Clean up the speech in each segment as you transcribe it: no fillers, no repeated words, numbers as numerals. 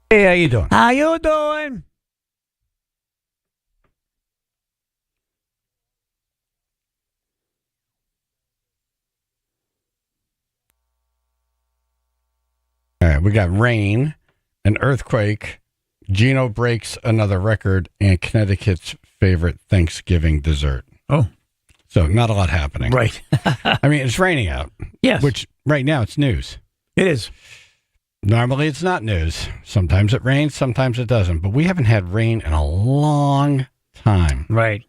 Hey, how you doing? How you doing? All right, we got rain, an earthquake, Gino breaks another record, and Connecticut's favorite Thanksgiving dessert. Oh. So not a lot happening. Right. I mean, it's raining out. Yes. Which right now it's news. It is. Normally it's not news. Sometimes it rains, sometimes it doesn't. But we haven't had rain in a long time. Right.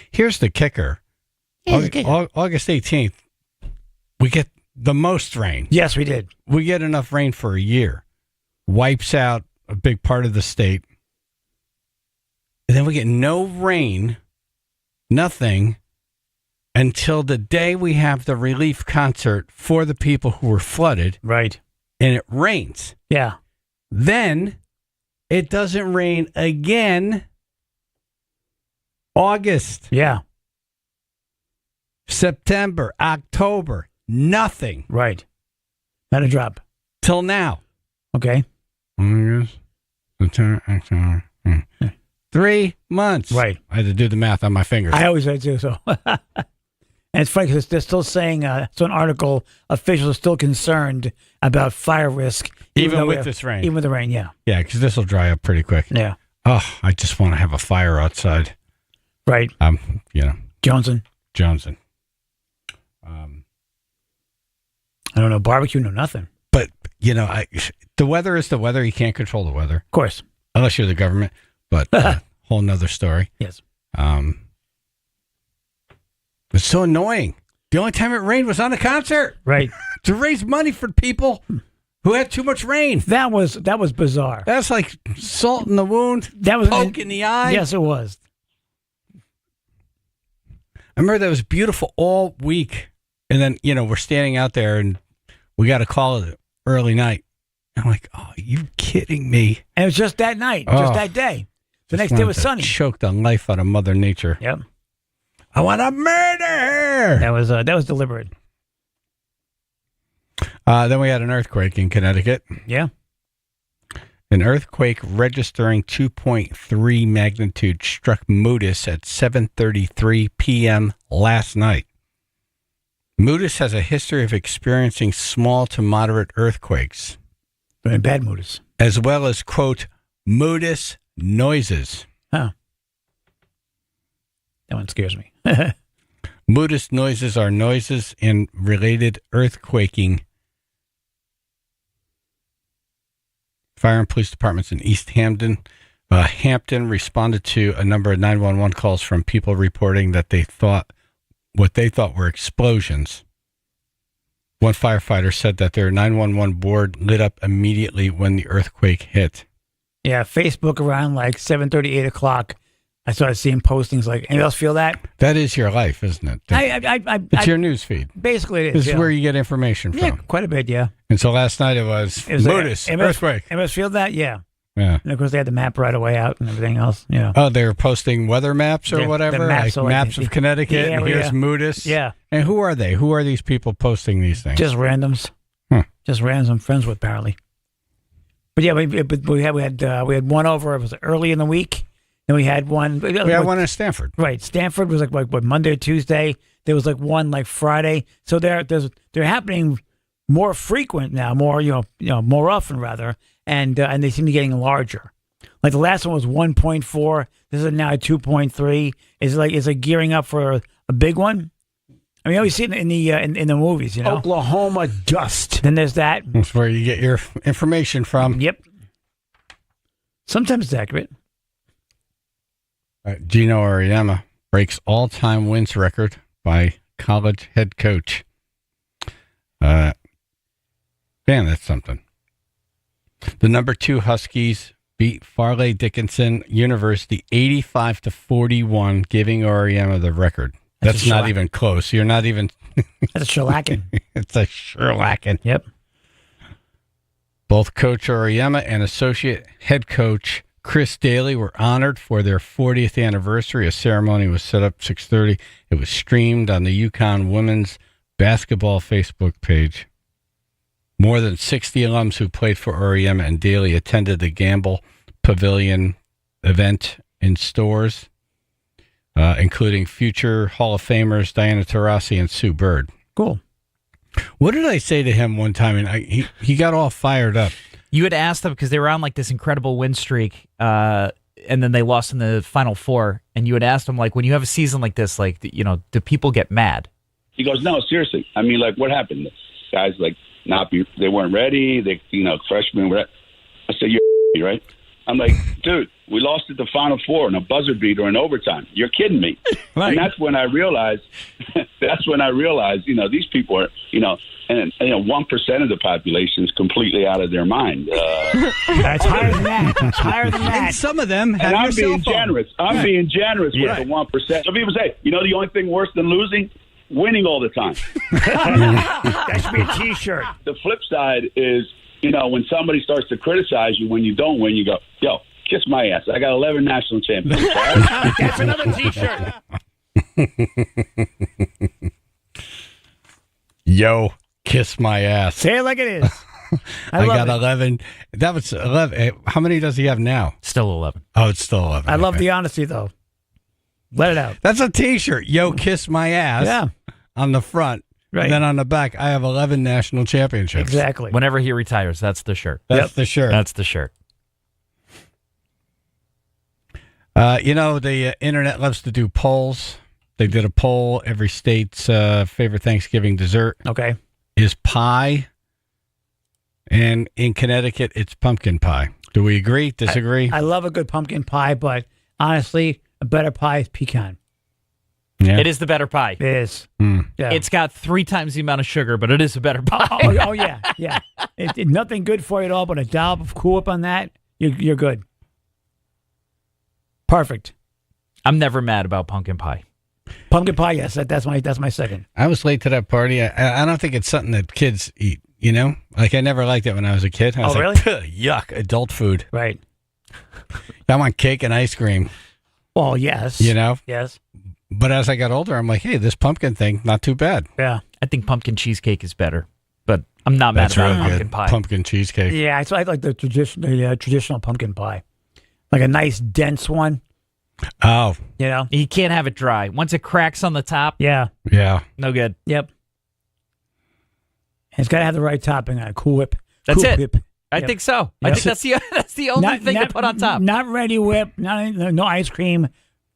Here's the kicker. August 18th, we get the most rain. Yes, we did. We get enough rain for a year. Wipes out a big part of the state. And then we get no rain, nothing, until the day we have the relief concert for the people who were flooded. Right. And it rains. Yeah. Then it doesn't rain again. August. Yeah. September, October, nothing. Right. Not a drop. Till now. Okay. August, September, October. 3 months. Right. I had to do the math on my fingers. I always say too, so. And it's funny because they're still saying, so an article, officials are still concerned about fire risk. Even with this rain. Even with the rain, yeah. Yeah, because this will dry up pretty quick. Yeah. Oh, I just want to have a fire outside. Right. Johnson. I don't know, barbecue, no nothing. But, the weather is the weather. You can't control the weather. Of course. Unless you're the government. But whole nother story. Yes. It's so annoying. The only time it rained was on a concert. Right. To raise money for people who had too much rain. That was bizarre. That's like salt in the wound. That was poke in the eye. Yes, it was. I remember that was beautiful all week. And then, we're standing out there and we got a call at early night. I'm like, oh, are you kidding me? And it was just that night, just that day. The next day was sunny. Choked the life out of Mother Nature. Yep. I want to murder. That was deliberate. Then we had an earthquake in Connecticut. Yeah. An earthquake registering 2.3 magnitude struck Moodus at 7:33 p.m. last night. Moodus has a history of experiencing small to moderate earthquakes. Very bad Moodus. As well as, quote, Moodus noises. Oh. That one scares me. Moodus noises are noises in related earthquaking. Fire and police departments in East Hampton responded to a number of 911 calls from people reporting that what they thought were explosions. One firefighter said that their 911 board lit up immediately when the earthquake hit. Yeah, Facebook around like 7:30, 8 o'clock. I started seeing postings like, anybody else feel that? That is your life, isn't it? It's your news feed. Basically, it is. This is where you get information from. Yeah, quite a bit, yeah. And so last night it was Moodus, earthquake. Anybody else feel that? Yeah. Yeah. And of course, they had the map right away out and everything else. Oh, they were posting weather maps or whatever? Maps, like maps of Connecticut, and here's Moodus. Yeah. And who are they? Who are these people posting these things? Just randoms. Just randoms I'm friends with, apparently. But yeah, we had one over. It was early in the week. Then we had one. We had one in Stanford. Right. Stanford was like what, Monday or Tuesday. There was like one like Friday. So they're happening more frequent now, more more often rather, and they seem to be getting larger. Like the last one was 1.4. This is now 2.3. Is like gearing up for a big one. I mean, you always see it in the movies, Oklahoma dust. Then there's that. That's where you get your information from. Yep. Sometimes it's accurate. Gino Auriemma breaks all-time wins record by college head coach. Man, that's something. The number 2 Huskies beat Farley Dickinson University 85-41, giving Auriemma the record. That's not even close. You're not even. That's a shellacking. It's a shellacking. Yep. Both Coach Auriemma and associate head coach Chris Daly were honored for their 40th anniversary. A ceremony was set up 6:30. It was streamed on the UConn women's basketball Facebook page. More than 60 alums who played for REM and daily attended the Gamble Pavilion event in stores, including future Hall of Famers Diana Taurasi and Sue Bird. Cool. What did I say to him one time? And he got all fired up. You had asked them because they were on like this incredible win streak, and then they lost in the Final Four. And you had asked them, like, when you have a season like this, like, you know, do people get mad? He goes, no, seriously. I mean, like, what happened? Guys, like, they weren't ready. They, freshmen were. I said, you're right. I'm like, dude, we lost at the Final Four in a buzzer beater in overtime. You're kidding me. Right. And that's when I realized, these people are, and 1% of the population is completely out of their mind. That's higher than that. It's higher than that. And some of them have and I'm your cell being phone. generous. I'm being generous with the 1%. So people say, the only thing worse than losing? Winning all the time. That should be a T-shirt. The flip side is, when somebody starts to criticize you when you don't win, you go, yo, kiss my ass. I got 11 national championships. That's another T-shirt. Yo, kiss my ass. Say it like it is. I love got it. 11. That was 11. How many does he have now? Still 11. Oh, it's still 11. I love Okay. the honesty, though. Let it out. That's a T-shirt. Yo, kiss my ass. Yeah. On the front. Right. And then on the back, I have 11 national championships. Exactly. Whenever he retires, that's the shirt. That's the shirt. That's the shirt. The internet loves to do polls. They did a poll. Every state's favorite Thanksgiving dessert Okay. is pie. And in Connecticut, it's pumpkin pie. Do we agree? Disagree? I love a good pumpkin pie, but honestly, a better pie is pecan. Yeah. It is the better pie. It is. Yeah. It's got 3 times the amount of sugar, but it is a better pie. Oh, yeah. It's nothing good for you at all, but a dollop of Cool Whip on that, you're good. Perfect. I'm never mad about pumpkin pie. Pumpkin pie, yes, that's my second. I was late to that party. I don't think it's something that kids eat, Like, I never liked it when I was a kid. I was Oh, like, really? yuck, adult food. Right. I want cake and ice cream, Well, yes. Yes. But as I got older, I'm like, hey, this pumpkin thing, not too bad. Yeah. I think pumpkin cheesecake is better, but I'm not mad That's about really pumpkin good. pie. Pumpkin cheesecake. Yeah, I like the traditional pumpkin pie. Like a nice, dense one, Oh, You can't have it dry. Once it cracks on the top, Yeah. yeah. no good. Yep. And it's got to have the right topping on it. Cool Whip. That's Cool it. Whip. I Yep. think so. I Yep. think that's the only thing to put on top. Not Ready Whip, no ice cream,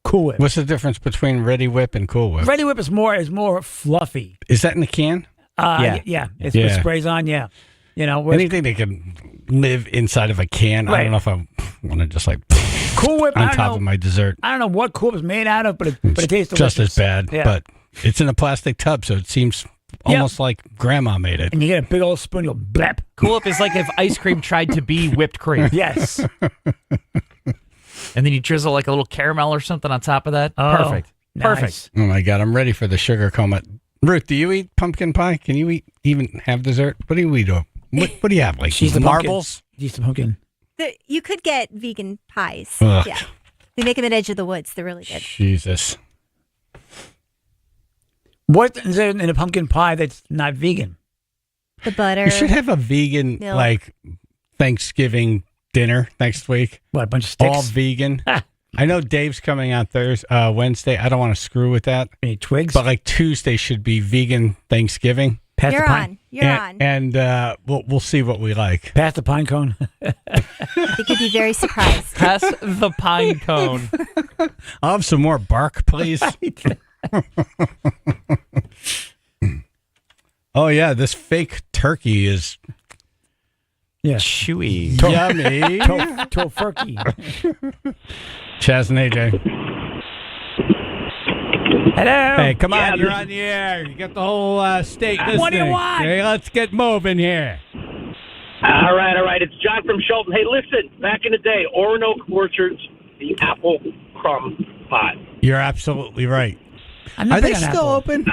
Cool Whip. What's the difference between Ready Whip and Cool Whip? Ready Whip is more fluffy. Is that in the can? Yeah. It's Yeah. It sprays on, yeah. Whereas Anything that can live inside of a can. I Right. don't know if I want to just like Cool Whip, I on don't top know. of my dessert. I don't know what Cool Whip is made out of, but it tastes delicious. Just as bad, Yeah. but it's in a plastic tub, so it seems almost like grandma made it. And you get a big old spoon, you'll blep. Cool Whip is like if ice cream tried to be whipped cream, Yes. and then you drizzle like a little caramel or something on top of that. Oh, Perfect. Perfect. nice. Oh my God, I'm ready for the sugar coma. Ruth, do you eat pumpkin pie? Can you even have dessert? What do we do? What do you have? Like She's the marbles? She's the pumpkin. You could get vegan pies. Ugh. Yeah. They make them at Edge of the Woods. They're really good. Jesus. What is there in a pumpkin pie that's not vegan? The butter. You should have a vegan Milk. like Thanksgiving dinner next week. What, a bunch of sticks? All vegan. I know Dave's coming on Wednesday. I don't want to screw with that. Any twigs? But like Tuesday should be vegan Thanksgiving. Pass You're the pine. on. You're on. And we'll see what we like. Pass the pine cone. They could be very surprised. Pass the pine cone. I'll have some more bark, please. Oh yeah, this fake turkey is Yeah. Chewy. yummy. Tofurkey. Chaz and AJ. Hello. Hey, come on, you're on the air. You got the whole state listening. What do you want? Okay, let's get moving here. All right. It's John from Shelton. Hey, listen, back in the day, Oronoke Orchards, the apple crumb pie. You're absolutely right. I'm not Are they big on still apple. open?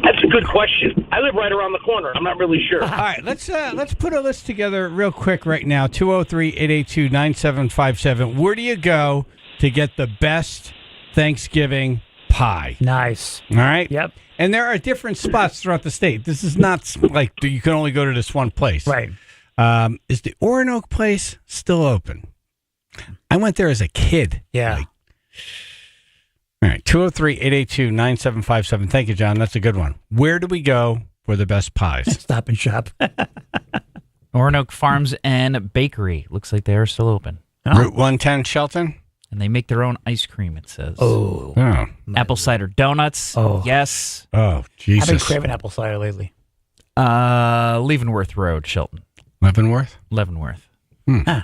That's a good question. I live right around the corner. I'm not really sure. All right, let's put a list together real quick right now. 203-882-9757. Where do you go to get the best Thanksgiving pie. Nice. All right? Yep. And there are different spots throughout the state. This is not like you can only go to this one place. Right. Is the Oronoque place still open? I went there as a kid. Yeah. All right. 203-882-9757. Thank you, John. That's a good one. Where do we go for the best pies? Stop and shop. Oronoque Farms and Bakery. Looks like they are still open. Route 110, Shelton? And they make their own ice cream, it says. Oh. Oh. Apple cider donuts. Oh. Yes. Oh, Jesus. I've been craving apple cider lately. Leavenworth Road, Shelton. Leavenworth? Leavenworth. Huh.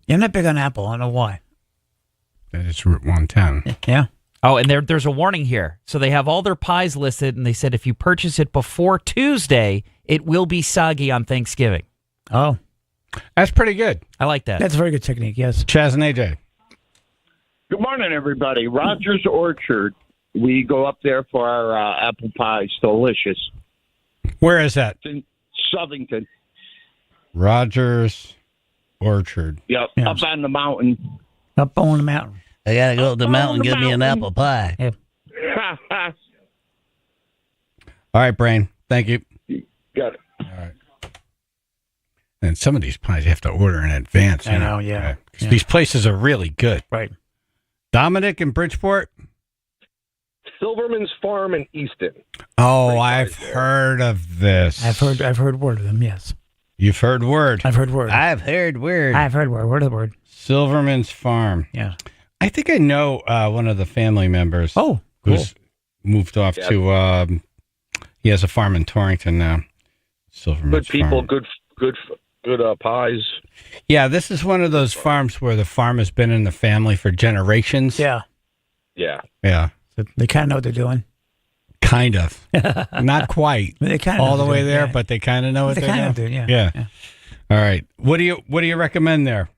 Yeah, I'm not big on apple. I don't know why. That is Route 110. Yeah. Oh, and there's a warning here. So they have all their pies listed, and they said if you purchase it before Tuesday, it will be soggy on Thanksgiving. Oh. That's pretty good. I like that. That's a very good technique, yes. Chaz and AJ. Good morning, everybody. Rogers Orchard. We go up there for our apple pies. Delicious. Where is that? It's in Southington. Rogers Orchard. Yep, Yeah. up on the mountain. Up on the mountain. I gotta go up the mountain and get me an apple pie. Yeah. All right, Brain. Thank you. Got it. All right. And some of these pies you have to order in advance. I know, yeah. 'Cause these places are really good. Right. Dominic in Bridgeport? Silverman's Farm in Easton. Oh, Great I've pies there. heard of this. I've heard word of them, yes. You've heard word. I've heard word. I've heard word. I've heard word. Word of the word. Silverman's Farm. Yeah. I think I know one of the family members. Oh, cool. Who's moved off to, he has a farm in Torrington now. Silverman's Good people, Farm. good pies. Yeah, this is one of those farms where the farm has been in the family for generations. Yeah. Yeah. Yeah, So they kind of know what they're doing. kind of. Not quite But they kind of all the way there, yeah. but they kind of know what They they're kind doing. of do, yeah. Yeah. All right. What do you recommend there?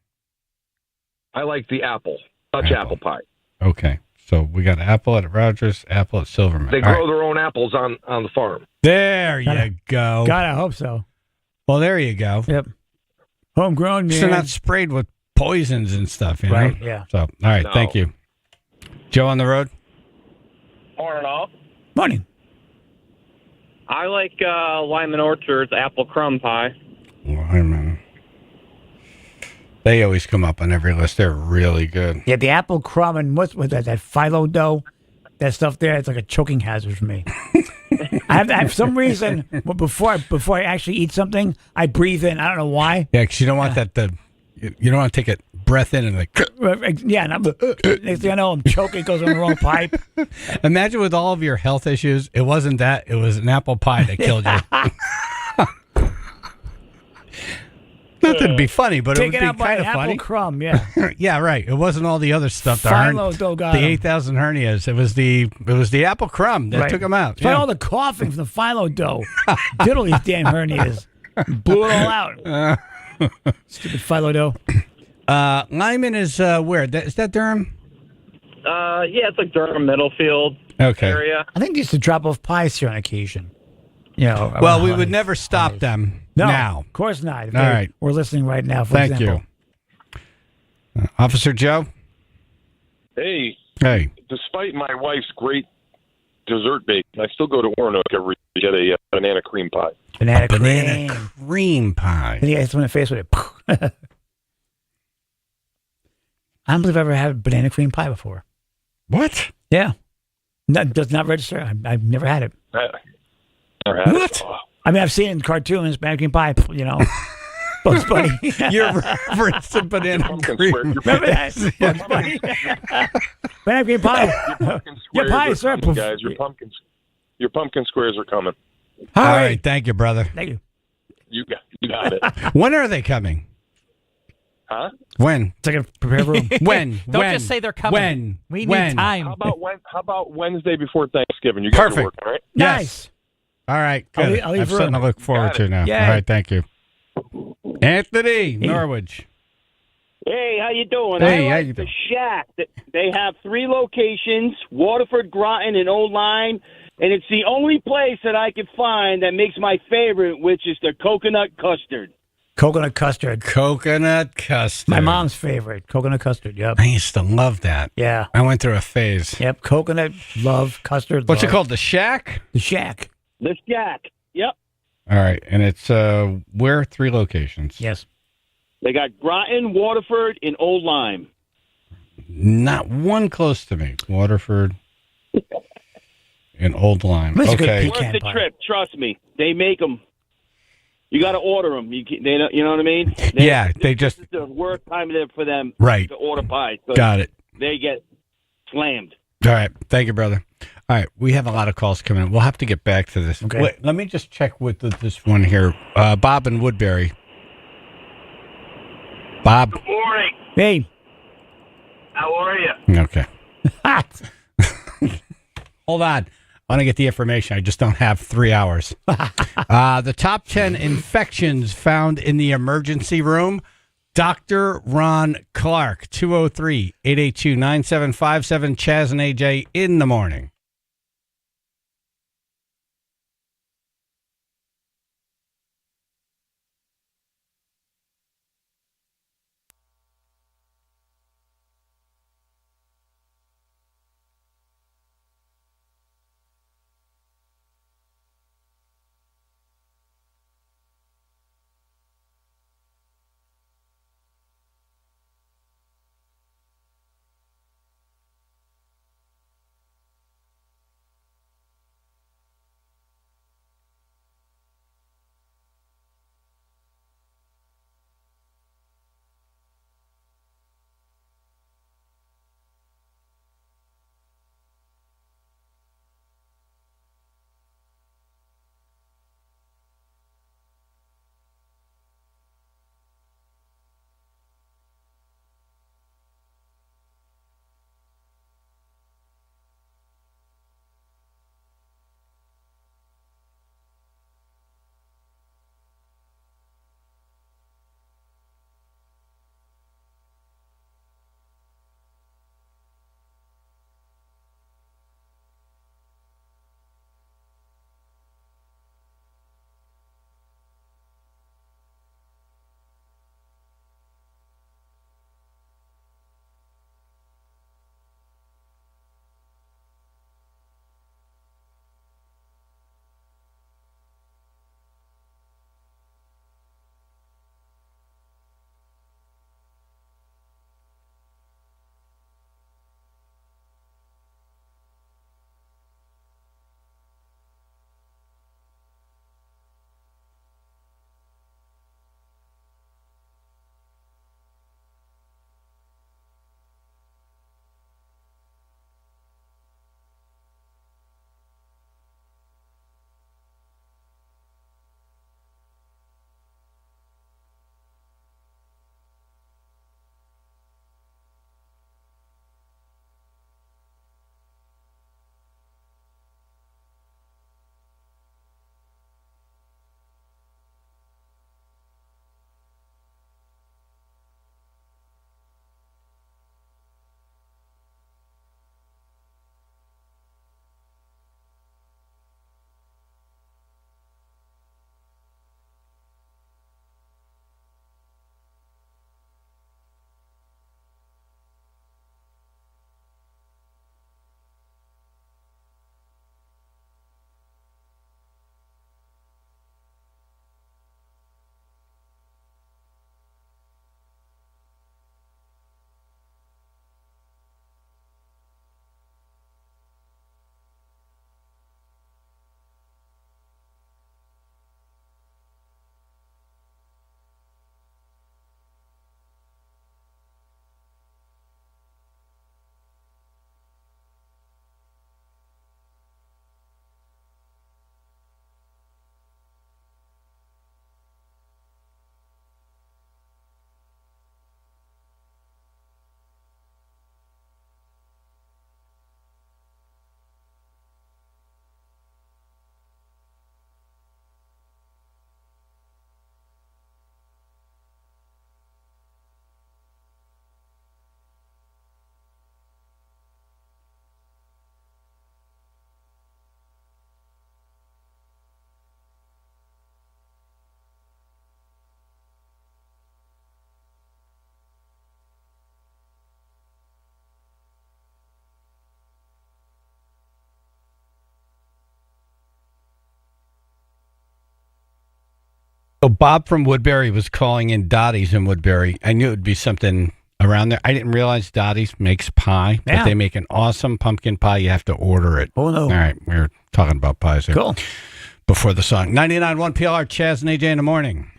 I like the apple. Dutch apple pie. Okay. So we got apple at Rogers, apple at Silverman. They All grow right. their own apples on the farm. There you go. God, I hope so. Well, there you go. Yep. Homegrown, man. So not sprayed with poisons and stuff, you know? Right, yeah. So, all right. No. Thank you. Joe on the road? Morning, all. Morning. I like Lyman Orchard's apple crumb pie. Lyman. They always come up on every list. They're really good. Yeah, the apple crumb and what's with that phyllo dough, that stuff there, it's like a choking hazard for me. I have for some reason, before I actually eat something, I breathe in. I don't know why. Yeah, because you don't want you don't want to take a breath in and like. Yeah, and I'm, next thing I know, I'm choking. It goes on the wrong pipe. Imagine with all of your health issues, it wasn't that. It was an apple pie that killed you. Not that'd be funny, but it would Taken be out by kind an of funny. apple crumb, yeah. Yeah, right. It wasn't all the other stuff. Phyllo dough got the 'em. 8,000 hernias. It was the apple crumb that Right. took them out. It's probably all the coughing from the phyllo dough. Did all these damn hernias. Blew it all out. Stupid phyllo dough. Lyman is where? Is that Durham? Yeah, it's like Durham, Middlefield Okay. area. I think they used to drop off pies here on occasion. You know, Well, around we would holidays. never stop them No, now. of course not. If All they right. We're listening right now, for Thank example. you. Officer Joe? Hey, Hey. despite my wife's great dessert baking, I still go to Oronoque every to get a banana cream pie. Banana Banana cream. cream pie. And he hits him in the face with it. I don't believe I've ever had banana cream pie before. What? Yeah. No, does not register. I've never had it. Never had What? it. Oh. I mean, I've seen it in cartoons, banana cream pie, you know. Bugs Bunny. Your reference to banana Pumpkin cream. square. Remember that? Bugs Bunny. Banana cream pie. Pumpkin Your squares pie, are sir. coming, guys. Your pumpkin squares are coming. All right. Thank you, brother. Thank you. You got it. When are they coming? Huh? When? It's like a prepared room. When? Don't When? just say they're coming. When? We When? need time. How about Wednesday before Thanksgiving? You guys Perfect. are working, all right? Yes. Nice. All right. I'll Good. leave- I'll leave I have something to room. look forward Got to it. now. Yay. All right. Thank you. Anthony, Norwich. Hey, how you doing? Hey, I how like you the doing? Shack. They have 3 locations: Waterford, Groton, and Old Lyme. And it's the only place that I can find that makes my favorite, which is the coconut custard. Coconut custard. Coconut custard. My mom's favorite. Coconut custard. Yep. I used to love that. Yeah. I went through a phase. Yep. Coconut love custard. What's love. it called? The Shack? The Shack. The Shack. Yep. All right. And it's where? 3 locations. Yes. They got Groton, Waterford, and Old Lyme. Not one close to me. Waterford and Old Lyme. That's a good Okay. pecan Worth the pie. trip. Trust me. They make them. You got to order them. You know what I mean? They just This is the worst time for them right. to order pies. So Got it. They get slammed. All right. Thank you, brother. All right. We have a lot of calls coming in. We'll have to get back to this. Okay. Wait, let me just check with this one here. Bob in Woodbury. Bob. Good morning. Hey. How are you? Okay. Hold on. I want to get the information. I just don't have 3 hours. The top 10 infections found in the emergency room. Dr. Ron Clark, 203-882-9757. Chaz and AJ in the morning. Bob from Woodbury was calling in Dottie's in Woodbury. I knew it would be something around there. I didn't realize Dottie's makes pie, but they make an awesome pumpkin pie. You have to order it. Oh, no. All right, we were talking about pies here. Cool. Before the song. 99.1 PLR, Chaz and AJ in the morning.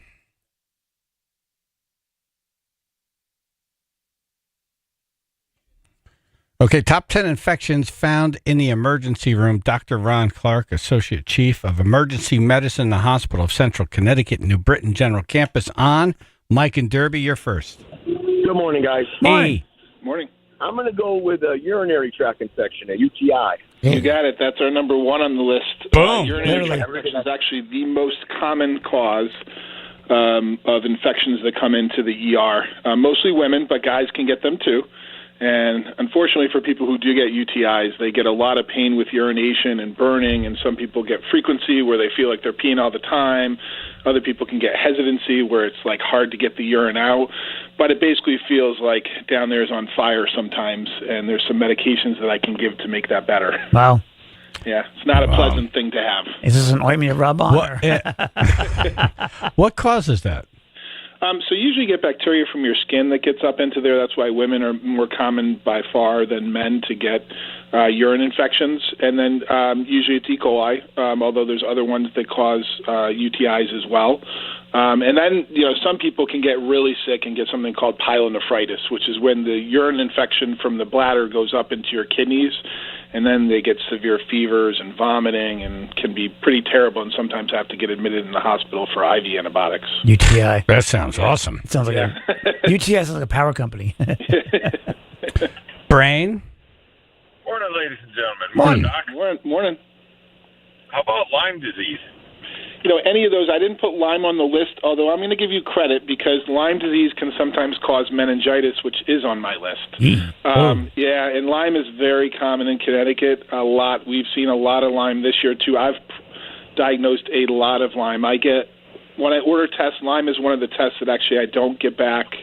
Okay, top 10 infections found in the emergency room. Dr. Ron Clark, Associate Chief of Emergency Medicine in the Hospital of Central Connecticut, New Britain General Campus. On. Mike and Derby, you're first. Good morning, guys. Hey. Morning. I'm going to go with a urinary tract infection, a UTI. You got it. That's our number one on the list. Boom. Urinary tract infection is actually the most common cause of infections that come into the ER. Mostly women, but guys can get them too. And unfortunately for people who do get UTIs, they get a lot of pain with urination and burning, and some people get frequency where they feel like they're peeing all the time. Other people can get hesitancy where it's like hard to get the urine out. But it basically feels like down there is on fire sometimes, and there's some medications that I can give to make that better. Wow. Yeah, it's not a pleasant thing to have. Is this an ointment you rub on? What causes that? So you usually get bacteria from your skin that gets up into there. That's why women are more common by far than men to get urine infections. And then usually it's E. coli, although there's other ones that cause UTIs as well. And then, some people can get really sick and get something called pyelonephritis, which is when the urine infection from the bladder goes up into your kidneys, and then they get severe fevers and vomiting and can be pretty terrible and sometimes have to get admitted in the hospital for IV antibiotics. UTI. That sounds awesome. It sounds like a UTI sounds like a power company. Brain? Morning, ladies and gentlemen. Morning. Doc. Morning. How about Lyme disease? Any of those, I didn't put Lyme on the list, although I'm going to give you credit because Lyme disease can sometimes cause meningitis, which is on my list. Yeah, and Lyme is very common in Connecticut, a lot. We've seen a lot of Lyme this year, too. I've diagnosed a lot of Lyme. When I order tests, Lyme is one of the tests that actually I don't get back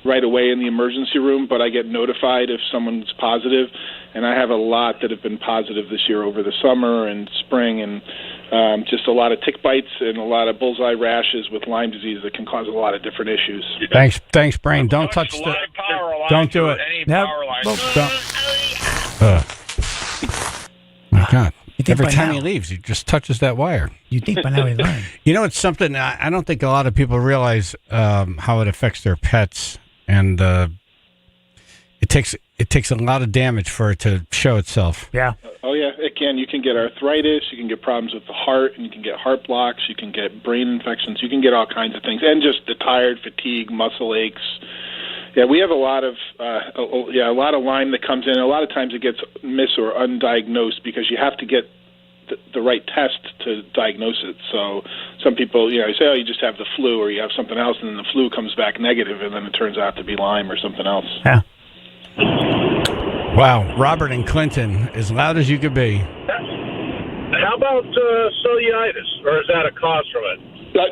right away in the emergency room, but I get notified if someone's positive, and I have a lot that have been positive this year over the summer and spring, and just a lot of tick bites and a lot of bullseye rashes with Lyme disease that can cause a lot of different issues. Thanks, Brain. Don't touch the... Don't do it. My God. Every time he leaves, he just touches that wire. You think by now he learned. It's something I don't think a lot of people realize how it affects their pets, and it takes a lot of damage for it to show itself. Yeah. Oh, yeah. Again, you can get arthritis, you can get problems with the heart, and you can get heart blocks, you can get brain infections, you can get all kinds of things, and just the tired, fatigue, muscle aches. Yeah, we have a lot of Lyme that comes in. A lot of times it gets missed or undiagnosed because you have to get the right test to diagnose it. So some people, you say, you just have the flu or you have something else, and then the flu comes back negative, and then it turns out to be Lyme or something else. Yeah. Wow, Robert and Clinton, as loud as you could be. How about cellulitis, or is that a cause from it?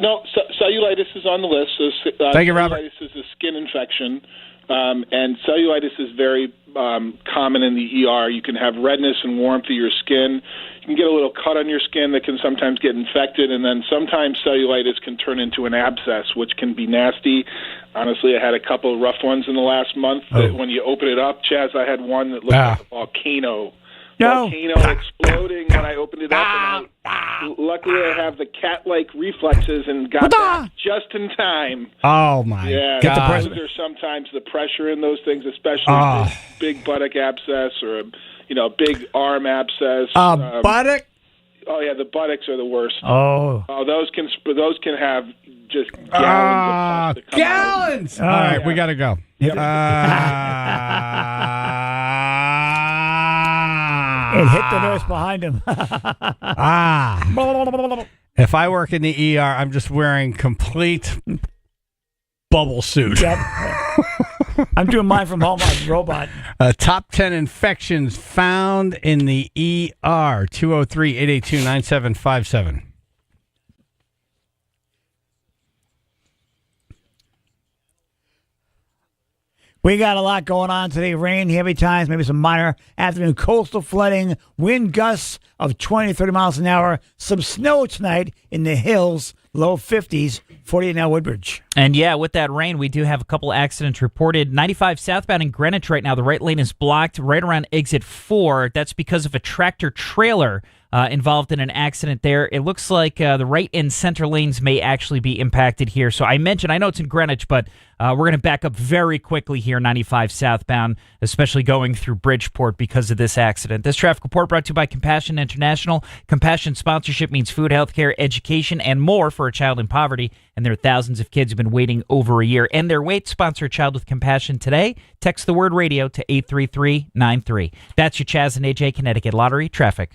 No, cellulitis is on the list. So, Thank you, Robert. Cellulitis is a skin infection, and cellulitis is very common in the ER. You can have redness and warmth of your skin. You can get a little cut on your skin that can sometimes get infected, and then sometimes cellulitis can turn into an abscess, which can be nasty. Honestly, I had a couple of rough ones in the last month. That when you open it up, Chaz, I had one that looked like a volcano. Volcano exploding when I opened it up. And luckily, I have the cat-like reflexes and got that just in time. Oh, my God. Those are sometimes the pressure in those things, especially big buttock abscess or a big arm abscess. Buttock? Oh, yeah, the buttocks are the worst. Oh, those can have just gallons of pus. Gallons! All right, we got to go. It hit the nurse behind him. If I work in the ER, I'm just wearing complete bubble suit. Yep. I'm doing mine from home on robot. Top 10 infections found in the ER. 203-882-9757. We got a lot going on today. Rain, heavy times, maybe some minor afternoon coastal flooding, wind gusts of 20 to 30 miles an hour, some snow tonight in the hills, low 50s, 48 now Woodbridge. And yeah, with that rain, we do have a couple accidents reported. 95 southbound in Greenwich right now. The right lane is blocked right around exit 4. That's because of a tractor trailer involved in an accident there. It looks like the right and center lanes may actually be impacted here. So I know it's in Greenwich, but we're going to back up very quickly here, 95 southbound, especially going through Bridgeport because of this accident. This traffic report brought to you by Compassion International. Compassion sponsorship means food, healthcare, education, and more for a child in poverty. And there are thousands of kids who've been waiting over a year. And their wait. Sponsor a child with compassion today. Text the word radio to 83393. That's your Chaz and AJ Connecticut Lottery traffic.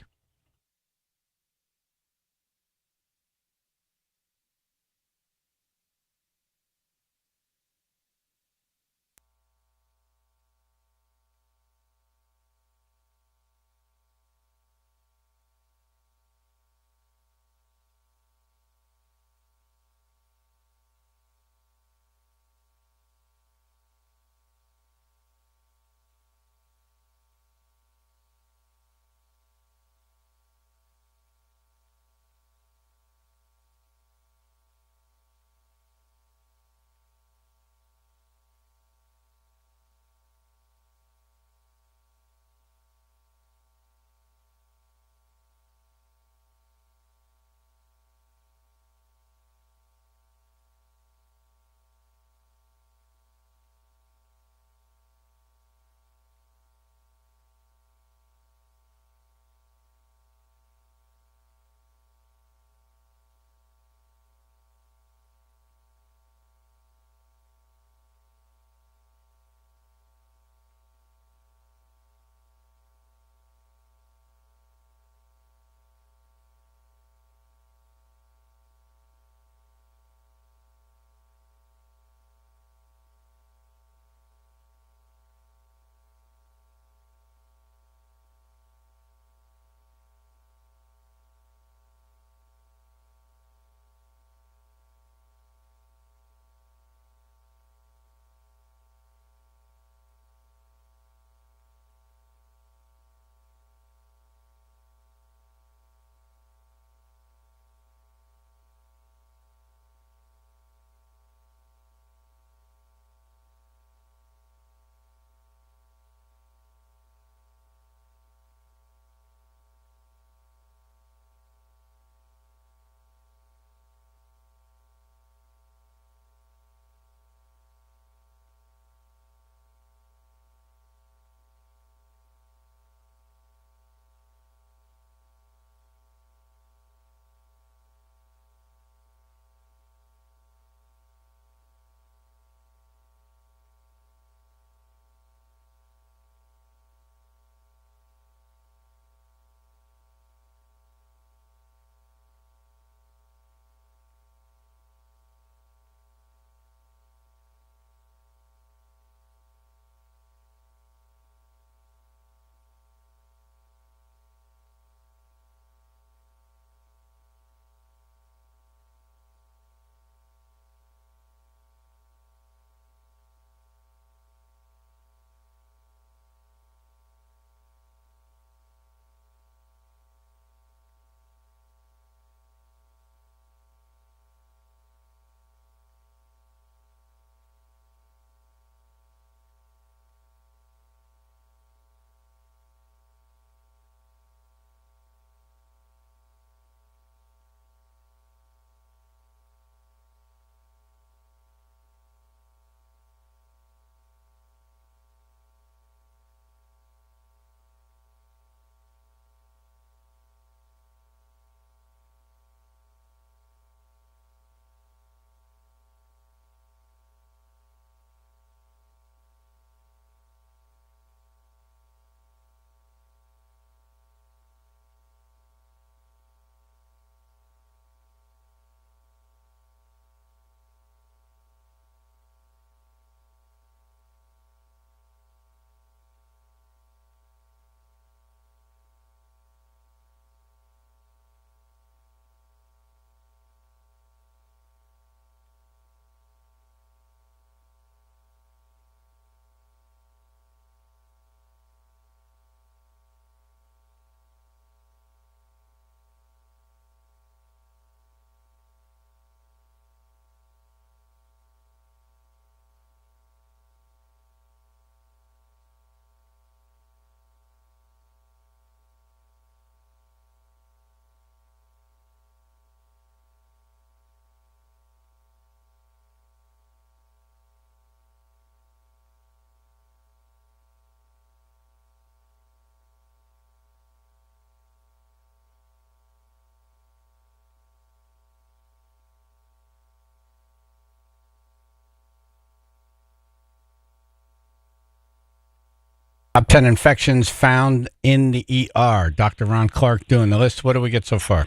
Top 10 infections found in the ER. Dr. Ron Clark doing the list. What do we get so far?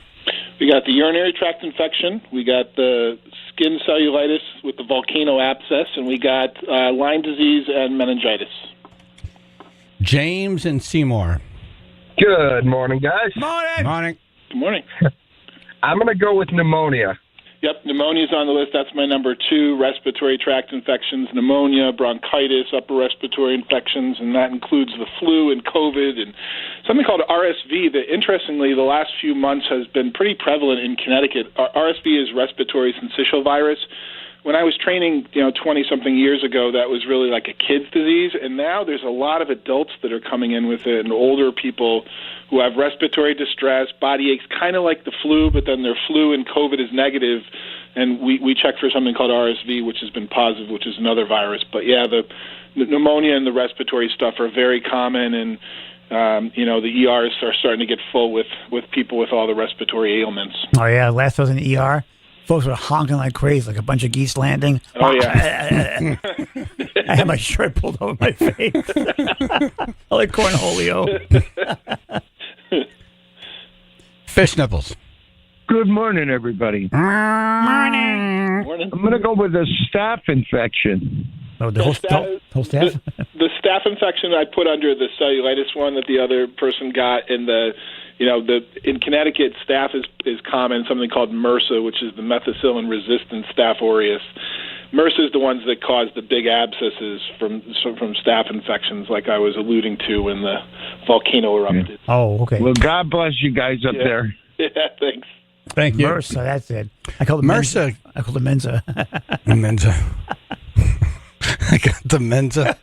We got the urinary tract infection. We got the skin cellulitis with the volcano abscess, and we got Lyme disease and meningitis. James and Seymour. Good morning, guys. Morning. Good morning. I'm going to go with pneumonia. Yep, pneumonia's on the list. That's my number 2. Respiratory tract infections, pneumonia, bronchitis, upper respiratory infections, and that includes the flu and COVID and something called RSV that, interestingly, the last few months has been pretty prevalent in Connecticut. RSV is respiratory syncytial virus. When I was training, 20-something years ago, that was really like a kid's disease, and now there's a lot of adults that are coming in with it and older people who have respiratory distress, body aches, kind of like the flu, but then their flu and COVID is negative, and we check for something called RSV, which has been positive, which is another virus. But, yeah, the pneumonia and the respiratory stuff are very common, and, the ERs are starting to get full with people with all the respiratory ailments. Oh, yeah. Last I was in the ER, folks were honking like crazy, like a bunch of geese landing. Oh, yeah. I had my shirt pulled over my face. I like cornholio. Fish nipples. Good morning, everybody. Morning. Morning. I'm going to go with a staph infection. Oh, the whole staff? The staph infection I put under the cellulitis one that the other person got, and in Connecticut, staph is common, something called MRSA, which is the methicillin-resistant Staph aureus. MRSA is the ones that cause the big abscesses from staph infections, like I was alluding to when the volcano erupted. Oh, okay. Well, God bless you guys up there. Yeah, thanks. Thank you. MRSA, that's it. I call it MRSA. Menza. I call it Menza. Menza. I got the Menza.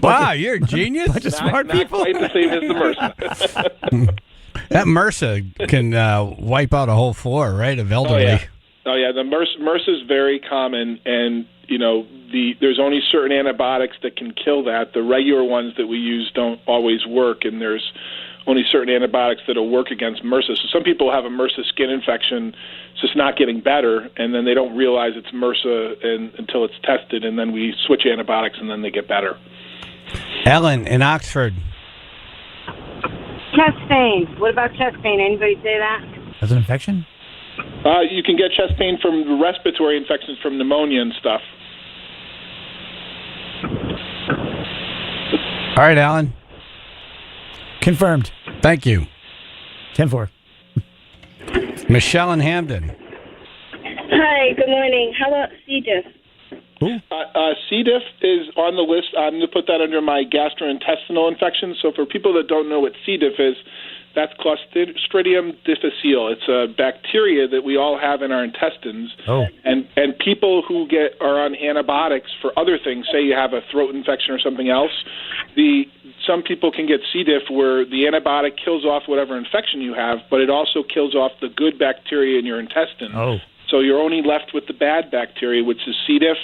Wow, you're a genius. Bunch of smart people. Not quite the same as the MRSA. That MRSA can wipe out a whole floor, right, of elderly. Oh, yeah. The MRSA is very common, and, there's only certain antibiotics that can kill that. The regular ones that we use don't always work, and there's only certain antibiotics that will work against MRSA. So some people have a MRSA skin infection, it's just not getting better, and then they don't realize it's MRSA until it's tested, and then we switch antibiotics, and then they get better. Ellen in Oxford. Chest pain. What about chest pain? Anybody say that? That's an infection? You can get chest pain from respiratory infections from pneumonia and stuff. All right, Alan. Confirmed. Thank you. 10-4. Michelle in Hamden. Hi, good morning. How about C. diff? C. diff is on the list. I'm going to put that under my gastrointestinal infections. So for people that don't know what C. diff is, that's Clostridium difficile. It's a bacteria that we all have in our intestines. Oh. And people who are on antibiotics for other things, say you have a throat infection or something else, some people can get C. diff where the antibiotic kills off whatever infection you have, but it also kills off the good bacteria in your intestine. Oh. So you're only left with the bad bacteria, which is C. diff.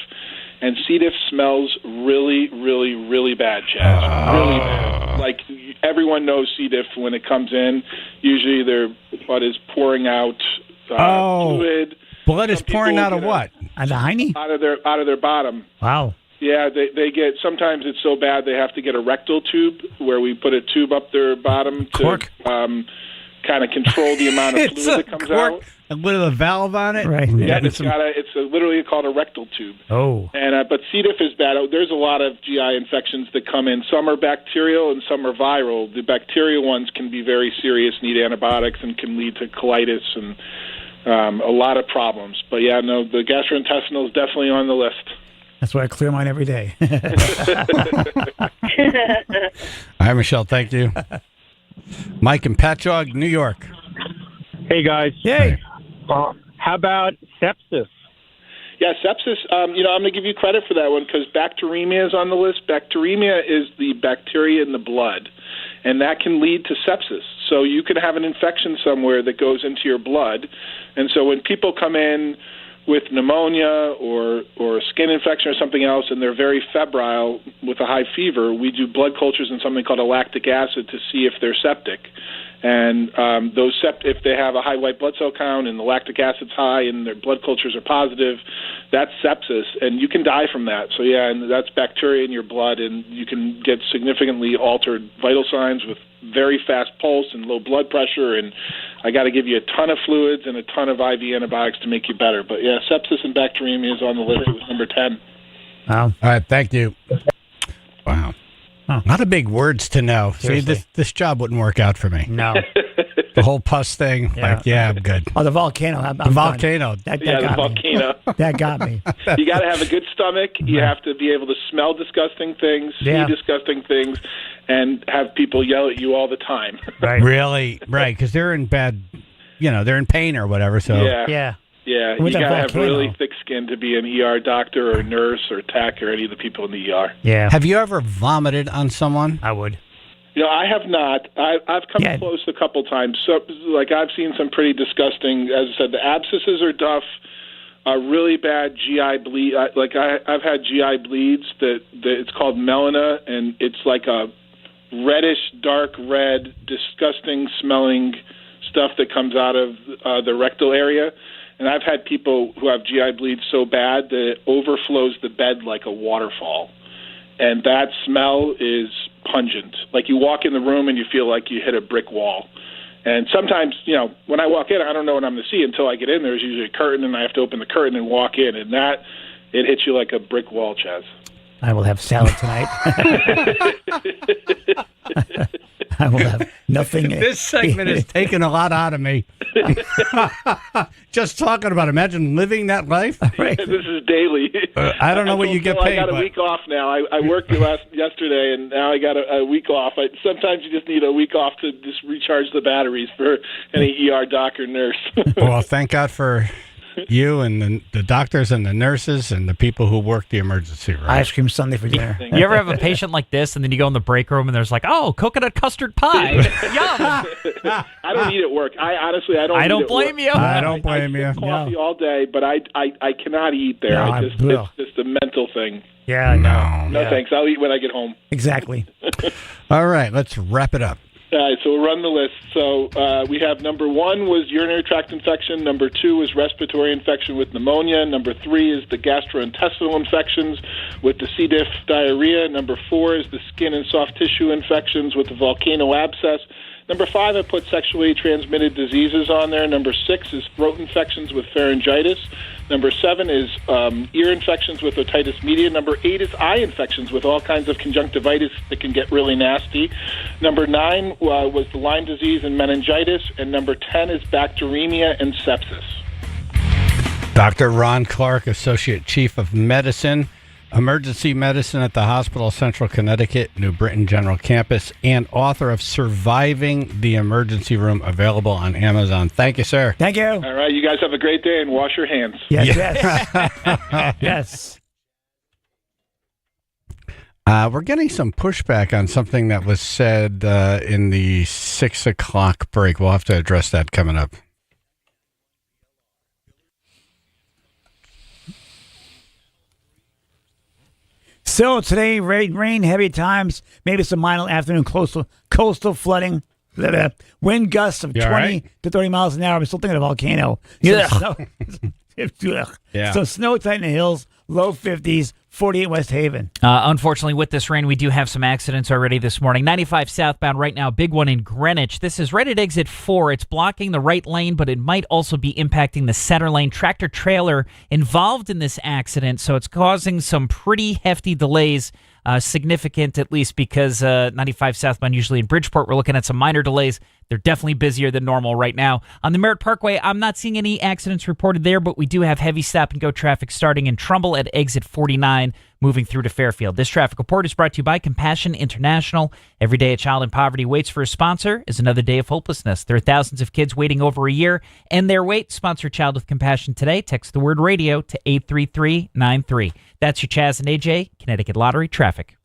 And C. diff smells really, really, really bad, Chaz. Really bad. Like, everyone knows C. diff when it comes in. Usually their blood is pouring out fluid. Blood is pouring out of what? Out of the hiney? Out of their bottom. Wow. Yeah, they get, sometimes it's so bad they have to get a rectal tube where we put a tube up their bottom to kind of control the amount of fluid that comes out. With a valve on it? Right. Yeah, it's literally called a rectal tube. Oh. And but C. diff is bad. There's a lot of GI infections that come in. Some are bacterial and some are viral. The bacterial ones can be very serious, need antibiotics, and can lead to colitis and a lot of problems. But yeah, no, the gastrointestinal is definitely on the list. That's why I clear mine every day. All right, Michelle, thank you. Mike in Patchogue, New York. Hey, guys. Yay. How about sepsis? Yeah, sepsis, I'm going to give you credit for that one because bacteremia is on the list. Bacteremia is the bacteria in the blood, and that can lead to sepsis. So you can have an infection somewhere that goes into your blood. And so when people come in with pneumonia or a skin infection or something else, and they're very febrile with a high fever, we do blood cultures and something called a lactic acid to see if they're septic. And if they have a high white blood cell count and the lactic acid's high and their blood cultures are positive, that's sepsis, and you can die from that. So yeah, and that's bacteria in your blood, and you can get significantly altered vital signs with very fast pulse and low blood pressure. And I got to give you a ton of fluids and a ton of IV antibiotics to make you better. But yeah, sepsis and bacteremia is on the list. It was number 10. Wow. All right, thank you. Wow. A lot of big words to know. Seriously. See, this job wouldn't work out for me. No. The whole pus thing, I'm good. Oh, the volcano. I'm The done. volcano. That The got volcano. me. That got me. You got to have a good stomach. You have to be able to smell disgusting things, see disgusting things, and have people yell at you all the time. Right. Really? Right, because they're in bad, they're in pain or whatever. So Yeah, With you that got to have volcano. really thick skin to be an ER doctor or nurse or tech or any of the people in the ER. Yeah. Have you ever vomited on someone? I would. I have not. I've come close a couple times. So, I've seen some pretty disgusting. As I said, the abscesses are tough. Really bad GI bleed. I've had GI bleeds that it's called melena, and it's like a reddish, dark red, disgusting smelling stuff that comes out of the rectal area. And I've had people who have GI bleeds so bad that it overflows the bed like a waterfall. And that smell is pungent. Like you walk in the room and you feel like you hit a brick wall. And sometimes, when I walk in, I don't know what I'm going to see until I get in. There's usually a curtain, and I have to open the curtain and walk in. And it hits you like a brick wall, Chaz. I will have salad tonight. I will have nothing. This segment is taking a lot out of me. Just talking about it. Imagine living that life. Right. This is daily. I don't know what you get paid. I got a week off now. I worked yesterday, and now I got a week off. Sometimes you just need a week off to just recharge the batteries for any ER doc or nurse. Well, thank God for you and the doctors and the nurses and the people who work the emergency room. Ice cream sundae for dinner. You ever have a patient like this, and then you go in the break room, and there's like, oh, coconut custard pie. Yum. I don't eat at work. I don't blame you. I don't blame you. I coffee all day, but I cannot eat there. No, it's just a mental thing. Yeah, No, thanks. I'll eat when I get home. Exactly. All right, let's wrap it up. All right, so we'll run the list. So we have number 1 was urinary tract infection. Number 2 was respiratory infection with pneumonia. Number 3 is the gastrointestinal infections with the C. diff diarrhea. Number 4 is the skin and soft tissue infections with the volcano abscess. Number 5, I put sexually transmitted diseases on there. Number 6 is throat infections with pharyngitis. Number 7 is ear infections with otitis media. Number 8 is eye infections with all kinds of conjunctivitis that can get really nasty. Number 9 was the Lyme disease and meningitis. And number 10 is bacteremia and sepsis. Dr. Ron Clark, Associate Chief of Medicine, Emergency Medicine at the Hospital of Central Connecticut, New Britain General Campus, and author of Surviving the Emergency Room, available on Amazon. Thank you, sir. Thank you. All right, you guys have a great day and wash your hands. Yes, yes. Yes. We're getting some pushback on something that was said in the 6 o'clock break. We'll have to address that coming up. So today, rain, heavy times, maybe some minor afternoon coastal flooding. Wind gusts of 20 to 30 miles an hour. I'm still thinking of volcano. So snow tight in the hills, low 50s, 48 West Haven. Unfortunately, with this rain, we do have some accidents already this morning. 95 southbound right now, big one in Greenwich. This is right at exit 4. It's blocking the right lane, but it might also be impacting the center lane. Tractor trailer involved in this accident, so it's causing some pretty hefty delays. Significant, at least, because 95 southbound, usually in Bridgeport, we're looking at some minor delays. They're definitely busier than normal right now. On the Merritt Parkway, I'm not seeing any accidents reported there, but we do have heavy stop-and-go traffic starting in Trumbull at exit 49, moving through to Fairfield. This traffic report is brought to you by Compassion International. Every day a child in poverty waits for a sponsor is another day of hopelessness. There are thousands of kids waiting over a year, and their wait. Sponsor a child with compassion today. Text the word radio to 83393. That's your Chaz and AJ Connecticut Lottery traffic.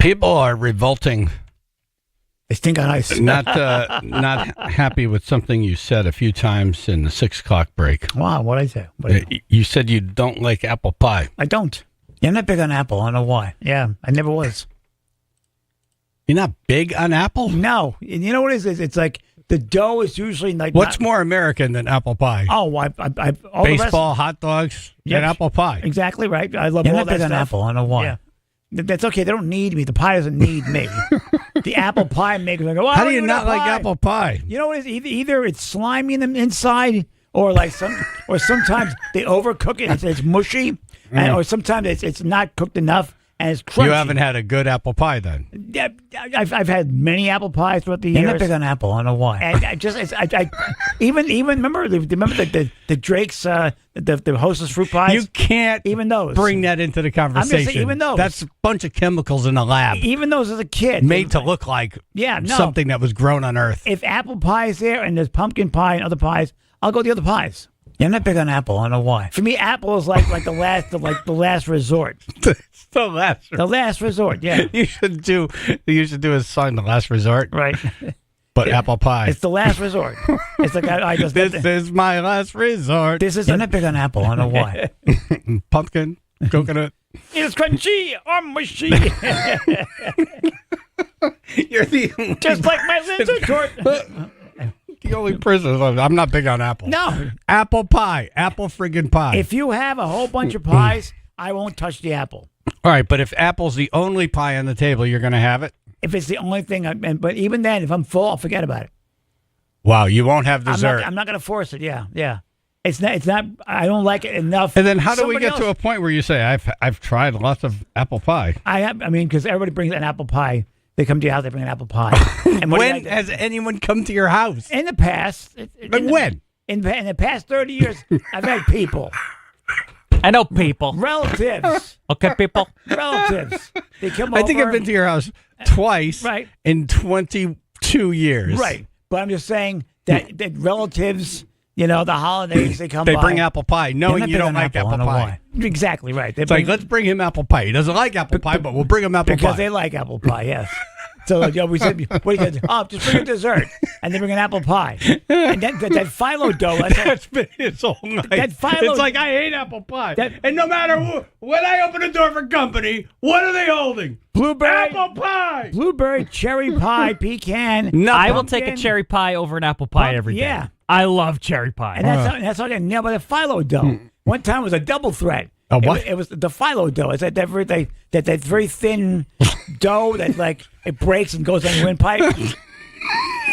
People are revolting. They stink on ice. Not happy with something you said a few times in the 6 o'clock break. Wow, what I say? You said you don't like apple pie. I don't. Yeah, I'm not big on apple. I don't know why. Yeah, I never was. You're not big on apple? No. You know what it is? It's like the dough is usually like. What's more American than apple pie? Oh, all baseball, hot dogs, and apple pie. Exactly right. I love all not that big on stuff. apple. I don't know why. Yeah. That's okay. They don't need me. The pie doesn't need me. The apple pie makers go, well, how do you not like apple pie? You know what it is? Either it's slimy in the inside, or like sometimes they overcook it. It's mushy, or sometimes it's not cooked enough and it's crunchy. You haven't had a good apple pie then? Yeah, I've had many apple pies throughout the years. You're not big on apple. I don't know why. And I even remember the Drake's the Hostess fruit pies. You can't even those bring that into the conversation. I'm just saying, even those. That's a bunch of chemicals in the lab. Even those as a kid, made to look like something that was grown on Earth. If apple pie is there and there's pumpkin pie and other pies, I'll go the other pies. You're not big on apple. I don't know why. For me, apple is like the last resort. The last resort. Yeah. You should do a song, The Last Resort. Right. But apple pie. It's the last resort. It's like I just. This is my last resort. You're not big on apple. I don't know why. Pumpkin, coconut. It's crunchy or mushy. You're the just like my lizard tort. The only person I'm not big on apple. No. Apple pie. Apple friggin' pie. If you have a whole bunch of pies, I won't touch the apple. All right, but if apple's the only pie on the table, you're going to have it? If it's the only thing, but even then, if I'm full, I'll forget about it. Wow, you won't have dessert. I'm not going to force it. Yeah. It's not. I don't like it enough. And then how do we get to a point where you say I've tried lots of apple pie? I mean, because everybody brings an apple pie. They come to your house, they bring an apple pie. And when has anyone come to your house? In the past. When? In the past 30 years, I've had people. I know people. Relatives. Okay, people. Relatives. They come over. I think I've been to your house twice in 22 years. Right. But I'm just saying that relatives, the holidays, they come by. They bring apple pie, knowing you don't like apple pie. Exactly right. It's like, let's bring him apple pie. He doesn't like apple pie, but we'll bring him apple pie. Because they like apple pie, yes. So we said, what do you get? Oh, just bring a dessert. And then bring an apple pie. And that phyllo dough. That's been his whole night. It's like, I hate apple pie. And no matter when I open a door for company, what are they holding? Blueberry. Apple pie. Blueberry, cherry pie, pecan. No, I will take a cherry pie over an apple pie every day. Yeah. I love cherry pie. And that's how I got nailed by the phyllo dough. One time it was a double threat. A what? It was the phyllo dough. It's that very thin dough that like it breaks and goes on your windpipe.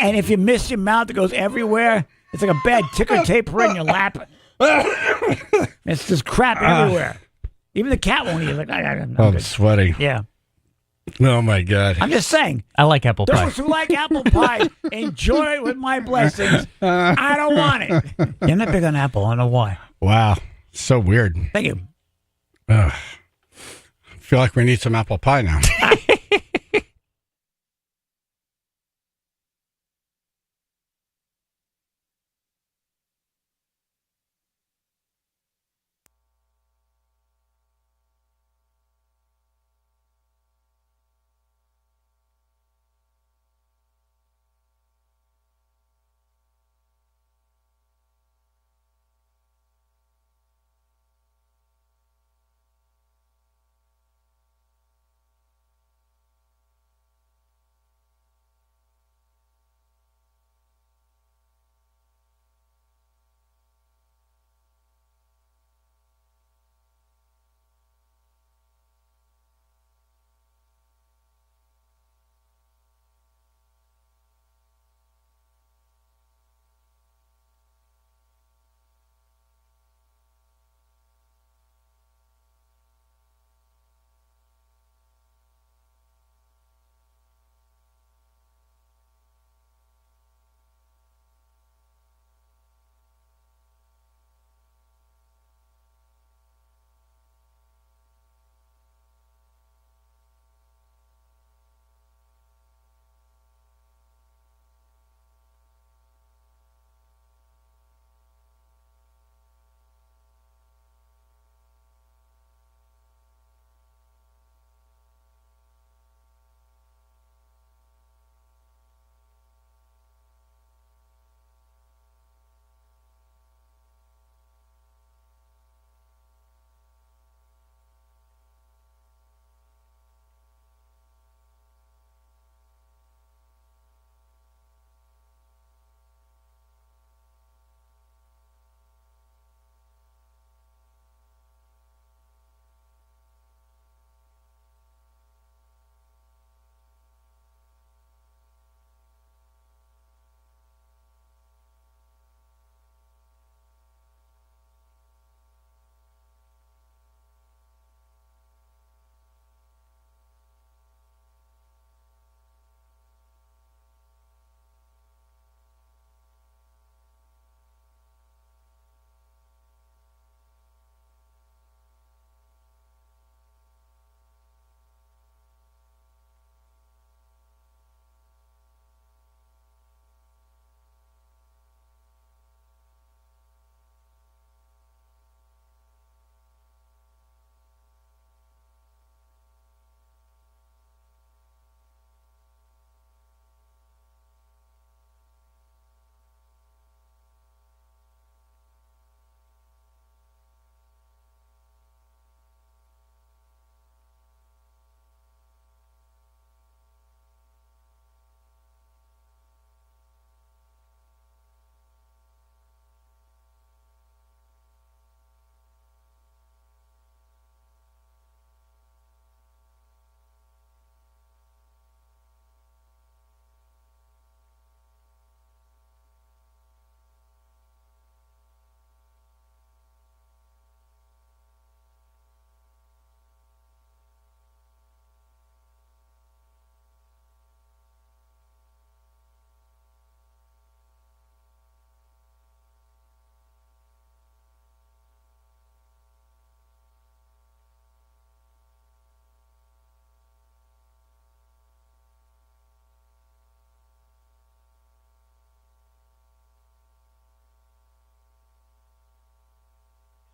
And if you miss your mouth, it goes everywhere. It's like a bad ticker tape in your lap. It's just crap everywhere. Even the cat won't eat it. Like, I'm sweating. Yeah. Oh my God. I'm just saying. I like apple pie. Those who like apple pie, enjoy it with my blessings. I don't want it. You're not big on apple. I don't know why. Wow. So weird. Thank you. I feel like we need some apple pie now.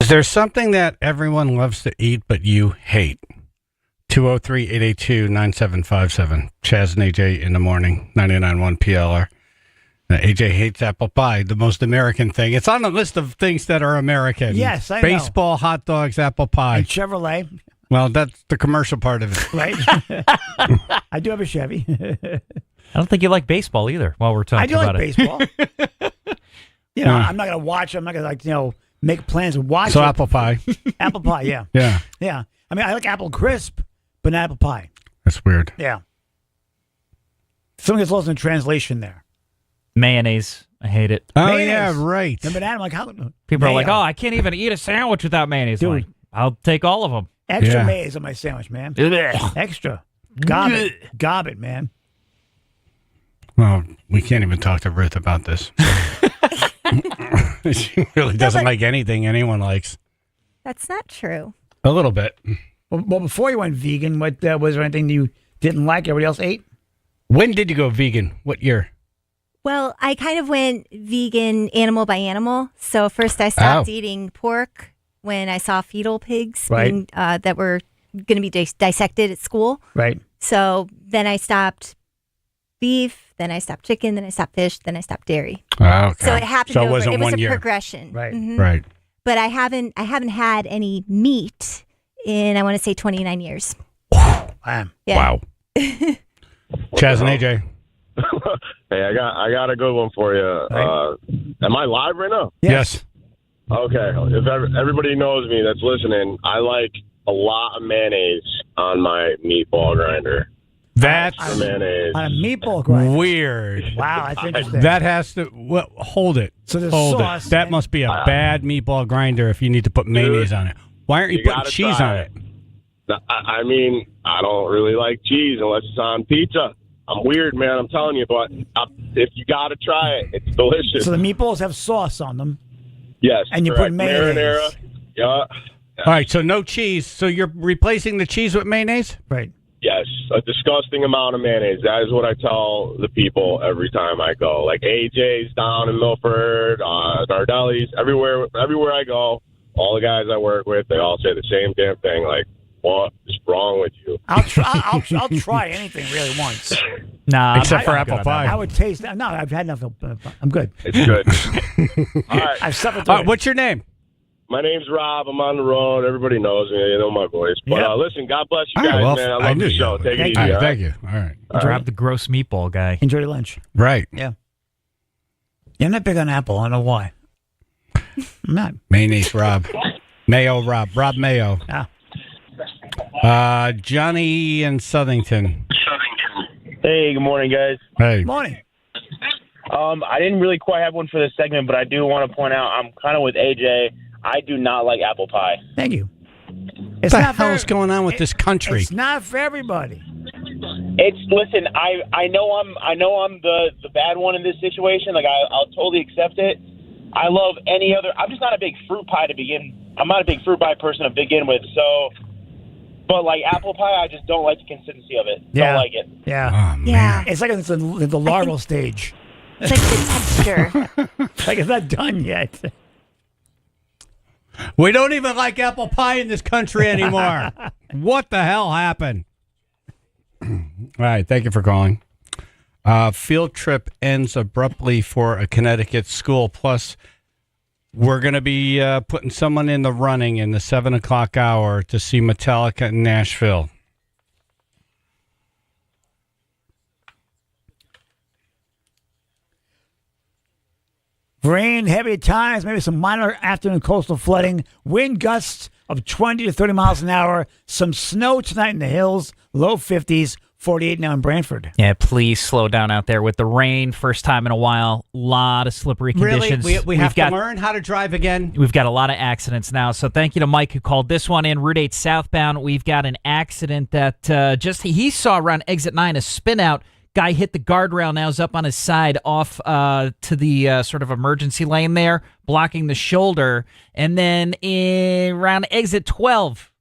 Is there something that everyone loves to eat but you hate? 203-882-9757. Chaz and AJ in the morning, 99.1 PLR. AJ hates apple pie, the most American thing. It's on the list of things that are American. Yes, I know. Baseball, hot dogs, apple pie. And Chevrolet. Well, that's the commercial part of it. Right? I do have a Chevy. I don't think you like baseball either while we're talking about it. I do like baseball. I'm not going to watch it. I'm not going to, make plans to watch it. So apple pie. Apple pie, yeah. Yeah. Yeah. I mean, I like apple crisp, but not apple pie. That's weird. Yeah. Something gets lost in translation there. Mayonnaise. I hate it. Oh, Mayonnaise. yeah, right. Remember that? I'm like, how? People are like, mayo. oh, I can't even eat a sandwich without mayonnaise. Dude. I'm like, I'll take all of them. Extra Yeah. mayonnaise on my sandwich, man. Extra. Gob it. Gob it, man. Well, we can't even talk to Ruth about this. She really doesn't like anything anyone likes. That's not true. A little bit. Well, before you went vegan, what was there anything you didn't like everybody else ate? When did you go vegan? What year? Well, I kind of went vegan animal by animal. So first I stopped eating pork when I saw fetal pigs being, that were going to be dissected at school. Right. So then I stopped beef, then I stopped chicken, then I stopped fish, then I stopped dairy. Oh, okay. So it happened So it over. wasn't It was 1 a year. progression. Right. Mhm. Right. But I haven't had any meat in, I want to say, 29 years. Bam. Yeah. Wow. Chaz and AJ. Hey, I got a good one for you. Am I live right now? Yes. Okay. If everybody knows me that's listening, I like a lot of mayonnaise on my meatball grinder. That's Mayonnaise. On a meatball grinder. weird. Wow, that's interesting. That has to hold it. So there's hold sauce it. That and- must be a bad meatball grinder if you need to put mayonnaise on it. Why aren't you putting gotta cheese try on it? I mean, I don't really like cheese unless it's on pizza. I'm weird, man. I'm telling you, but if you got to try it, it's delicious. So the meatballs have sauce on them. Yes. And you correct. put mayonnaise. Marinara. Yeah. All right, so no cheese. So you're replacing the cheese with mayonnaise? Right. Yes, a disgusting amount of mayonnaise. That is what I tell the people every time I go. Like AJ's down in Milford, Nardelli's, everywhere I go, all the guys I work with, they all say the same damn thing. Like, what is wrong with you? I'll try anything really once. Nah, Except for I'm apple good on pie. that I would taste that. No, I've had enough. I'm good. It's good. All right. I've suffered through it. What's your name? My name's Rob. I'm on the road. Everybody knows me. They know my voice. But Yep. listen, God bless you All right, guys, well, man. I I love knew the you show. would. Take it easy. All right, all thank you. All right. Drop the gross meatball guy. Enjoy your lunch. Right. Yeah. I'm not big on apple. I don't know why. I'm not. Mayonnaise Rob. Mayo Rob. Rob Mayo. Ah. Johnny in Southington. Hey, good morning, guys. Hey. Morning. I didn't really quite have one for this segment, but I do want to point out I'm kind of with AJ. I do not like apple pie. Thank you. What the hell is going on with this country? It's not for everybody. Listen. I know I'm the bad one in this situation. Like I'll totally accept it. I love any other. I'm just not a big fruit pie to begin. I'm not a big fruit pie person to begin with. So, but like apple pie, I just don't like the consistency of it. Yeah. Don't like it. Yeah. Oh, man. Yeah. It's like it's in the larval stage. It's like the texture. Like it's not done yet. We don't even like apple pie in this country anymore. What the hell happened? All right, thank you for calling. Field trip ends abruptly for a Connecticut school. Plus, we're going to be putting someone in the running in the 7 o'clock hour to see Metallica in Nashville. Rain, heavy at times, maybe some minor afternoon coastal flooding, wind gusts of 20 to 30 miles an hour, some snow tonight in the hills, low 50s, 48 now in Brantford. Yeah, please slow down out there with the rain. First time in a while. Lot of slippery conditions. Really? We have got, to learn how to drive again? We've got a lot of accidents now. So thank you to Mike who called this one in. Route 8 southbound. We've got an accident that he saw around exit 9, a spin out. Guy hit the guardrail, now is up on his side off to the sort of emergency lane there, blocking the shoulder. And then around exit 12,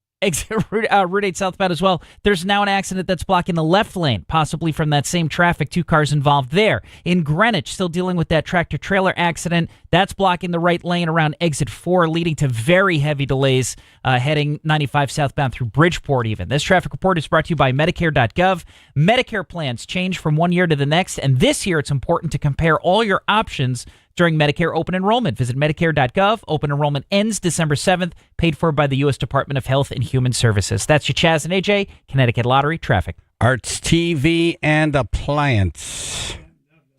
Route 8 southbound as well. There's now an accident that's blocking the left lane, possibly from that same traffic. 2 cars involved there. In Greenwich, still dealing with that tractor-trailer accident. That's blocking the right lane around exit 4, leading to very heavy delays heading 95 southbound through Bridgeport even. This traffic report is brought to you by Medicare.gov. Medicare plans change from one year to the next, and this year it's important to compare all your options during Medicare open enrollment. Visit Medicare.gov. Open enrollment ends December 7th, paid for by the U.S. Department of Health and Human Services. That's your Chaz and AJ, Connecticut Lottery Traffic. Arts, TV, and appliance.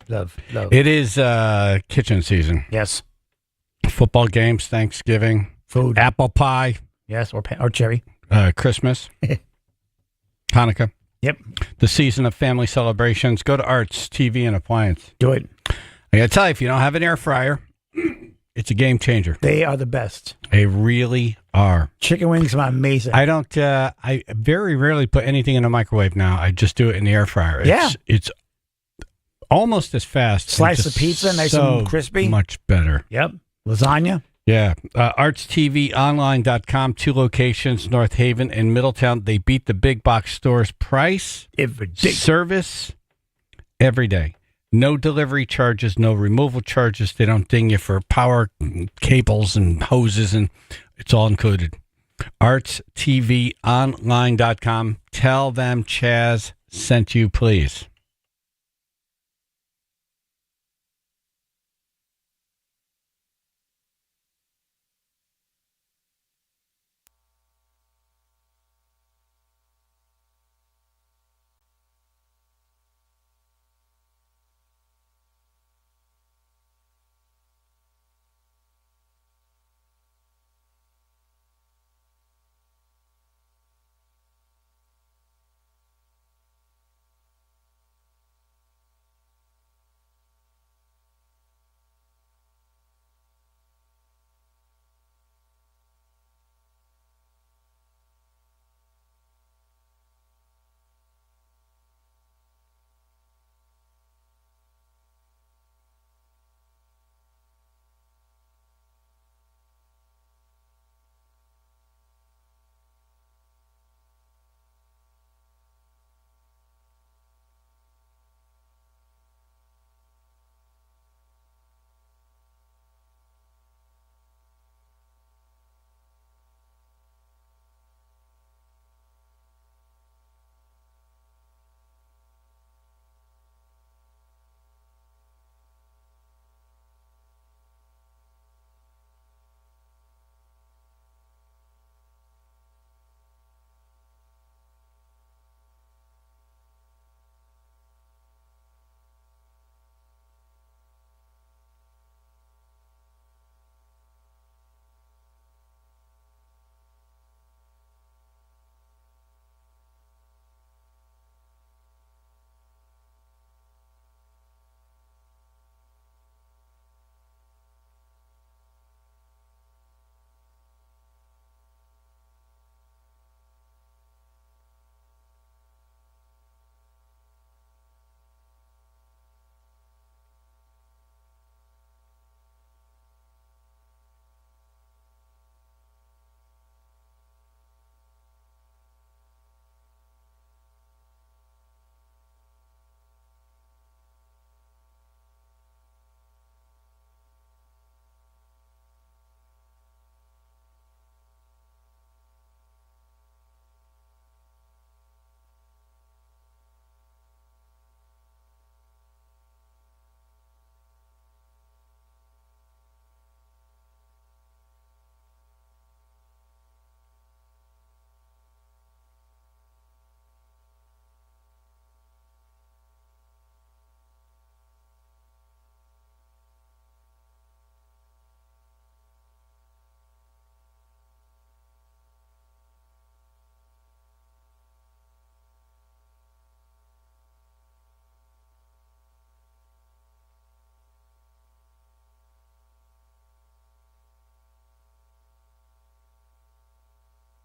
Love. It is kitchen season. Yes. Football games, Thanksgiving, food, apple pie. Yes, or cherry. Christmas, Hanukkah. Yep. The season of family celebrations. Go to Arts, TV, and appliance. Do it. I got to tell you, if you don't have an air fryer, it's a game changer. They are the best. They really are. Chicken wings are amazing. I don't. I very rarely put anything in a microwave now. I just do it in the air fryer. It's almost as fast. Slice of pizza, nice and crispy. Much better. Yep. Lasagna. Yeah. ArtsTVOnline.com. 2 locations, North Haven and Middletown. They beat the big box stores price. Every day. Service every day. No delivery charges, no removal charges. They don't ding you for power cables and hoses, and it's all included. ArtsTVOnline.com. Tell them Chaz sent you, please.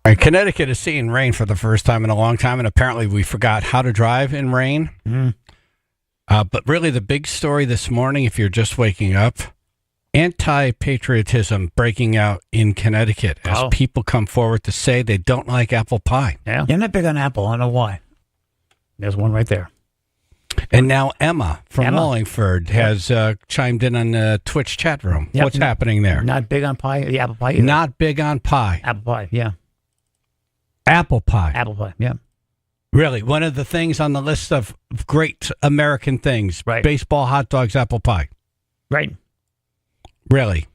All right, Connecticut is seeing rain for the first time in a long time, and apparently we forgot how to drive in rain. Mm. But really the big story this morning, if you're just waking up, anti-patriotism breaking out in Connecticut as people come forward to say they don't like apple pie. Yeah. You're not big on apple. I don't know why. There's one right there. And now Emma from Wallingford has chimed in on the Twitch chat room. Yep. What's happening there? Not big on pie, the apple pie either. Not big on pie. Apple pie, yeah. Apple pie. Apple pie, yeah. Really, one of the things on the list of great American things. Right. Baseball, hot dogs, apple pie. Right. Really?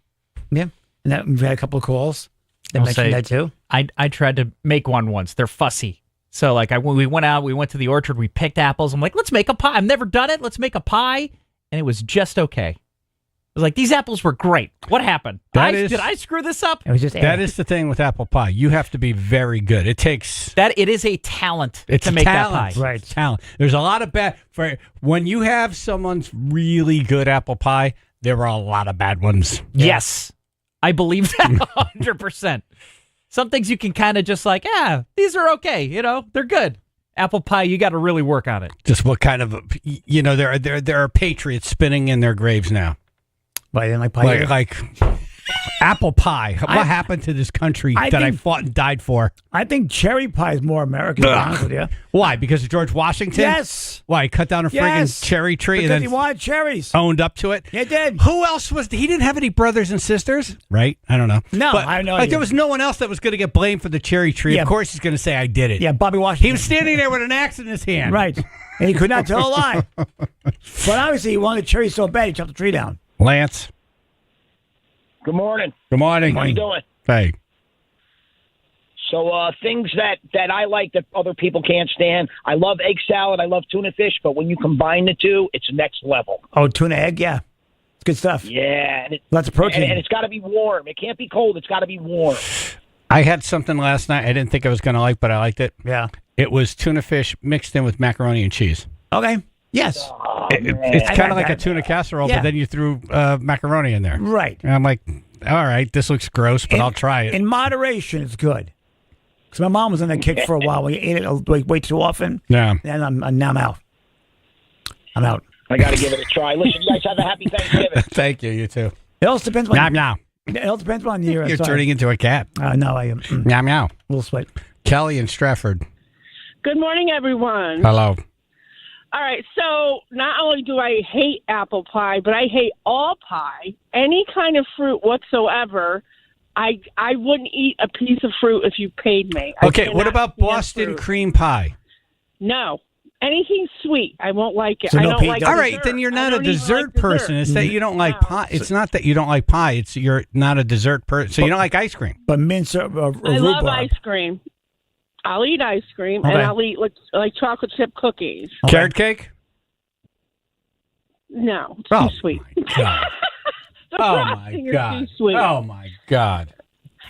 Yeah. And that, we've had a couple of calls that I'll mentioned say, that too. I tried to make one once. They're fussy. So like we went out, we went to the orchard, we picked apples. I'm like, let's make a pie. I've never done it. Let's make a pie. And it was just okay. I was like, these apples were great. What happened? Did I screw this up? It was just that is the thing with apple pie. You have to be very good. It takes it is a talent to make talent. that pie. Right. Talent. There's a lot of when you have someone's really good apple pie, there are a lot of bad ones. Yes. I believe that 100%. Some things you can kind of just like, these are okay. They're good. Apple pie, you got to really work on it. Just what kind of, there are patriots spinning in their graves now. Why didn't like pie? Like apple pie. What happened to this country I fought and died for? I think cherry pie is more American, to be honest with you. Why? Because of George Washington? Yes. Why? He cut down a friggin' cherry tree because and then he wanted cherries. Owned up to it? He did. Who else he didn't have any brothers and sisters? Right? I don't know. No, but, I have no idea. There was no one else that was going to get blamed for the cherry tree. Yeah. Of course he's going to say, I did it. Yeah, Bobby Washington. He was standing there with an axe in his hand. Right. And he could not tell a lie. But obviously he wanted cherries so bad he chopped the tree down. Lance. Good morning. Good morning. How you doing? Hey. So things that I like that other people can't stand. I love egg salad. I love tuna fish. But when you combine the two, it's next level. Oh, tuna egg? Yeah. It's good stuff. Yeah. And lots of protein. And it's got to be warm. It can't be cold. It's got to be warm. I had something last night I didn't think I was going to like, but I liked it. Yeah. It was tuna fish mixed in with macaroni and cheese. Okay. Yes. It's kind of like a tuna casserole, but then you threw macaroni in there. Right. And I'm like, all right, this looks gross, but I'll try it. In moderation, it's good. Because my mom was on that kick for a while. We ate it way too often. Yeah. And now I'm out. I'm out. I got to give it a try. Listen, you guys have a happy Thanksgiving. Thank you. You too. It also depends on... Meow. It all depends on the year. You're turning into a cat. No, I am. Meow. A little sweat. Kelly in Stratford. Good morning, everyone. Hello. All right, so not only do I hate apple pie, but I hate all pie, any kind of fruit whatsoever. I wouldn't eat a piece of fruit if you paid me. Okay, what about Boston cream pie? No. Anything sweet, I won't like it. So I no don't like all right, dessert. then you're not I a don't even dessert like person. It's that you don't like No. pie. It's not that you don't like pie. It's you're not a dessert person. So you don't like ice cream. But mince or I rhubarb. love ice cream. I'll eat ice cream, and Okay. I'll eat like chocolate chip cookies. Okay. Carrot cake? No, it's Oh, too sweet. God. The Oh, frosting my is God. too sweet. Oh, my God.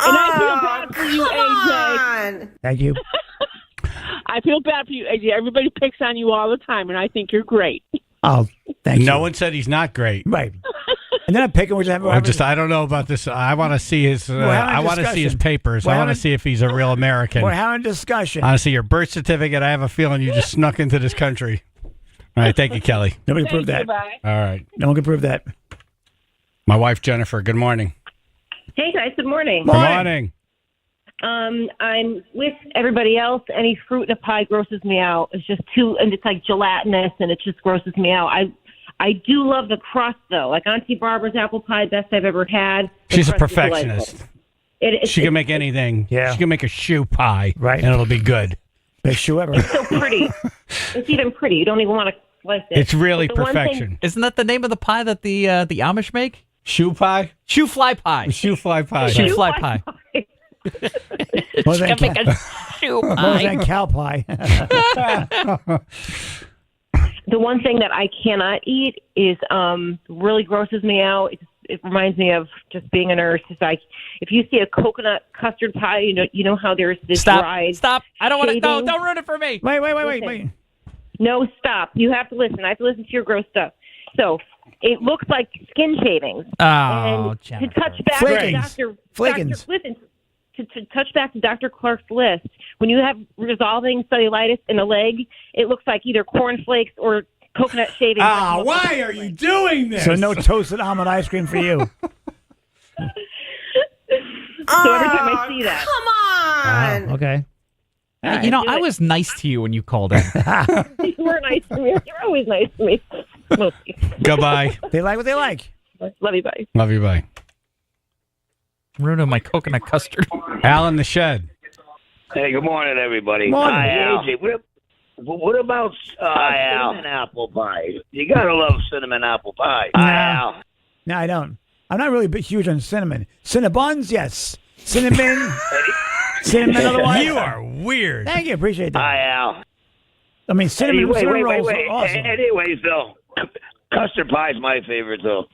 And I feel bad for you, AJ. Thank you. I feel bad for you, AJ. Everybody picks on you all the time, and I think you're great. Oh, thank you. No one said he's not great. Right. And then I'm picking which I don't know about this. I want to see his. I want to see his papers. I want to see if he's a real American. We're having a discussion. I want to see your birth certificate. I have a feeling you just snuck into this country. All right, thank you, Kelly. Nobody can prove that. Bye. All right. No one can prove that. My wife, Jennifer, good morning. Hey, guys. Good morning. Good morning. I'm with everybody else. Any fruit in a pie grosses me out. It's just and it's like gelatinous, and it just grosses me out. I do love the crust, though. Like Auntie Barbara's apple pie, best I've ever had. The She's a crust is perfectionist. delightful. She can make anything. Yeah. She can make a shoe pie. Right. And it'll be good. Best shoe ever. It's so pretty. It's even pretty. You don't even want to slice it. It's really But the one perfection. thing- Isn't that the name of the pie that the Amish make? Shoe pie? Shoe fly pie. Shoe fly pie. Shoe fly pie. What was that? Can make a shoe What was pie. that cow pie? The one thing that I cannot eat is really grosses me out. It reminds me of just being a nurse. It's like if you see a coconut custard pie, you know how there's this dried. Stop! I don't want to. No, shaving. don't ruin it for me. Wait. No, stop. You have to listen. I have to listen to your gross stuff. So it looks like skin shavings. Oh, and to Jennifer. touch back Flakings. to Flakings. Listen, to touch back to Dr. Clark's list, when you have resolving cellulitis in a leg, it looks like either cornflakes or coconut shavings. Why are you doing this? So no toasted almond ice cream for you. So every time I see that, Wow, okay. You know, I was nice to you when you called in. you were nice to me. You're always nice to me. Mostly. Goodbye. They like what they like. Love you, bye. Love you, bye. Ruining my coconut custard. Al in the shed. Hey, good morning, everybody. Morning. Hi, AJ. What about cinnamon apple pie? You gotta love cinnamon apple pie. Hi, Al. No, I don't. I'm not really huge on cinnamon. Cinnabuns, yes. Cinnamon. Cinnamon otherwise. You are weird. Thank you. Appreciate that. Hi, Al. I mean, cinnamon, cinnamon rolls are awesome. Anyways, though, custard pie is my favorite, though.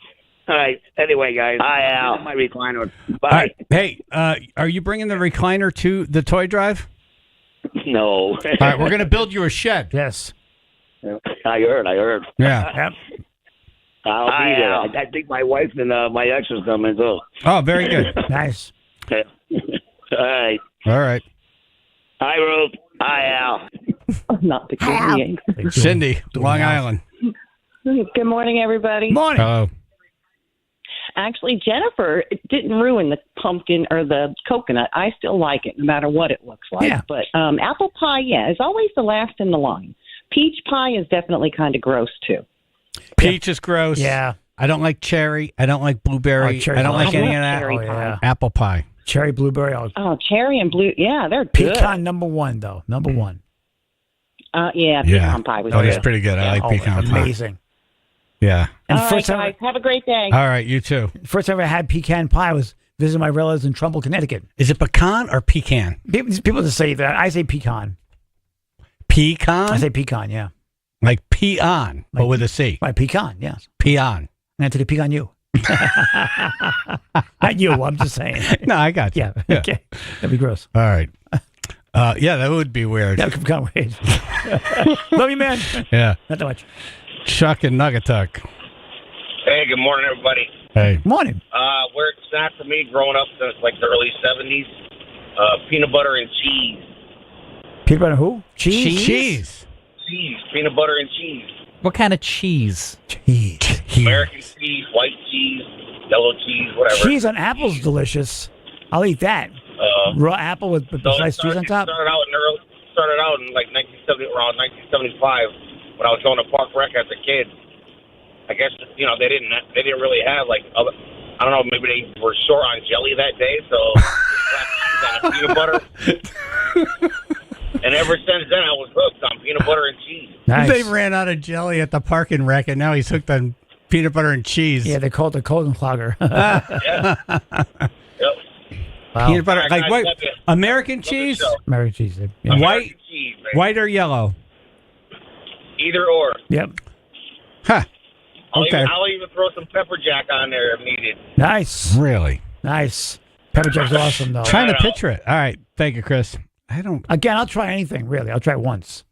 All right. Anyway, guys. Hi, Al. My recliner. Bye. All right. Hey, are you bringing the recliner to the toy drive? No. All right, we're going to build you a shed. Yes. I heard. Yeah. I'll be there. I think my wife and my ex is coming, too. Oh, very good. Nice. All right. All right. Hi, Ruth. Hi, Al. Not the kid. Cindy, Long Island. Good morning, everybody. Morning. Hello. Actually, Jennifer didn't ruin the pumpkin or the coconut. I still like it, no matter what it looks like. Yeah. But apple pie, is always the last in the line. Peach pie is definitely kind of gross, too. Peach is gross. Yeah. I don't like cherry. I don't like blueberry. cherry I don't pie. like any of that. Cherry pie. Yeah. Apple pie. Cherry, blueberry. Oh, cherry and blue. Yeah, they're good. Pecan number one, though. Number one. Pecan pie was Oh, good. he's pretty good. I like pecan pie. Amazing. Yeah. And All right, guys. Have a great day. All right, you too. First time I had pecan pie was visiting my relatives in Trumbull, Connecticut. Is it pecan or pecan? People just say that. I say pecan. Pecan? I say pecan, yeah. Like peon, but with a C. Like pecan, yes. Peon. And I took a peek on you. Not you, I'm just saying. No, I got you. Yeah. Okay. That'd be gross. All right. Yeah, that would be weird. That would kind of weird. Love you, man. Yeah. Not that much. Chuck and Nuggatuck. Hey, good morning, everybody. Hey. Morning. Where it's snack for me growing up since like the early 70s, peanut butter and cheese. Peanut butter who? Cheese? Cheese. Cheese, peanut butter and cheese. What kind of cheese? Cheese. American cheese, white cheese, yellow cheese, whatever. Cheese on apple's delicious. I'll eat that. Raw apple with sliced cheese on top? Started out in like around 1975 when I was going to Park Rec as a kid. I guess, they didn't really have like other, I don't know, maybe they were short on jelly that day, so peanut butter. And ever since then, I was hooked on peanut butter and cheese. Nice. They ran out of jelly at the parking wreck, and now he's hooked on peanut butter and cheese. Yeah, they call it the Colton Clogger. Yep. Wow. Peanut butter, All right, like guys, white, love you. American Love the cheese? show. American cheese. Yeah. White, American cheese, baby. white or yellow? Either or. Yep. Huh. Okay. I'll even throw some pepper jack on there if needed. Nice. Really? Nice. Pepper jack's awesome, though. Trying to picture it. All right. Thank you, Chris. I don't. Again, I'll try anything, really. I'll try it once.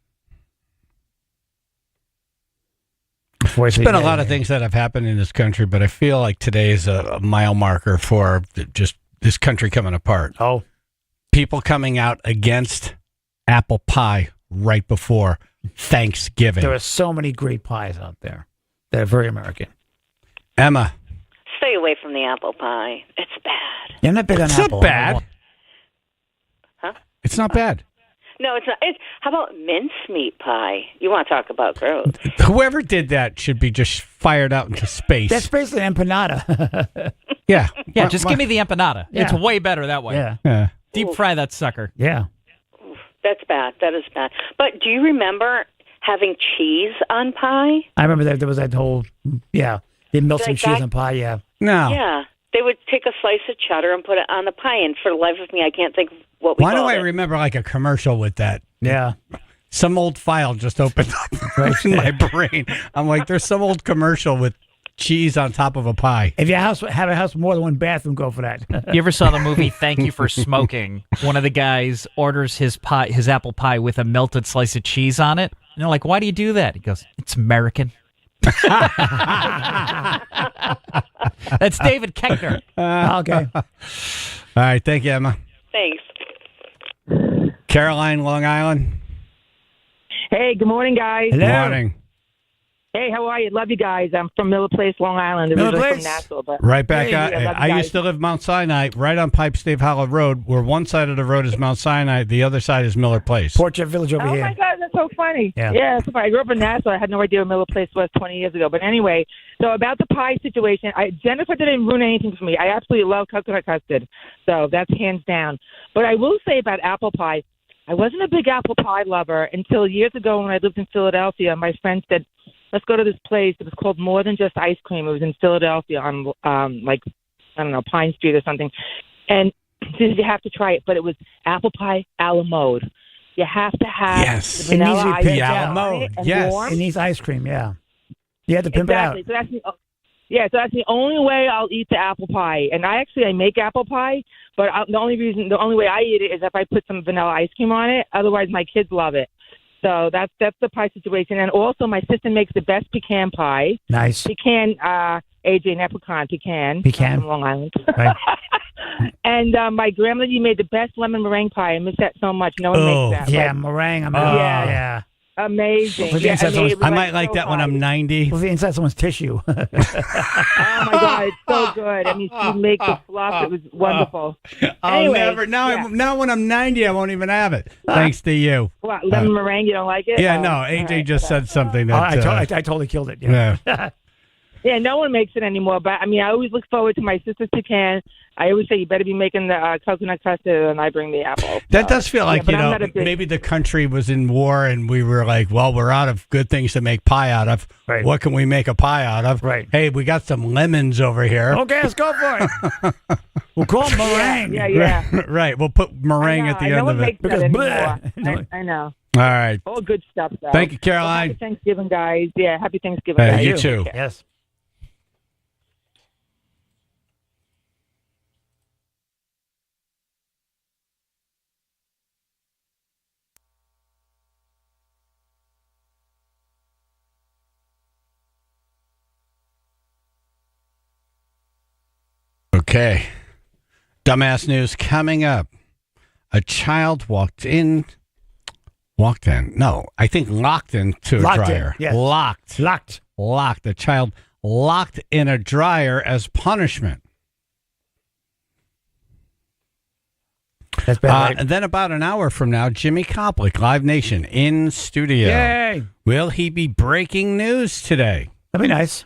There's been a lot of things that have happened in this country, but I feel like today is a mile marker for just this country coming apart. Oh. People coming out against apple pie right before Thanksgiving. There are so many great pies out there that are very American. Emma. Stay away from the apple pie. It's bad. Yeah, I'm not big on It's apple. not bad. Huh? It's not bad. No, it's not. How about mincemeat pie? You want to talk about gross? Whoever did that should be just fired out into space. That's basically empanada. Yeah. Yeah, just give me the empanada. Yeah. It's way better that way. Yeah. Deep fry that sucker. Yeah. That's bad. That is bad. But do you remember having cheese on pie? I remember that there was that whole, they melt some Like cheese that? on pie, yeah. No. Yeah. They would take a slice of cheddar and put it on the pie, and for the life of me, I can't think of what we Why do called I it. remember like a commercial with that? Yeah. Some old file just opened up in my brain. I'm like, there's some old commercial with cheese on top of a pie. If you have a house with more than one bathroom, go for that. You ever saw the movie Thank You for Smoking? One of the guys orders his apple pie with a melted slice of cheese on it. And they're like, why do you do that? He goes, it's American. That's David Keckner. Okay. All right. Thank you, Emma. Thanks. Caroline, Long Island. Hey, good morning, guys. Good morning. Hey, how are you? Love you guys. I'm from Miller Place, Long Island. Miller Originally Place? from Nassau, but Right back. Hey, I love you I guys. used to live Mount Sinai, right on Pipe Stave Hollow Road, where one side of the road is Mount Sinai, the other side is Miller Place. Portrait Village over Oh here. my God, that's so funny. Yeah. That's so funny. I grew up in Nassau. I had no idea what Miller Place was 20 years ago. But anyway, so about the pie situation, Jennifer didn't ruin anything for me. I absolutely love coconut custard, so that's hands down. But I will say about apple pie, I wasn't a big apple pie lover until years ago when I lived in Philadelphia. My friend said, let's go to this place. It was called More Than Just Ice Cream. It was in Philadelphia on, Pine Street or something. And she said, you have to try it. But it was apple pie a la mode. You have to have the It needs vanilla to be ice pimped cream out. on it and warm. It needs ice cream, yeah. You have to pimp Exactly. it So that's the only way I'll eat the apple pie. And I make apple pie, but the only way I eat it is if I put some vanilla ice cream on it. Otherwise, my kids love it. So that's the pie situation. And also, my sister makes the best pecan pie. Nice. Pecan, AJ, not pecan. Pecan. From Long Island. Right. And my grandmother made the best lemon meringue pie. I miss that so much. No one makes that. Yeah, Like, meringue. yeah. Amazing. With the inside someone's- I might like that when I'm 90. With the inside someone's tissue. Oh my God, it's so good. I mean, she makes the fluff. It was wonderful. I'll Anyway, never. Now when I'm 90, I won't even have it. Thanks to you. What, lemon meringue? You don't like it? Yeah, Oh, no. all AJ right. just said something that. I totally killed it. Yeah. Yeah, no one makes it anymore. But I mean, I always look forward to my sister's pecan. I always say you better be making the coconut custard, and I bring the apple. That does feel like, but I'm not a big- maybe the country was in war and we were like, well, we're out of good things to make pie out of. Right. What can we make a pie out of? Right. Hey, we got some lemons over here. Okay, let's go for it. We'll call it meringue. Yeah. Right. We'll put meringue at the no end one of it. makes that anymore. I know. All right. All good stuff, though. Thank you, Well, Caroline. happy Thanksgiving, guys. Yeah, happy Thanksgiving. Hey, guys. you too. Yes. Okay. Dumbass news coming up. A child locked into a dryer. Yes. Locked. A child locked in a dryer as punishment. That's bad. And then about an hour from now, Jimmy Koplik, Live Nation, in studio. Yay. Will he be breaking news today? That'd be nice.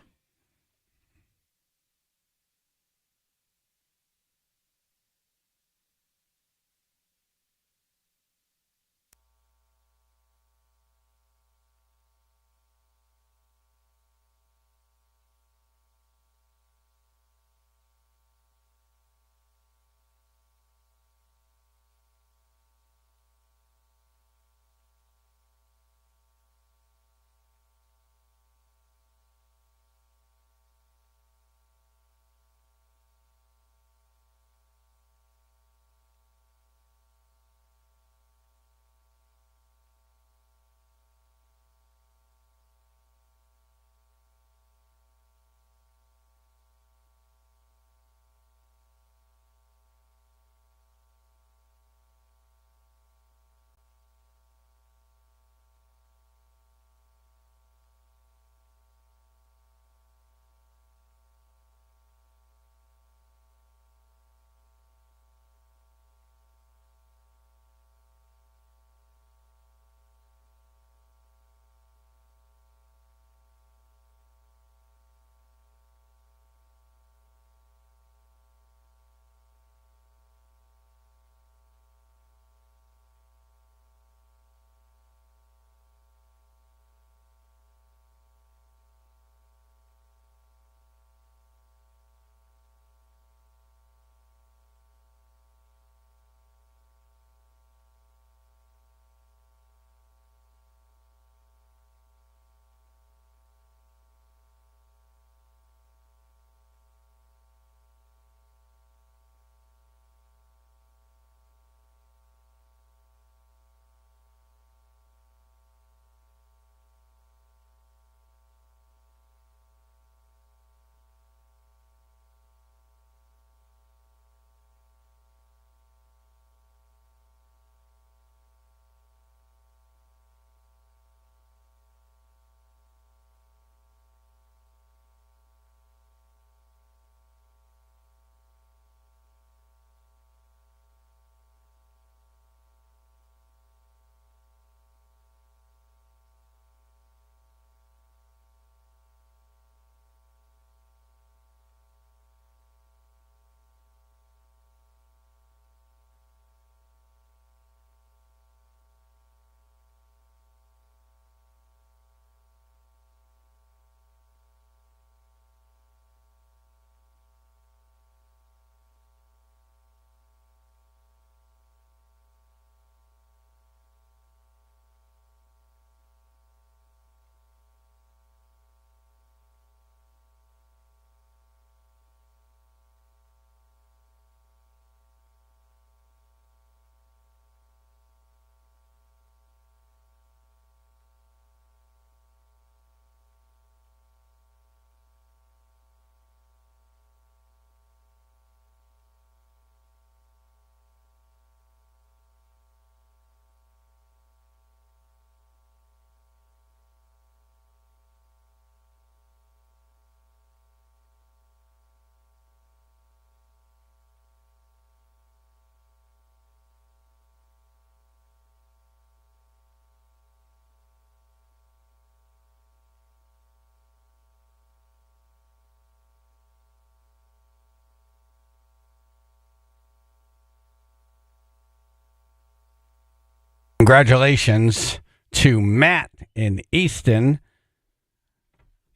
Congratulations to Matt in Easton.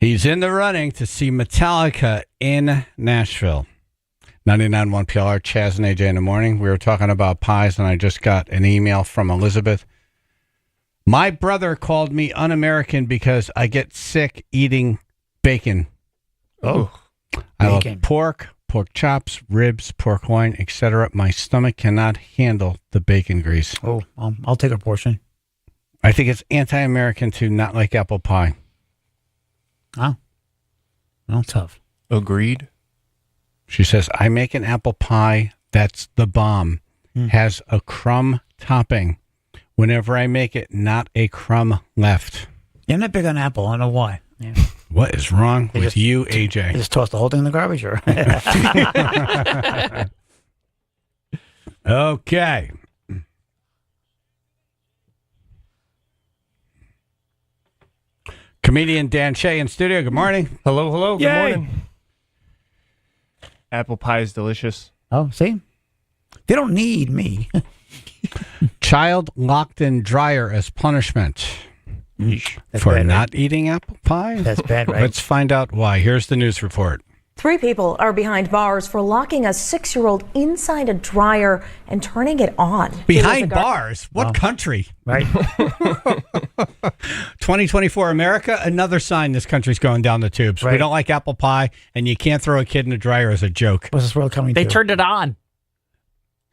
He's in the running to see Metallica in Nashville. 99.1 PLR, Chaz and AJ in the morning. We were talking about pies, and I just got an email from Elizabeth. My brother called me un-American because I get sick eating bacon. Oh, I love pork chops, ribs, pork loin, etc. My stomach cannot handle the bacon grease. Oh, I'll take a portion. I think it's anti-American to not like apple pie. Oh, well, tough. Agreed. She says, I make an apple pie that's the bomb. Has a crumb topping. Whenever I make it, not a crumb left. Yeah, I'm not big on apple. I don't know why. Yeah. What is wrong with you, AJ? Just toss the whole thing in the garbage, or? Okay. Comedian Dan Shea in studio. Good morning. Hello. Good Yay. morning. Apple pie is delicious. Oh, see? They don't need me. Child locked in dryer as punishment for bad, not eating apple pie? That's bad, right? Let's find out why. Here's the news report. 3 people are behind bars for locking a 6-year-old inside a dryer and turning it on. Behind bars? What country? Right. 2024 America, another sign this country's going down the tubes. Right. We don't like apple pie, and you can't throw a kid in a dryer as a joke. What's this world coming They to? turned it on.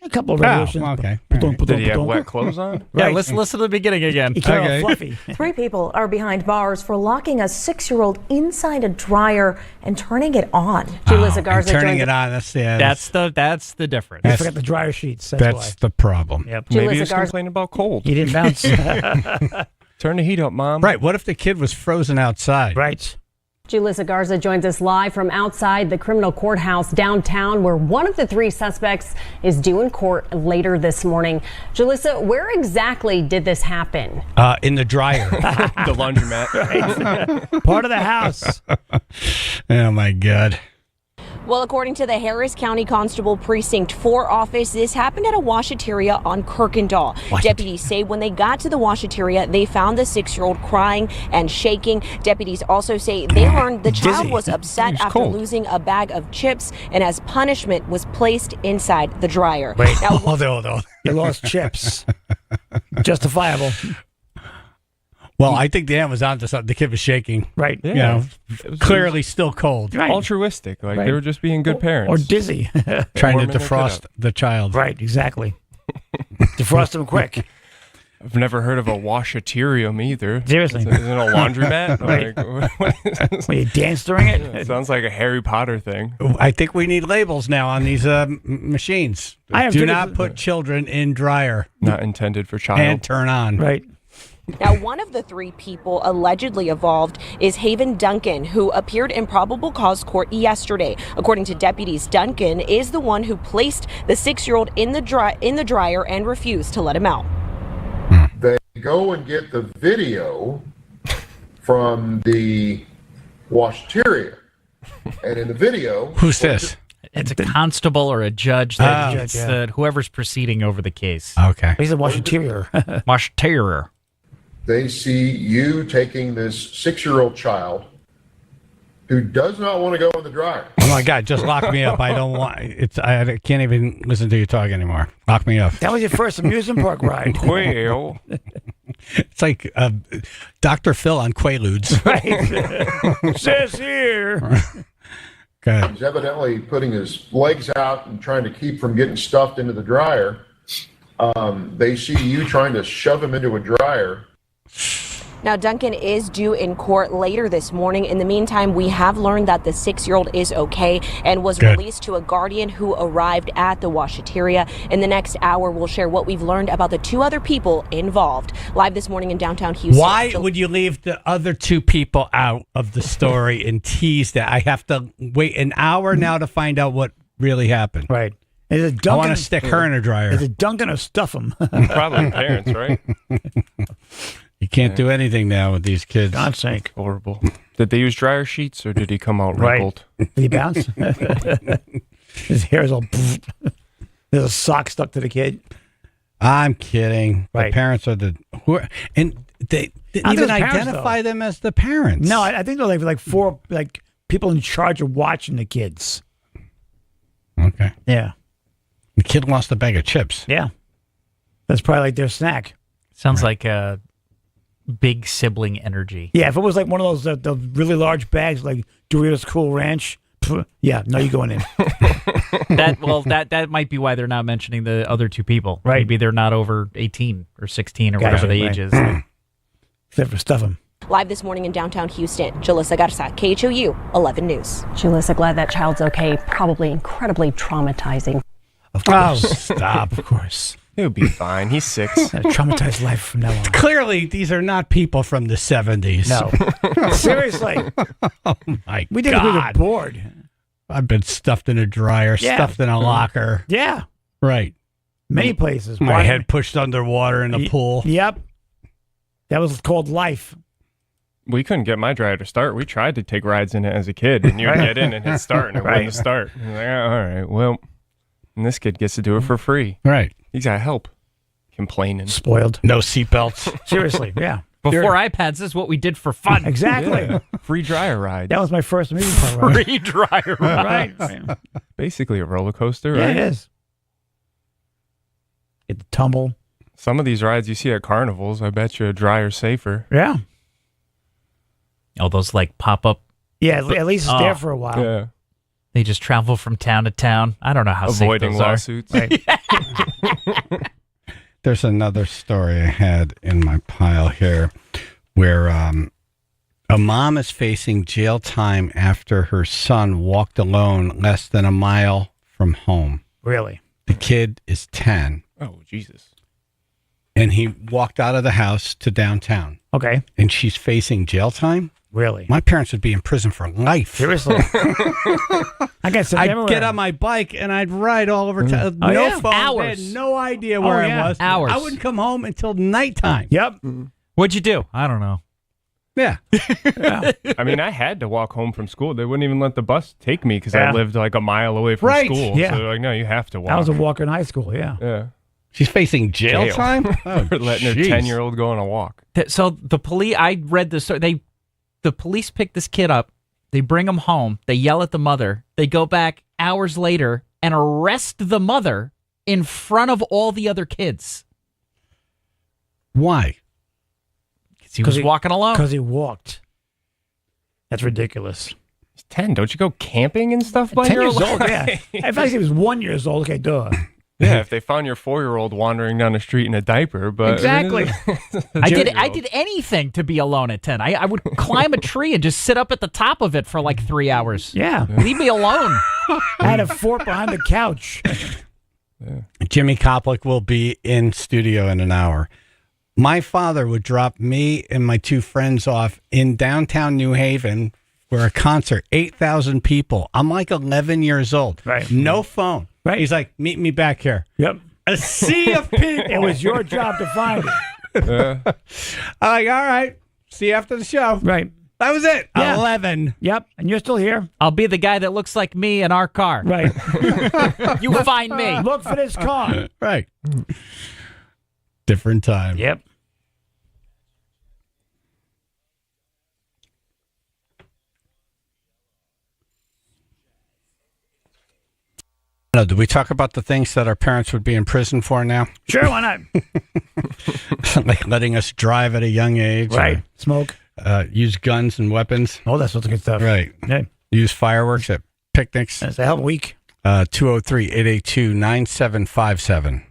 A couple of Oh, revolutions. okay. Did he have wet clothes on? Yeah, Right. listen to the beginning again. He came all fluffy. 3 people are behind bars for locking a 6-year-old inside a dryer and turning it on. And turning it on. That's the difference. I forgot the dryer sheets. That's why. the problem. Yep. Maybe he's complaining about cold. You didn't bounce. Turn the heat up, Mom. Right. What if the kid was frozen outside? Right. Julissa Garza joins us live from outside the criminal courthouse downtown, where one of the 3 suspects is due in court later this morning. Julissa, where exactly did this happen? In the dryer. The laundromat. Right. Part of the house. Oh, my God. Well, according to the Harris County Constable Precinct 4 office, this happened at a washateria on Kirkendall. Deputies say when they got to the washateria, they found the 6-year-old crying and shaking. Deputies also say they learned the child was upset after losing a bag of chips, and as punishment was placed inside the dryer. Wait, Now, hold on. They lost chips. Justifiable. Well, I think Dan was onto something. The kid was shaking. Right. You know, clearly still cold. Right. Altruistic. Like they were just being good parents. Or dizzy. Trying to defrost the child. Right, exactly. Defrost them quick. I've never heard of a washaterium either. Seriously. Isn't it a laundromat? Right. Like, When you dance during it? it sounds like a Harry Potter thing. I think we need labels now on these machines. Do not put children in dryer. Not intended for child. And turn on. Right. Now, one of the 3 people allegedly involved is Haven Duncan, who appeared in probable cause court yesterday. According to deputies, Duncan is the one who placed the 6-year-old in the dryer and refused to let him out. They go and get the video from the washateria, and in the video, who's this? It's a constable or a judge. Whoever's proceeding over the case. Okay. He's a washateria. Washateria. they see you taking this 6-year-old child who does not want to go in the dryer. Oh my God! Just lock me up. I don't want. I can't even listen to you talk anymore. Lock me up. That was your first amusement park ride. Well, it's like Dr. Phil on Quaaludes. Right. Says here. He's evidently putting his legs out and trying to keep from getting stuffed into the dryer. They see you trying to shove him into a dryer. Now, Duncan is due in court later this morning. In the meantime, we have learned that the 6-year-old is okay and was released to a guardian who arrived at the washateria. In the next hour, we'll share what we've learned about the 2 other people involved. Live this morning in downtown Houston. Why would you leave the other 2 people out of the story and tease that? I have to wait an hour now to find out what really happened. Right. Is it Duncan? I want to stick her in a dryer. Is it Duncan or stuff him? Probably parents, right? You can't do anything now with these kids. God's sake. Horrible. Did they use dryer sheets or did he come out wrinkled? Did he bounce? His hair's all... There's a sock stuck to the kid. I'm kidding. Right. The parents are and they didn't even identify them as the parents. No, I think they're like four people in charge of watching the kids. Okay. Yeah. The kid lost a bag of chips. Yeah. That's probably like their snack. Sounds like a big sibling energy. Yeah, if it was like one of those the really large bags like Doritos Cool Ranch, yeah, no, you going in. That might be why they're not mentioning the other two people. Right. Maybe they're not over 18 or 16 or whatever the age is. Except for stuff them. Live this morning in downtown Houston, Jalissa Garza, KHOU 11 News. Jalissa, glad that child's okay. Probably incredibly traumatizing. Of course. Oh, stop, of course. He'll be fine. He's 6. Traumatized life from now on. Clearly, these are not people from the 70s. No. Seriously. Oh, my we did God. We were bored. I've been stuffed in a dryer, stuffed in a locker. Yeah. Right. Many places. My head pushed underwater in the pool. Yep. That was called life. We couldn't get my dryer to start. We tried to take rides in it as a kid, and you'd get in and hit start, and it wouldn't start. Like, all right, well, and this kid gets to do it for free. Right. He's got help. Complaining. Spoiled. No seatbelts. Seriously, yeah. Before iPads, this is what we did for fun. Exactly. Yeah. Free dryer ride. That was my first amusement park ride. Free dryer ride. Right. Basically a roller coaster, Yeah, right? it is. Get the tumble. Some of these rides you see at carnivals, I bet you a dryer's safer. Yeah. Oh, those like pop up. Yeah, at least it's there for a while. Yeah. They just travel from town to town. I don't know how Avoiding safe those lawsuits. Are. Right. There's another story I had in my pile here where a mom is facing jail time after her son walked alone less than a mile from home. Really? The kid is 10. Oh, Jesus. And he walked out of the house to downtown. Okay. And she's facing jail time? Really? My parents would be in prison for life. Seriously? I guess I'd get on my bike and I'd ride all over town. Oh, No yeah? phone. Hours. I had no idea where I was. Hours. I wouldn't come home until nighttime. Yep. What'd you do? I don't know. Yeah. I mean, I had to walk home from school. They wouldn't even let the bus take me because I lived like a mile away from school. Yeah. So they're like, no, you have to walk. I was a walker in high school, yeah. Yeah. She's facing jail time? Oh, for letting her 10-year-old go on a walk. So the police, I read the story. The police pick this kid up. They bring him home. They yell at the mother. They go back hours later and arrest the mother in front of all the other kids. Why? Because he was walking alone. Because he walked. That's ridiculous. He's 10. Don't you go camping and stuff by 10 your years life? old, yeah. In fact, he was 1 year old. Okay, duh. Yeah, if they found your 4-year-old wandering down the street in a diaper, but Exactly. I did anything to be alone at 10. I would climb a tree and just sit up at the top of it for like 3 hours. Yeah. Leave me alone. I had a fort behind the couch. Jimmy Koplick will be in studio in an hour. My father would drop me and my two friends off in downtown New Haven for a concert, 8,000 people. I'm like 11 years old. Right. No phone. Right. He's like, meet me back here. Yep. A sea of people. It was your job to find it. I'm like, all right. See you after the show. Right. That was it. Yeah. 11. Yep. And you're still here. I'll be the guy that looks like me in our car. Right. You find me. Look for this car. Right. Different time. Yep. No, did we talk about the things that our parents would be in prison for now? Sure, why not? Like letting us drive at a young age. Right. Smoke. Use guns and weapons. Oh, that's what's good stuff. Right. Yeah. Use fireworks at picnics. It's a hell of a week. 203-882-9757.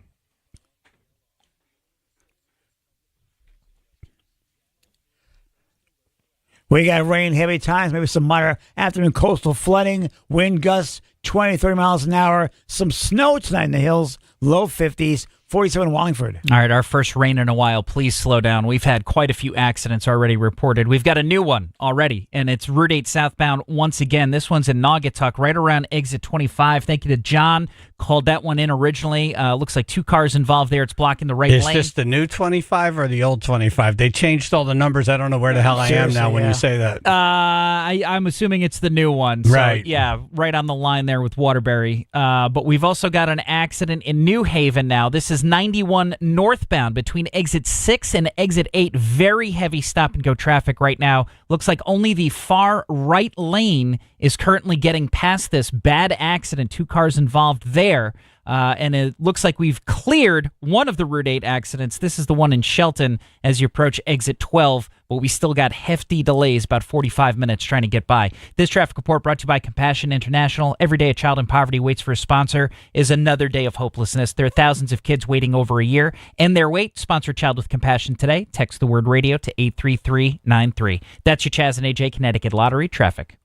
We got rain, heavy times, maybe some minor afternoon coastal flooding, wind gusts 20, 30 miles an hour, some snow tonight in the hills, low 50s, 47 in Wallingford. All right, our first rain in a while. Please slow down. We've had quite a few accidents already reported. We've got a new one already, and it's Route 8 southbound once again. This one's in Naugatuck, right around exit 25. Thank you to John. Called that one in originally. Looks like 2 cars involved there. It's blocking the right lane. Is this the new 25 or the old 25? They changed all the numbers. I don't know where the hell I am now when you say that. I'm assuming it's the new one. So, Right. Yeah, right on the line there. there with Waterbury. But we've also got an accident in New Haven now. This is 91 northbound between exit 6 and exit 8. Very heavy stop-and-go traffic right now. Looks like only the far right lane is currently getting past this bad accident. 2 cars involved there. And it looks like we've cleared one of the Route 8 accidents. This is the one in Shelton as you approach exit 12, but we still got hefty delays, about 45 minutes trying to get by. This traffic report brought to you by Compassion International. Every day a child in poverty waits for a sponsor is another day of hopelessness. There are thousands of kids waiting over a year. End their wait. Sponsor a child with compassion today. Text the word radio to 83393. That's your Chaz and AJ Connecticut Lottery traffic.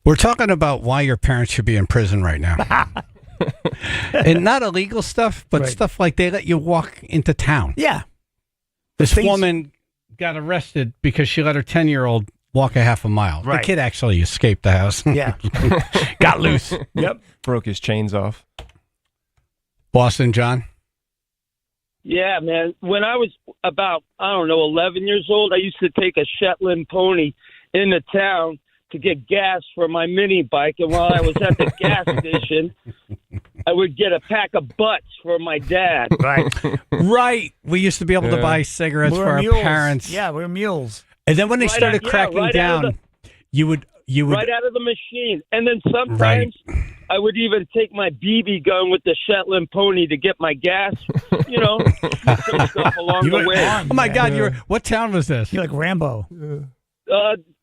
We're talking about why your parents should be in prison right now. And not illegal stuff, but stuff like they let you walk into town. Yeah. This woman got arrested because she let her 10-year-old walk a half a mile. Right. The kid actually escaped the house. Yeah. Got loose. Yep. Broke his chains off. Boston, John? Yeah, man. When I was about, 11 years old, I used to take a Shetland pony into town to get gas for my mini bike. And while I was at the gas station, I would get a pack of butts for my dad. Right. Right. We used to be able to buy cigarettes for our parents. Yeah, we're mules. And then when they started cracking down, you would right out of the machine. And then sometimes I would even take my BB gun with the Shetland pony to get my gas, some stuff along the way. Oh my God! What town was this? You're like Rambo.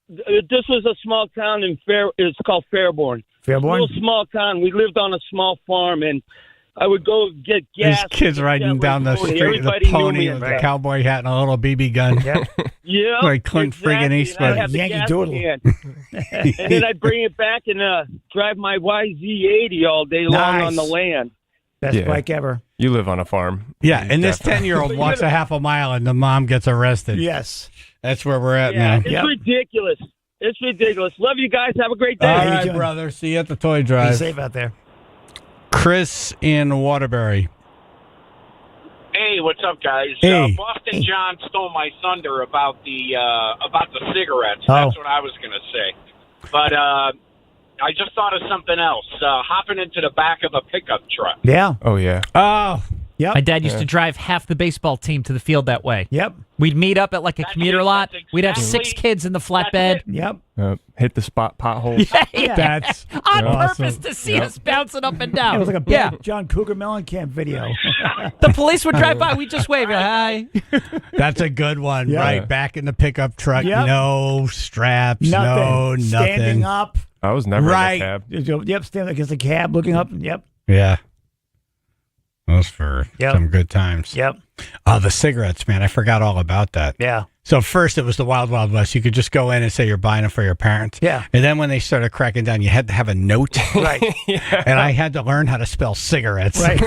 This was a small town it's called Fairborn. Fairborn? A little small town. We lived on a small farm, and I would go get gas. There's kids riding down the street with a pony with a cowboy hat and a little BB gun. Yeah. Like Clint friggin' Eastwood. I'd have the gas can. And then I'd bring it back and drive my YZ80 all day long on the land. Best bike ever. You live on a farm. Yeah, and this 10-year-old walks a half a mile and the mom gets arrested. Yes. That's where we're at now. It's ridiculous. It's ridiculous. Love you guys. Have a great day. All right, brother. See you at the toy drive. Be safe out there. Chris in Waterbury. Hey, what's up, guys? Hey. Boston John stole my thunder about the cigarettes. Oh. That's what I was going to say. But I just thought of something else. Hopping into the back of a pickup truck. Yeah. Oh, yeah. Oh. Yep. My dad used to drive half the baseball team to the field that way. Yep. We'd meet up at like a commuter lot. We'd have 6 kids in the flatbed. Yep. Hit the spot potholes. Yeah. That's on awesome. purpose to see us bouncing up and down. It was like a bad John Cougar Mellencamp video. The police would drive by. We'd just wave. Hi. That's a good one. Yeah. Right. Back in the pickup truck. Yep. No straps. Nothing. No nothing. Standing up. I was never Right. in a cab. Yep. Standing against the cab, looking up. Yep. Yeah. Those for some good times. Yep. Oh, the cigarettes, man. I forgot all about that. Yeah. So first it was the Wild Wild West. You could just go in and say you're buying them for your parents. Yeah. And then when they started cracking down, you had to have a note. Right. And I had to learn how to spell cigarettes. Right.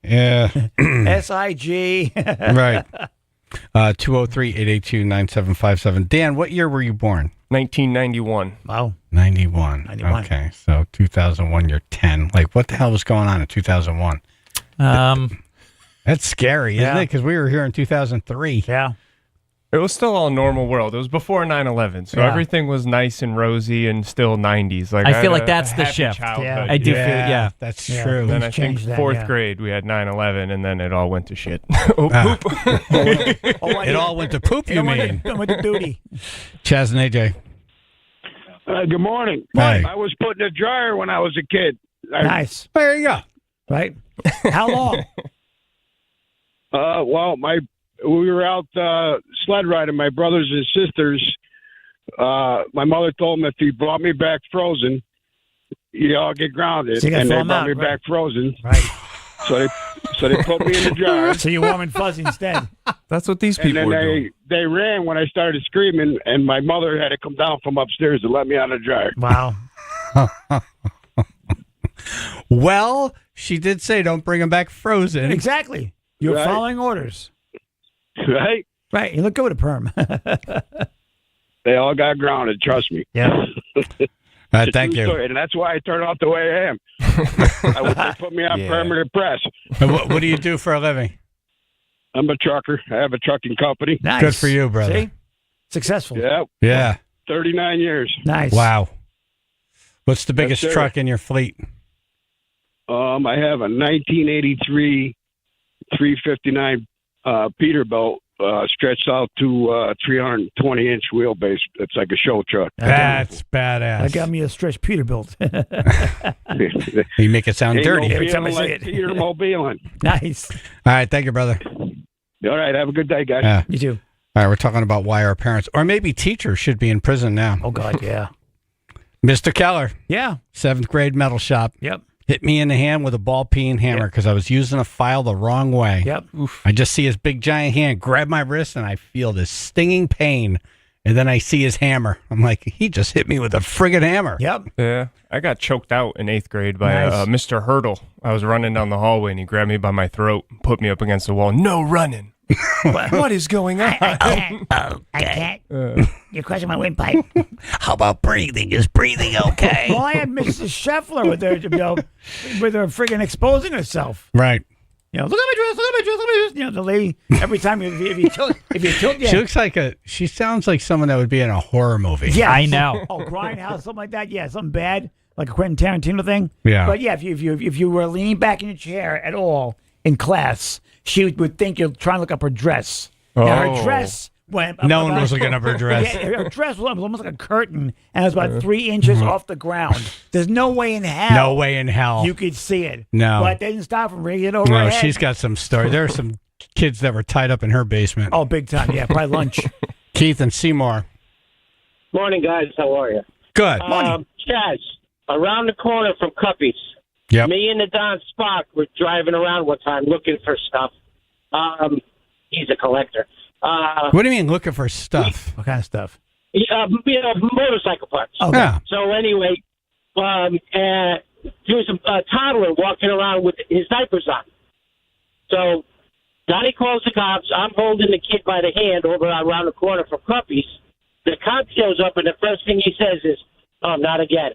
Yeah. SIG. Right. 203-882-9757. Dan, what year were you born? 1991. Wow. 91. 91. Okay. So 2001, you're 10. Like, what the hell was going on in 2001? That's scary, isn't it? Because we were here in 2003. Yeah. It was still all normal world. It was before 9/11, so everything was nice and rosy and still 90s. Like I feel had like that's the happy shift. childhood. I do feel, that's Yeah. true. Then I think changed that, fourth grade we had 9/11, and then it all went to shit. Poop. It all went to poop, you mean? It went to duty. Chaz and AJ. Good morning. Hey. I was put in a dryer when I was a kid. Nice. There you go. Right. How long? We were out sled riding, my brothers and sisters. My mother told them if he brought me back frozen, you all get grounded. So you gotta and they throw 'em brought out, me right. back frozen. Right. So they put me in the jar. So you're warm and fuzzy instead. That's what these And people then were doing. they ran when I started screaming, and my mother had to come down from upstairs to let me out of the dryer. Wow. Well, she did say don't bring them back frozen. Exactly. You're Right. following orders. Right? Right. You look good with a perm. They all got grounded, trust me. Yeah. It's a Thank true you. story, and that's why I turned out the way I am. I wish they put me on Yeah. permanent press. And what do you do for a living? I'm a trucker. I have a trucking company. Nice. Good for you, brother. See? Successful. Yeah, Yeah. 39 years. Nice. Wow. What's the biggest sir. truck in your fleet? I have a 1983 359 Peterbilt stretched out to 320-inch wheelbase. It's like a show truck. That's badass. I got me a stretch Peterbilt. You make it sound Ain't dirty. no Every time I feeling say like it. Peter Mobiling. Nice. All right. Thank you, brother. All right, have a good day, guys. Yeah. You too. All right. We're talking about why our parents, or maybe teachers, should be in prison now. Oh, God, yeah. Mr. Keller, Yeah. 7th grade metal shop, Yep. hit me in the hand with a ball peen hammer because I was using a file the wrong way. Yep. I just see his big giant hand grab my wrist and I feel this stinging pain And then I see his hammer. I'm like, he just hit me with a friggin' hammer. Yep. Yeah, I got choked out in 8th grade by Nice. Mr. Hurdle. I was running down the hallway, and he grabbed me by my throat and put me up against the wall. No running. What is going on? I can't. You're crushing my windpipe. How about breathing? Is breathing okay? Well, I had Mrs. Scheffler with her, with her friggin' exposing herself. Right. Look at my dress, look at my dress, look at my dress. The lady, every time if you tilt, yeah. She looks like she sounds like someone that would be in a horror movie. Yeah, I know. Grindhouse, something like that. Yeah, something bad, like a Quentin Tarantino thing. Yeah. But yeah, if you were leaning back in your chair at all in class, she would think you're trying to look up her dress. Now, her dress went. No one was looking up her dress. Yeah, her dress was almost like a curtain, and it was about 3 inches off the ground. There's no way in hell. No way in hell. You could see it. No. But they didn't stop from bringing it over No, her head. she's got some story. There are some kids that were tied up in her basement. Oh, big time. Yeah, probably lunch. Keith and Seymour. Morning, guys. How are you? Good. Chaz, around the corner from Cuppy's. Yep. Me and the Don Spock were driving around one time looking for stuff. He's a collector. What do you mean looking for stuff? What kind of stuff? Motorcycle parts. Okay. Yeah. So anyway, there was a toddler walking around with his diapers on. So Donnie calls the cops. I'm holding the kid by the hand over around the corner from Cuppy's. The cop shows up, and the first thing he says is, "Oh, not again."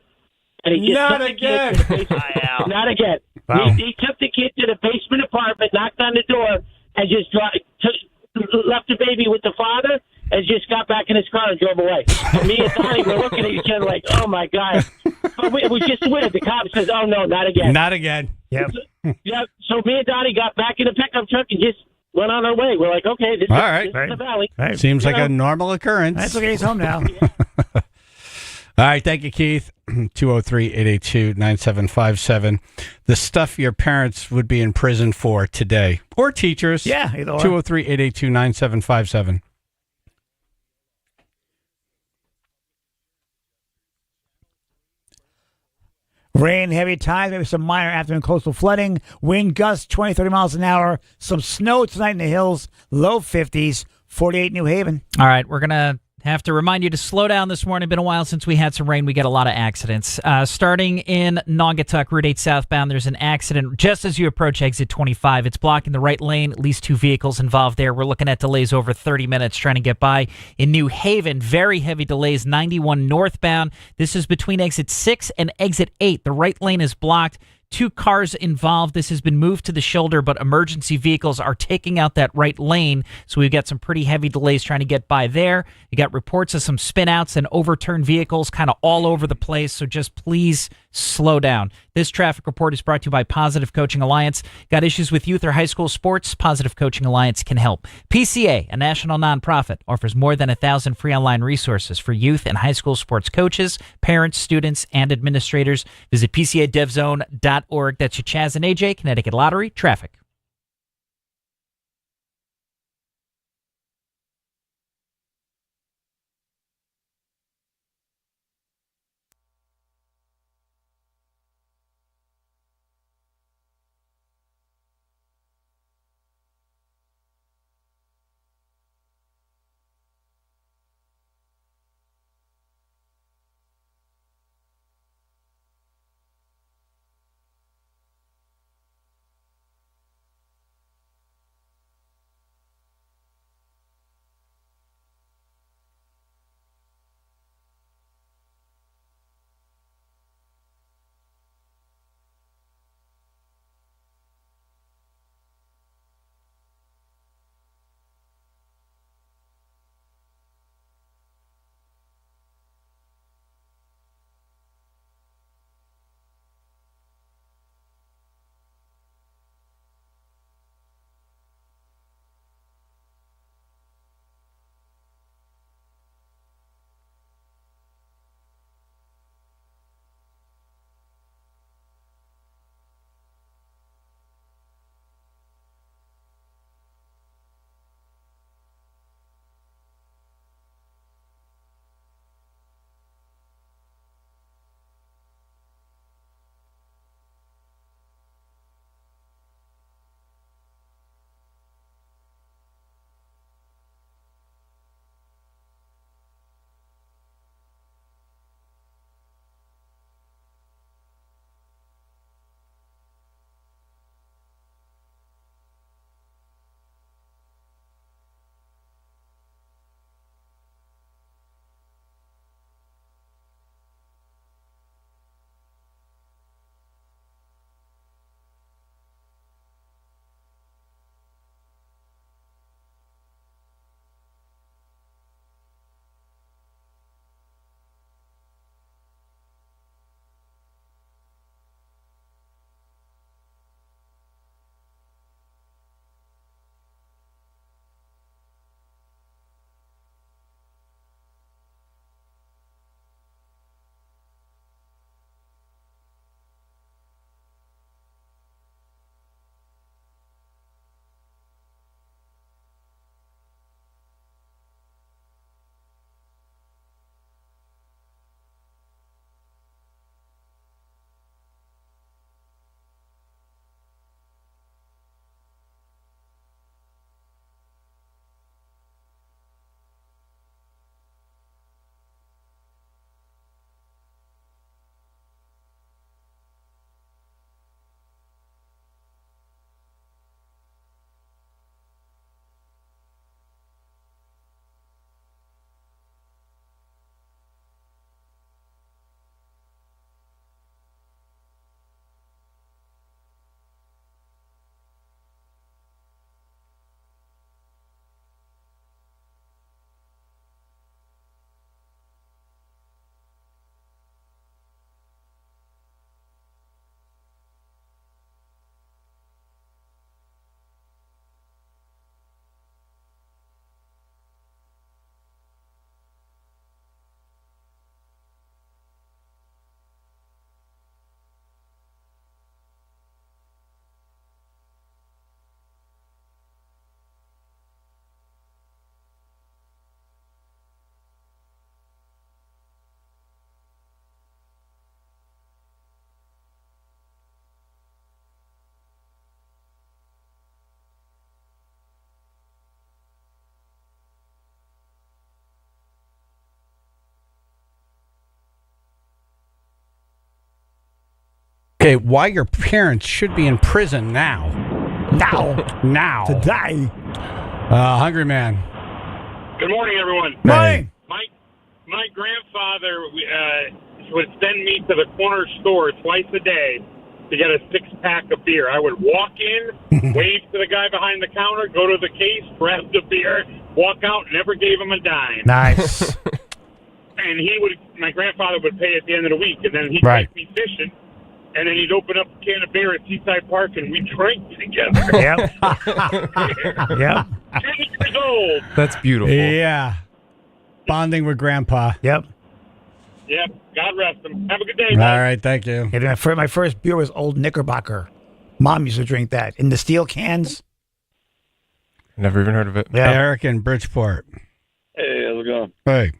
And he just Not took the kid again. to the basement. Not again. Wow. He took the kid to the basement apartment, knocked on the door, and just left the baby with the father, and just got back in his car and drove away. And me and Donnie were looking at each other like, "Oh my god!" But it was just weird. The cop says, "Oh no, not again." Not again. Yep. Yeah. So me and Donnie got back in the pickup truck and just went on our way. We're like, "Okay, this All is right. the valley." Hey, Seems like a normal occurrence. that's okay. He's home now. All right, thank you, Keith. 203-882-9757. The stuff your parents would be in prison for today. Or teachers. Yeah, either or. 203-882-9757. Rain, heavy tides, maybe some minor afternoon coastal flooding. Wind gusts 20, 30 miles an hour. Some snow tonight in the hills. Low 50s. 48 New Haven. All right, we're going to have to remind you to slow down this morning. Been a while since we had some rain. We get a lot of accidents. Starting in Naugatuck, Route 8 southbound, there's an accident just as you approach exit 25. It's blocking the right lane. At least 2 vehicles involved there. We're looking at delays over 30 minutes trying to get by. In New Haven, very heavy delays, 91 northbound. This is between exit 6 and exit 8. The right lane is blocked. 2 cars involved. This has been moved to the shoulder, but emergency vehicles are taking out that right lane. So we've got some pretty heavy delays trying to get by there. You got reports of some spinouts and overturned vehicles kind of all over the place. So just please slow down. This traffic report is brought to you by Positive Coaching Alliance. Got issues with youth or high school sports? Positive Coaching Alliance can help. PCA, a national nonprofit, offers more than 1,000 free online resources for youth and high school sports coaches, parents, students, and administrators. Visit PCADevZone.org. That's your Chaz and AJ, Connecticut Lottery, traffic. Okay, why your parents should be in prison now. Now. Today. Hungry Man. Good morning, everyone. Morning. My grandfather would send me to the corner store twice a day to get a 6-pack of beer. I would walk in, wave to the guy behind the counter, go to the case, grab the beer, walk out, never gave him a dime. Nice. And my grandfather would pay at the end of the week, and then he'd take me fishing, and then he'd open up a can of beer at Seaside Park, and we'd drink together. Yep. Yep. 10 years old. That's beautiful. Yeah. Bonding with Grandpa. Yep. Yep. God rest him. Have a good day, All guys. right, thank you. Yeah, my first beer was Old Knickerbocker. Mom used to drink that in the steel cans. Never even heard of it. Yeah. Eric in Bridgeport. Hey, how's it going? Hey.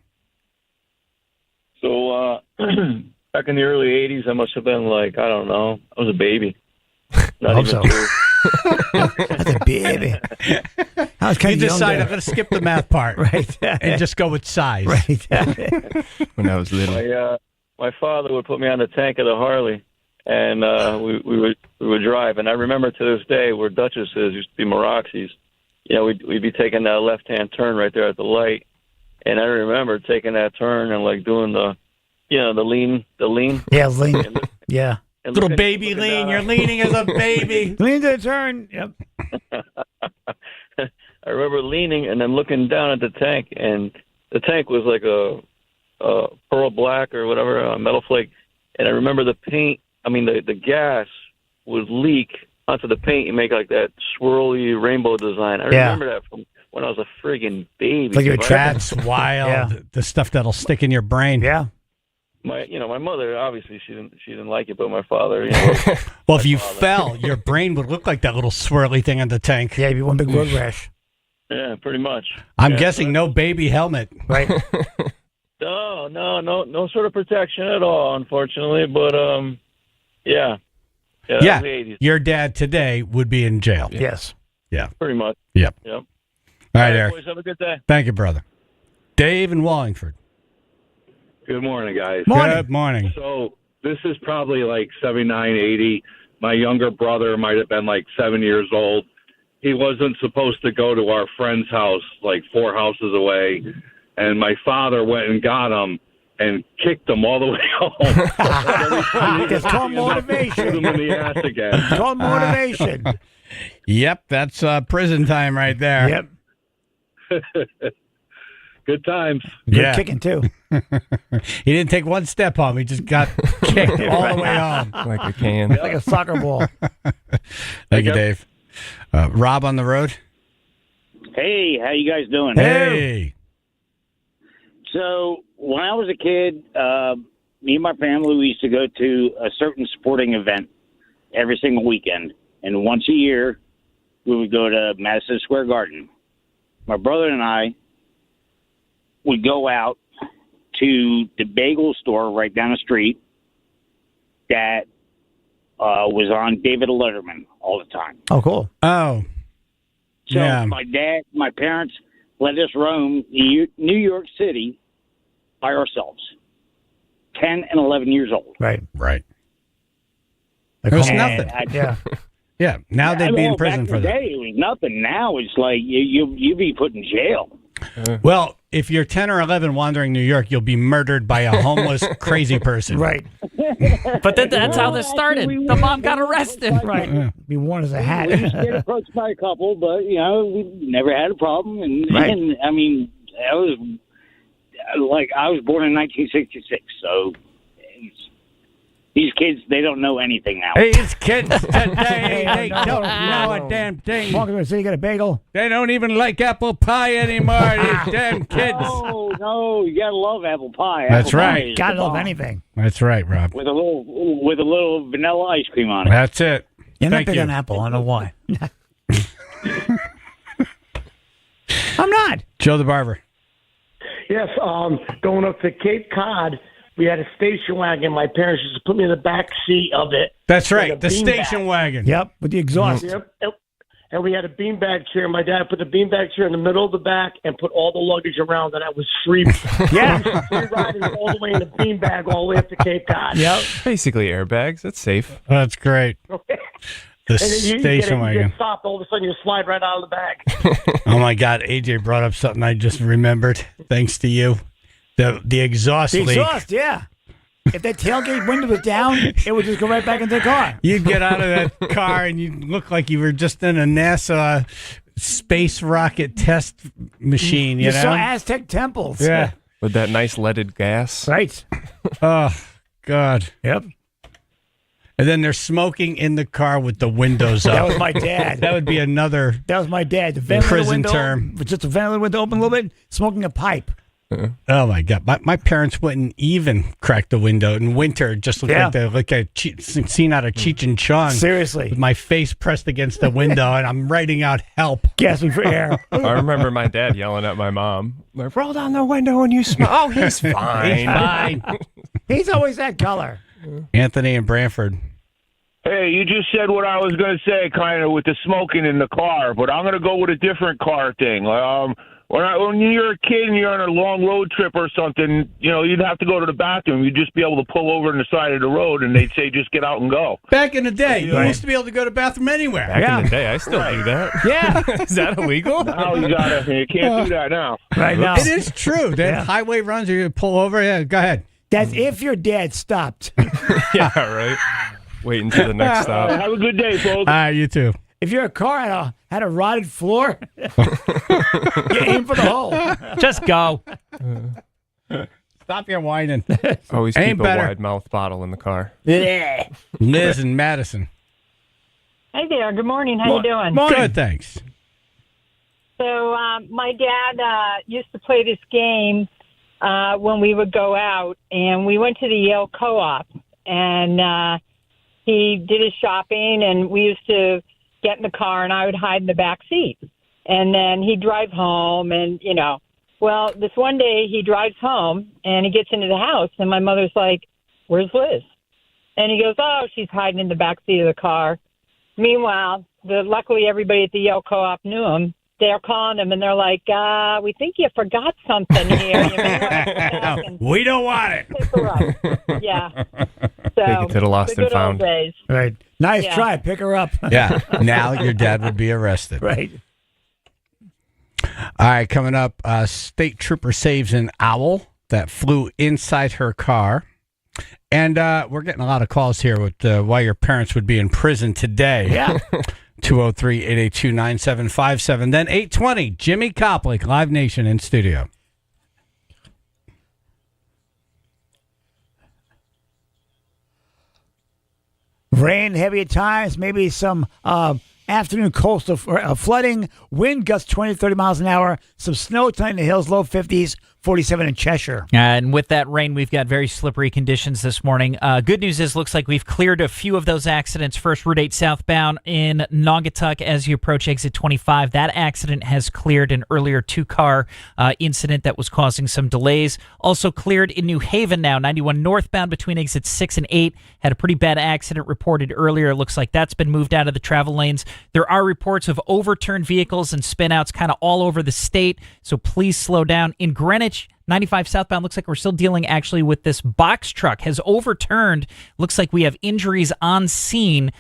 So, back in the early 80s, I must have been like, I don't know, I was a baby. Not Hope even so. 2. That's a baby. I was kind You of decide I'm going to skip the math part. Right. And just go with size. Right. When I was little. My father would put me on the tank of the Harley, and we would drive. And I remember to this day where Duchess is, used to be Maroxy's. You know, we'd be taking that left-hand turn right there at the light. And I remember taking that turn and like doing the lean. Yeah, lean. Yeah. And Little baby lean. You're leaning as a baby. Lean to the turn. Yep. I remember leaning and then looking down at the tank, and the tank was like a pearl black or whatever, a metal flake. And I remember the paint, the gas would leak onto the paint and make like that swirly rainbow design. I remember that from when I was a friggin' baby. Like that's wild. Yeah. The stuff that'll stick in your brain. Yeah. My mother, obviously, she didn't like it, but my father, Well, if you fell, your brain would look like that little swirly thing on the tank. Yeah, it'd be one big road rash. Yeah, pretty much. I'm guessing no baby helmet. Right. No sort of protection at all, unfortunately. But yeah, that was the 80s. Your dad today would be in jail. Yes. Yeah. Pretty much. Yep. Yep. All right, Eric. Boys, have a good day. Thank you, brother. Dave in Wallingford. Good morning, guys. Good morning. So this is probably like 79, 80. My younger brother might have been like 7 years old. He wasn't supposed to go to our friend's house like 4 houses away. And my father went and got him and kicked him all the way home. It's called motivation. Shoot him in the ass again. It's called motivation. Yep, that's prison time right there. Yep. Good times. Good kicking, too. He didn't take one step home. He just got kicked all the way home. Like a can. Like a soccer ball. Thank you, Dave. Rob on the road. Hey, how you guys doing? Hey. So when I was a kid, me and my family, we used to go to a certain sporting event every single weekend. And once a year, we would go to Madison Square Garden. My brother and I would go out to the bagel store right down the street that was on David Letterman all the time. Oh, cool. Oh. So yeah. my parents let us roam New York City by ourselves, 10 and 11 years old. Right. Right. It was nothing. Yeah. Yeah. Now they'd be in prison for that. that. It was nothing. Now it's like you be put in jail. Well, if you're 10 or 11 wandering New York, you'll be murdered by a homeless, crazy person. Right. But that's how this started. The mom got arrested. Right. Yeah. Be worn as a hat. We used to get approached by a couple, but we never had a problem. And I mean, I was born in 1966, so these kids, they don't know anything now. These kids today, they don't know a damn thing. Walking to the city, get a bagel. They don't even like apple pie anymore, these damn kids. No, you gotta love apple pie. That's Apple pie right. is Gotta the love bomb. anything. That's right, Rob. With a little vanilla ice cream on it. That's it. You're not Thank big you. on apple. I don't know why. I'm not. Joe the Barber. Yes, going up to Cape Cod, we had a station wagon. My parents used to put me in the back seat of it. That's with right, a the beanbag. station wagon. Yep, with the exhaust. Yep. and we had a beanbag chair. My dad put the beanbag chair in the middle of the back and put all the luggage around, and I was free. Yeah. Free riding all the way in the beanbag all the way up to Cape Cod. Yep. Basically airbags. That's safe. That's great. The And then you station wagon. get stopped, all of a sudden you slide right out of the bag. Oh my God, AJ brought up something I just remembered. Thanks to you, the exhaust The leak. exhaust, yeah. If that tailgate window was down, it would just go right back into the car. You'd get out of that car and you'd look like you were just in a NASA space rocket test machine. You know, saw Aztec temples. Yeah, with that nice leaded gas. Right. Oh God. Yep. And then they're smoking in the car with the windows up. That was my dad. That would be another. That was my dad. The ventilator prison window, term. just the ventilator window open a little bit, smoking a pipe. Oh my God! My parents wouldn't even crack the window in winter. It just looked like they look at scene out of Cheech and Chong. Seriously, with my face pressed against the window, and I'm writing out "help," gasping for air. I remember my dad yelling at my mom, like, "Roll down the window and you smell." Oh, he's fine. He's fine. He's always that color. Anthony and Branford. Hey, you just said what I was going to say, kind of with the smoking in the car, but I'm going to go with a different car thing. When you're a kid and you're on a long road trip or something, you know, you'd have to go to the bathroom. You'd just be able to pull over on the side of the road, and they'd say, just get out and go. Back in the day, you used to be able to go to the bathroom anywhere. Back in the day, I still do that. Yeah. Is that illegal? Now you can't do that now. Right now. It is true. That highway runs, you pull over. Yeah, go ahead. That's if your dad stopped. Yeah, right. Wait until the next stop. Have a good day, folks. You too. If your car had a rotted floor, you aim for the hole. Just go. Stop your whining. Always Ain't keep better. a wide mouth bottle in the car. Yeah. Liz and Madison. Hey there. Good morning. How you doing? Good, thanks. So my dad used to play this game when we would go out, and we went to the Yale Co-op, and he did his shopping, and we used to get in the car, and I would hide in the back seat. And then he'd drive home, and, you know, well, this one day he drives home, and he gets into the house, and my mother's like, where's Liz? And he goes, oh, she's hiding in the back seat of the car. Meanwhile, luckily everybody at the Yale Co-op knew him. They're calling him, and they're like, we think you forgot something here. You may want to come back and We don't want it. pick her up. Yeah. So, Take it to the lost the and good old found. days. Right. Nice Yeah. try. Pick her up. Yeah. Now your dad would be arrested. Right. All right, coming up, state trooper saves an owl that flew inside her car. And we're getting a lot of calls here with why your parents would be in prison today. Yeah. 203-882-9757. Then 820, Jimmy Koplik, Live Nation in studio. Rain, heavy at times, maybe some afternoon coastal flooding, wind gusts 20 to 30 miles an hour, some snow tonight in the hills, low 50s, 47 in Cheshire. And with that rain, we've got very slippery conditions this morning. Good news is, looks like we've cleared a few of those accidents. First, Route 8 southbound in Naugatuck as you approach exit 25. That accident has cleared an earlier two-car incident that was causing some delays. Also cleared in New Haven now. 91 northbound between exits 6 and 8. Had a pretty bad accident reported earlier. It looks like that's been moved out of the travel lanes. There are reports of overturned vehicles and spinouts kind of all over the state, so please slow down. In Greenwich, 95 southbound, looks like we're still dealing actually with this box truck has overturned. Looks like we have injuries on scene.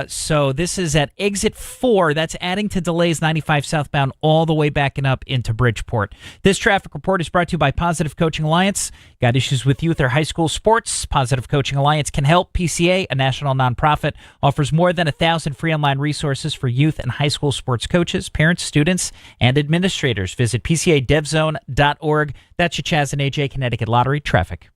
So this is at exit 4. That's adding to delays 95 southbound all the way backing up into Bridgeport. This traffic report is brought to you by Positive Coaching Alliance. Got issues with youth or high school sports? Positive Coaching Alliance can help. PCA, a national nonprofit, offers more than 1,000 free online resources for youth and high school sports coaches, parents, students, and administrators. Visit PCADevZone.org. That's your Chaz and AJ Connecticut Lottery traffic.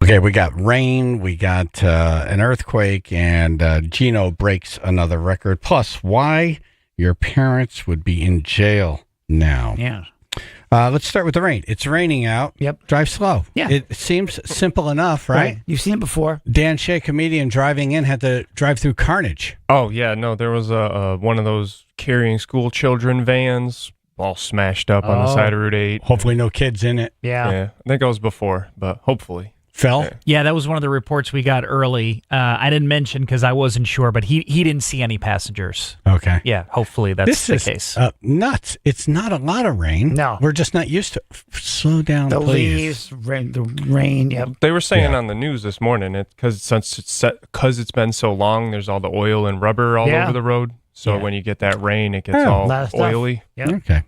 Okay, we got rain, we got an earthquake, and Gino breaks another record. Plus, why your parents would be in jail now. Yeah. Let's start with the rain. It's raining out. Yep. Drive slow. Yeah. It seems simple enough, right? You've seen it before. Dan Shea, comedian, driving in, had to drive through carnage. Oh, yeah. No, there was one of those carrying school children vans all smashed up on the side of Route 8. Hopefully no kids in it. Yeah. I think it was before, but hopefully. Phil? Yeah, that was one of the reports we got early. I didn't mention because I wasn't sure, but he didn't see any passengers. Okay. Yeah, hopefully that's This the is case. nuts. It's not a lot of rain. No. We're just not used to Slow down, The please. leaves, the rain. Yep. They were saying on the news this morning, because it's been so long, there's all the oil and rubber all over the road. So when you get that rain, it gets all oily. Yep. Okay.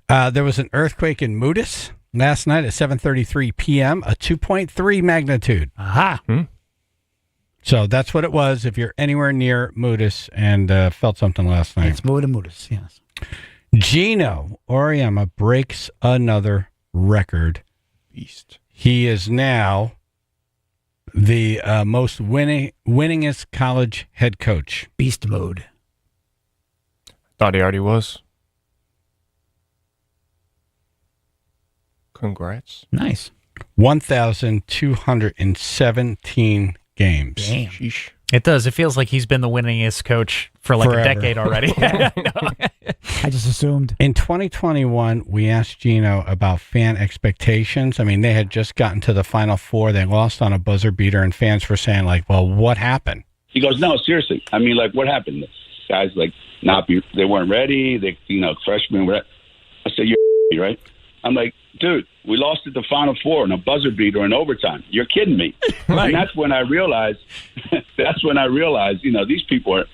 There was an earthquake in Moodus last night at 7:33 p.m., a 2.3 magnitude. Aha. So that's what it was if you're anywhere near Moodus and felt something last night. It's Moodus, yes. Gino Auriemma breaks another record. Beast. He is now the most winningest college head coach. Beast mode. Thought he already was. Congrats. Nice. 1,217 games. Damn. Sheesh. It does. It feels like he's been the winningest coach for like Forever. a decade already. I just assumed. In 2021, we asked Gino about fan expectations. I mean, they had just gotten to the Final Four. They lost on a buzzer beater, and fans were saying, like, well, what happened? He goes, no, seriously. I mean, like, what happened? Guys, like, they weren't ready. Freshmen were. I said, you're right. I'm like, dude, we lost at the Final Four in a buzzer beater in overtime. You're kidding me. Right. And that's when I realized, these people are,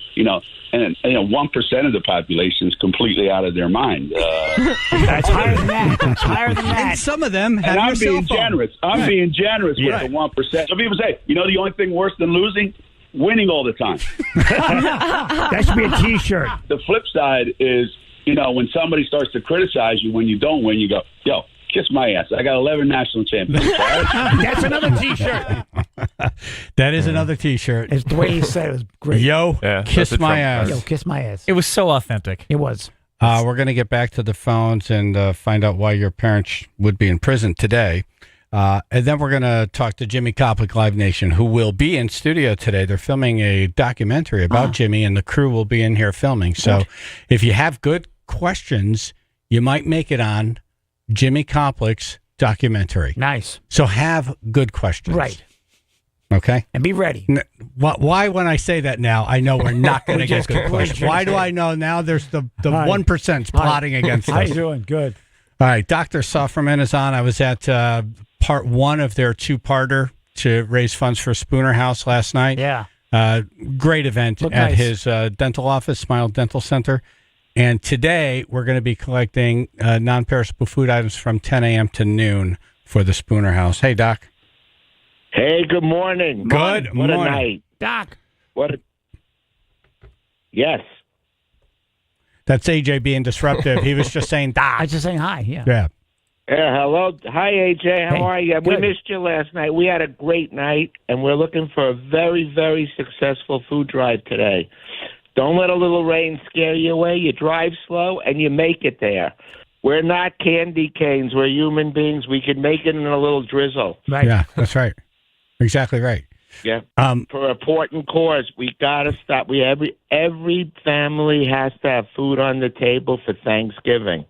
and 1% of the population is completely out of their mind. That's higher than that. It's higher than that. And some of them have and I'm your cell being phone. generous. I'm being generous with the 1%. Some people say, the only thing worse than losing? Winning all the time. That should be a T-shirt. The flip side is, when somebody starts to criticize you when you don't win, you go, yo, kiss my ass. I got 11 national championships. That's another T-shirt. That is another T-shirt. It's the way he said it was great. Yo, kiss my ass. Yo, kiss my ass. It was so authentic. It was. We're going to get back to the phones and find out why your parents would be in prison today. And then we're going to talk to Jimmy Koplik, Live Nation, who will be in studio today. They're filming a documentary about Jimmy, and the crew will be in here filming. So if you have good questions, you might make it on Jimmy Koplik's documentary. Nice. So have good questions. Right. Okay? And be ready. Why, when I say that now, I know we're not going to get good questions? Why do I know now there's the 1% plotting against us? How you doing? Good. All right. Dr. Sofferman is on. I was at part one of their two-parter to raise funds for Spooner House last night. Yeah. Great event Looked at nice. his dental office, Smile Dental Center. And today we're going to be collecting non-perishable food items from 10 a.m. to noon for the Spooner House. Hey, Doc. Hey, good morning. Good What morning. a night. Doc. Yes. That's AJ being disruptive. He was just saying, Doc. I was just saying hi. Yeah. Yeah. Hello. Hi, AJ. How Hey, are you? We good. missed you last night. We had a great night, and we're looking for a very, very successful food drive today. Don't let a little rain scare you away. You drive slow, and you make it there. We're not candy canes. We're human beings. We can make it in a little drizzle. Right. Yeah, that's right. Exactly right. Yeah. For an important cause, we gotta stop. Every family has to have food on the table for Thanksgiving.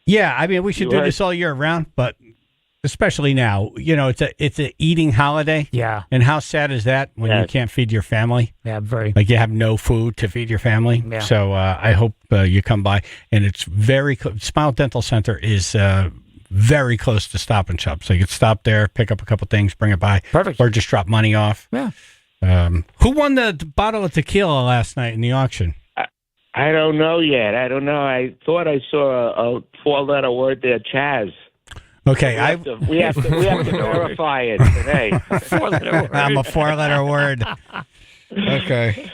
Yeah, I mean, we should You do heard- this all year round, but especially now, it's a eating holiday. Yeah. And how sad is that when you Yes. can't feed your family? Yeah, very. Like you have no food to feed your family. Yeah. So I hope you come by. And it's very Smile Dental Center is very close to Stop and Shop. So you can stop there, pick up a couple things, bring it by. Perfect. Or just drop money off. Yeah. Who won the bottle of tequila last night in the auction? I don't know yet. I don't know. I thought I saw a four-letter word there, Chaz. Okay, We have to verify it today. I'm a four-letter word. Okay.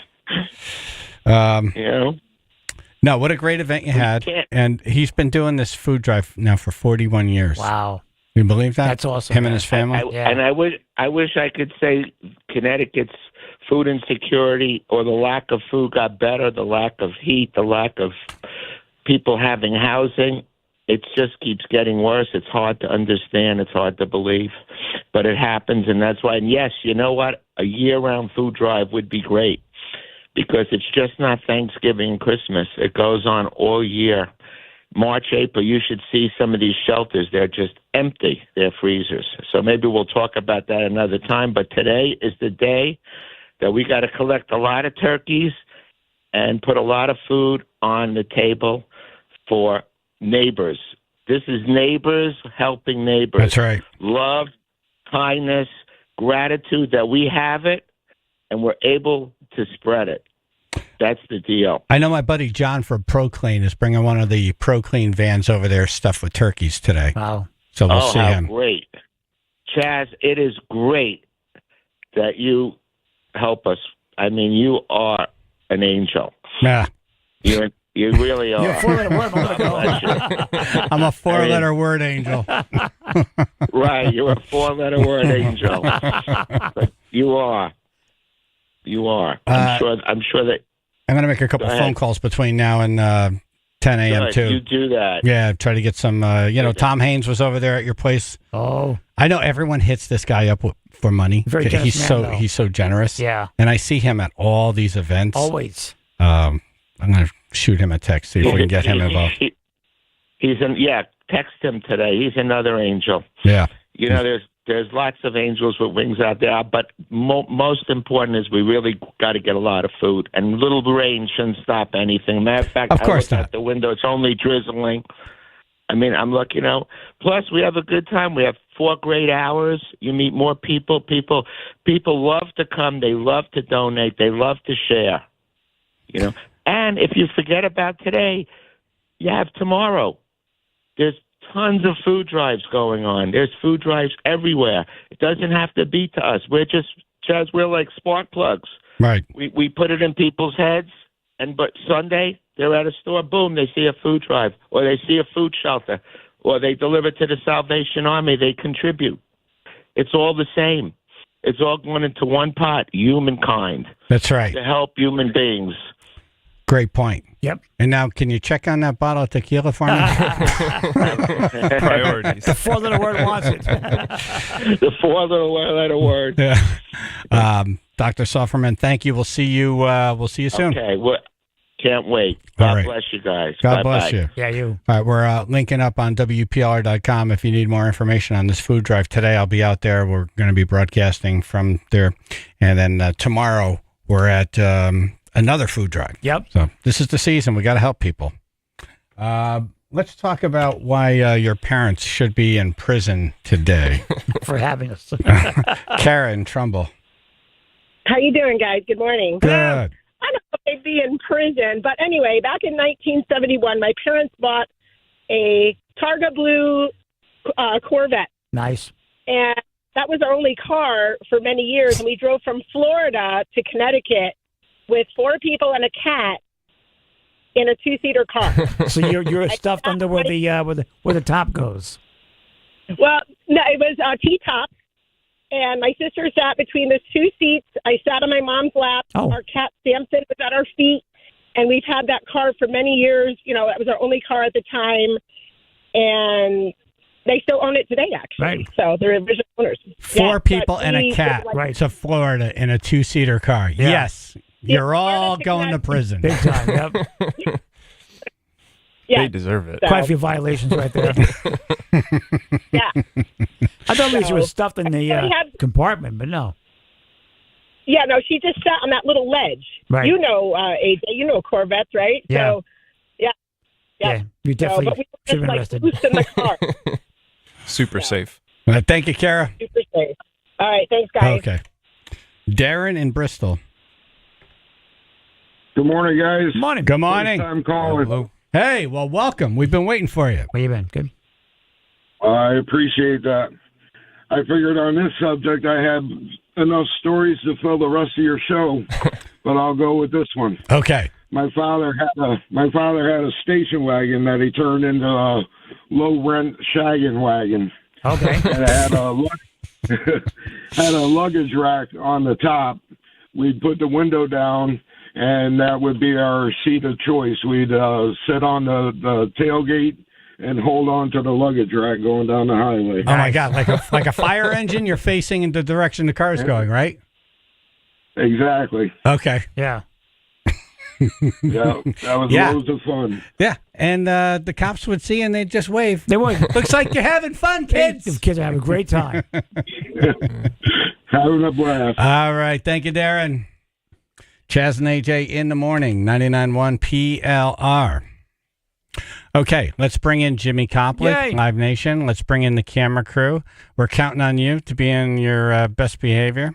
No, what a great event you had. And he's been doing this food drive now for 41 years. Wow. You believe that? That's awesome. Him and his family? And I wish I could say Connecticut's food insecurity or the lack of food got better, the lack of heat, the lack of people having housing. It just keeps getting worse. It's hard to understand. It's hard to believe. But it happens, and that's why. And yes, you know what? A year-round food drive would be great because it's just not Thanksgiving and Christmas. It goes on all year. March, April, you should see some of these shelters. They're just empty, their freezers. So maybe we'll talk about that another time. But today is the day that we got to collect a lot of turkeys and put a lot of food on the table for neighbors. This is neighbors helping neighbors. That's right. Love, kindness, gratitude that we have it and we're able to spread it. That's the deal. I know my buddy John from ProClean is bringing one of the ProClean vans over there stuffed with turkeys today. Wow. So we'll see how him. Great. Chaz, it is great that you help us. I mean, you are an angel. Yeah. You really are. You're a four-letter word. I'm a four-letter word angel. Right, you're a four-letter word angel. But you are. You are. I'm sure that. I'm going to make a couple phone calls between now and 10 a.m. Good, too. you do that. Yeah, try to get some. Tom Haynes was over there at your place. Oh, I know everyone hits this guy up for money. Very generous man, though. He's so generous. Yeah, and I see him at all these events. Always. I'm going to shoot him a text, see if we can get him involved. Text him today. He's another angel. Yeah. You know, there's lots of angels with wings out there, but most important is we really got to get a lot of food, and little rain shouldn't stop anything. Matter of fact, of course I look not. Out the window, it's only drizzling. I mean, I'm looking, plus we have a good time. We have 4 great hours. You meet more people. People love to come. They love to donate. They love to share. And if you forget about today, you have tomorrow. There's tons of food drives going on. There's food drives everywhere. It doesn't have to be to us. We're like spark plugs. Right. We put it in people's heads, but Sunday they're at a store, boom, they see a food drive, or they see a food shelter, or they deliver to the Salvation Army. They contribute. It's all the same. It's all going into one pot, humankind. That's right. To help human beings. Great point. Yep. And now, can you check on that bottle of tequila for me? Priorities. The 4-letter word wants it. The 4-letter word. Yeah. Dr. Sofferman, thank you. We'll see you. We'll see you soon. Okay. Well, can't wait. God bless you guys. God Bye-bye. bless you. Yeah, you. All right, we're linking up on WPLR.com if you need more information on this food drive. Today, I'll be out there. We're going to be broadcasting from there, and then tomorrow we're at another food drive. Yep. So this is the season. We got to help people. Let's talk about why your parents should be in prison today. For having us. Kara in Trumbull. How you doing, guys? Good morning. Good. I don't know if they'd be in prison, but anyway, back in 1971, my parents bought a Targa Blue Corvette. Nice. And that was our only car for many years, and we drove from Florida to Connecticut with 4 people and a cat in a 2-seater car. So you're stuffed under where the top goes. Well, no, it was T-top, and my sister sat between the 2 seats. I sat on my mom's lap. Oh. Our cat Samson was at our feet, and we've had that car for many years. It was our only car at the time, and they still own it today, actually. Right. So they're original owners. 4 people and a cat to Florida in a 2-seater car. Yeah. Yes. You're all going to prison. Big time, yep. Yeah. They deserve it. Quite a few violations right there. Yeah. I thought maybe she was stuffed in the compartment, but no. Yeah, no, she just sat on that little ledge. Right. You know, AJ, you know Corvettes, right? Yeah. So, yeah. Yeah, you definitely but we were should have been just, arrested. loose in the car. Super safe. Thank you, Kara. Super safe. All right, thanks, guys. Okay. Darren in Bristol. Good morning, guys. Morning. Good morning. I'm calling. Hello. Hey, well, welcome. We've been waiting for you. Where you been? Good. I appreciate that. I figured on this subject I had enough stories to fill the rest of your show, but I'll go with this one. Okay. My father had a station wagon that he turned into a low rent shaggin' wagon. Okay. And it had had a luggage rack on the top. We'd put the window down, and that would be our seat of choice. We'd sit on the tailgate and hold on to the luggage rack going down the highway. Oh my God! Like a fire engine, you're facing in the direction the car's going, right? Exactly. Okay. Yeah. Yeah, that was loads of fun. Yeah, and the cops would see and they'd just wave. They would. Looks like you're having fun, kids. The kids are having a great time. Having a blast. All right. Thank you, Darren. Chaz and AJ in the morning, 99.1 PLR. Okay, let's bring in Jimmy Copley, Yay. Live Nation. Let's bring in the camera crew. We're counting on you to be in your best behavior.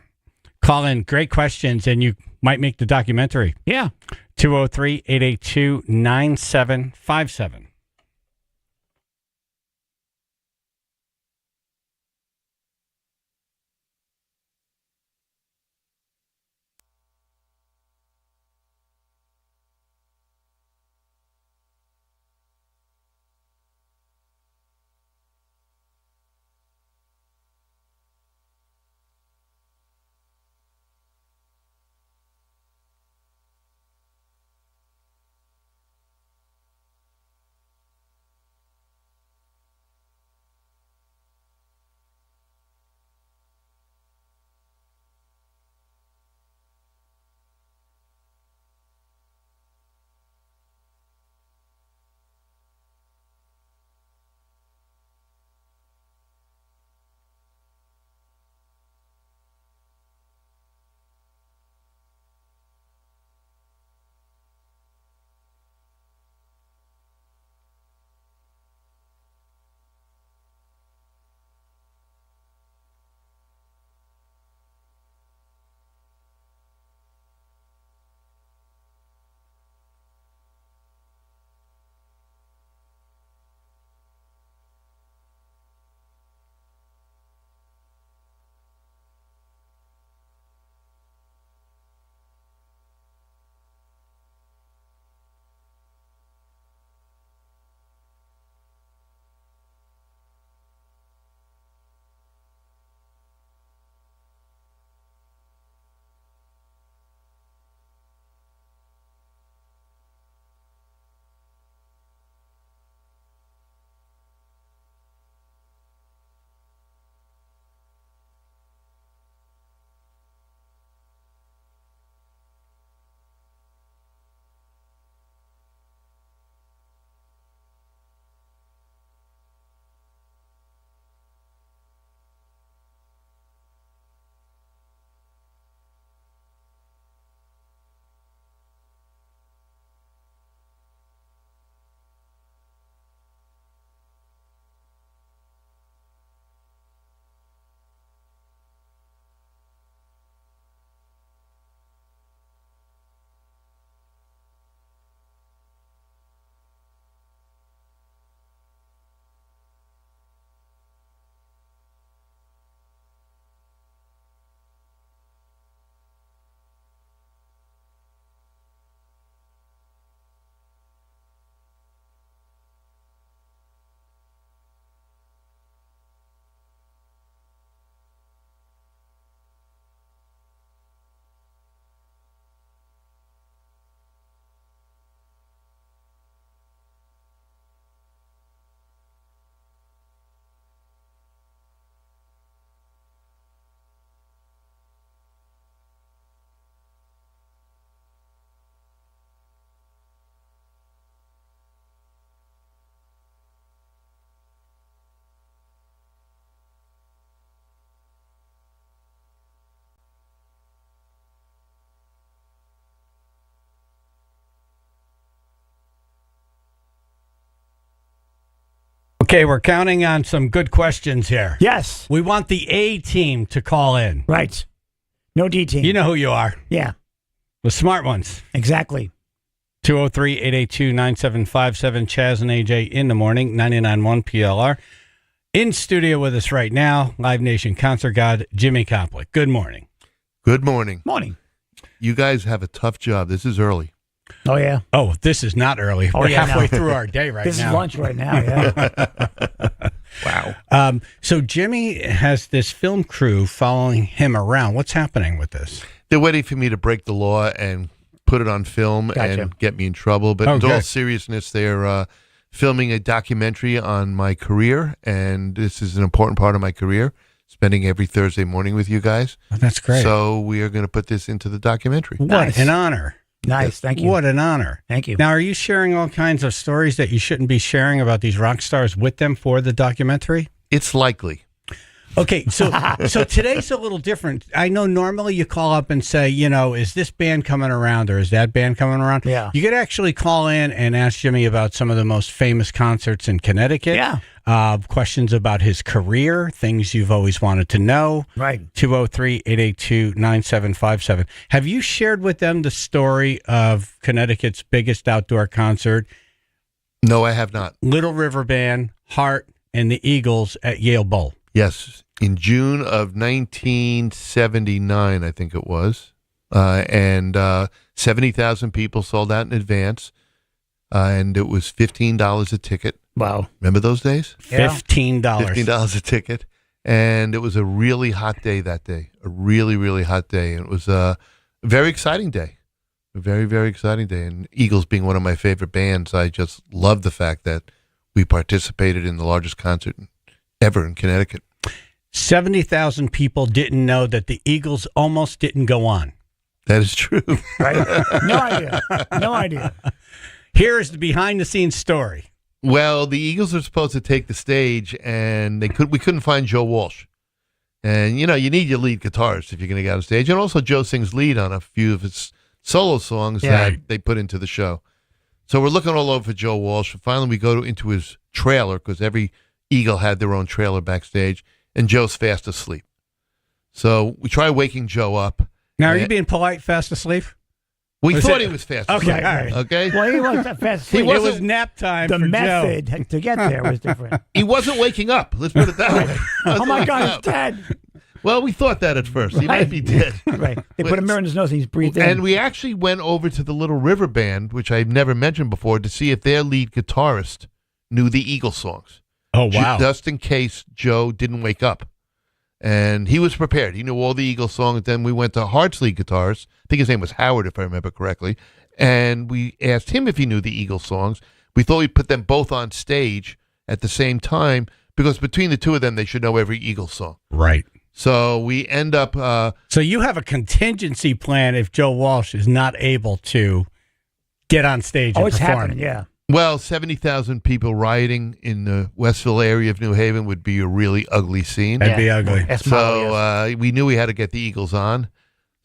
Call in great questions, and you might make the documentary. Yeah. 203-882-9757. Okay, we're counting on some good questions here. Yes. We want the A team to call in. Right. No D team. You know who you are. Yeah. The smart ones. Exactly. 203-882-9757. Chaz and AJ in the morning, 99.1 PLR. In studio with us right now, Live Nation concert god Jimmy Copley. Good morning. Good morning. Morning. You guys have a tough job. This is early. Oh, yeah. Oh, this is not early. Oh, We're yeah, halfway no. through our day right This now. is lunch right now, yeah. Wow. So Jimmy has this film crew following him around. What's happening with this? They're waiting for me to break the law and put it on film Gotcha. and get me in trouble. But in Okay. all seriousness, they're filming a documentary on my career, and this is an important part of my career, spending every Thursday morning with you guys. Oh, that's great. So we are going to put this into the documentary. What an honor. Nice. Thank you. What an honor. Thank you. Now, are you sharing all kinds of stories that you shouldn't be sharing about these rock stars with them for the documentary? It's likely. Okay, so today's a little different. I know normally you call up and say, is this band coming around or is that band coming around? Yeah. You could actually call in and ask Jimmy about some of the most famous concerts in Connecticut. Yeah. Questions about his career, things you've always wanted to know. Right. 203-882-9757. Have you shared with them the story of Connecticut's biggest outdoor concert? No, I have not. Little River Band, Heart, and the Eagles at Yale Bowl. Yes, in June of 1979, I think it was, and 70,000 people sold out in advance, and it was $15 a ticket. Wow. Remember those days? Yeah. $15. $15 a ticket, and it was a really hot day that day, a really, really hot day, and it was a very exciting day, a very, very exciting day, and Eagles being one of my favorite bands, I just love the fact that we participated in the largest concert ever in Connecticut. 70,000 people didn't know that the Eagles almost didn't go on. That is true. Right? No idea. No idea. Here is the behind-the-scenes story. Well, the Eagles are supposed to take the stage, and we couldn't find Joe Walsh. And, you need your lead guitarist if you're going to get on stage. And also Joe sings lead on a few of his solo songs that they put into the show. So we're looking all over for Joe Walsh. Finally, we go into his trailer because every Eagle had their own trailer backstage, and Joe's fast asleep. So we try waking Joe up. Now, are you being polite, fast asleep? We thought he was fast asleep. Okay, all right. Okay? Well, he wasn't fast asleep. It was nap time The for method to get there was different. He wasn't waking up. Let's put it that way. Oh, my God, Wasn't he's dead. Well, we thought that at first. He might be dead. Right. They put a mirror in his nose and he's breathed in. And we actually went over to the Little River Band, which I've never mentioned before, to see if their lead guitarist knew the Eagle songs. Oh, wow. Just in case Joe didn't wake up. And he was prepared. He knew all the Eagle songs. Then we went to Hart's lead guitarist. I think his name was Howard, if I remember correctly. And we asked him if he knew the Eagle songs. We thought we'd put them both on stage at the same time because between the two of them, they should know every Eagle song. Right. So we end up... so you have a contingency plan if Joe Walsh is not able to get on stage and it's perform. happening, yeah. Well, 70,000 people rioting in the Westville area of New Haven would be a really ugly scene. That'd be ugly. So we knew we had to get the Eagles on.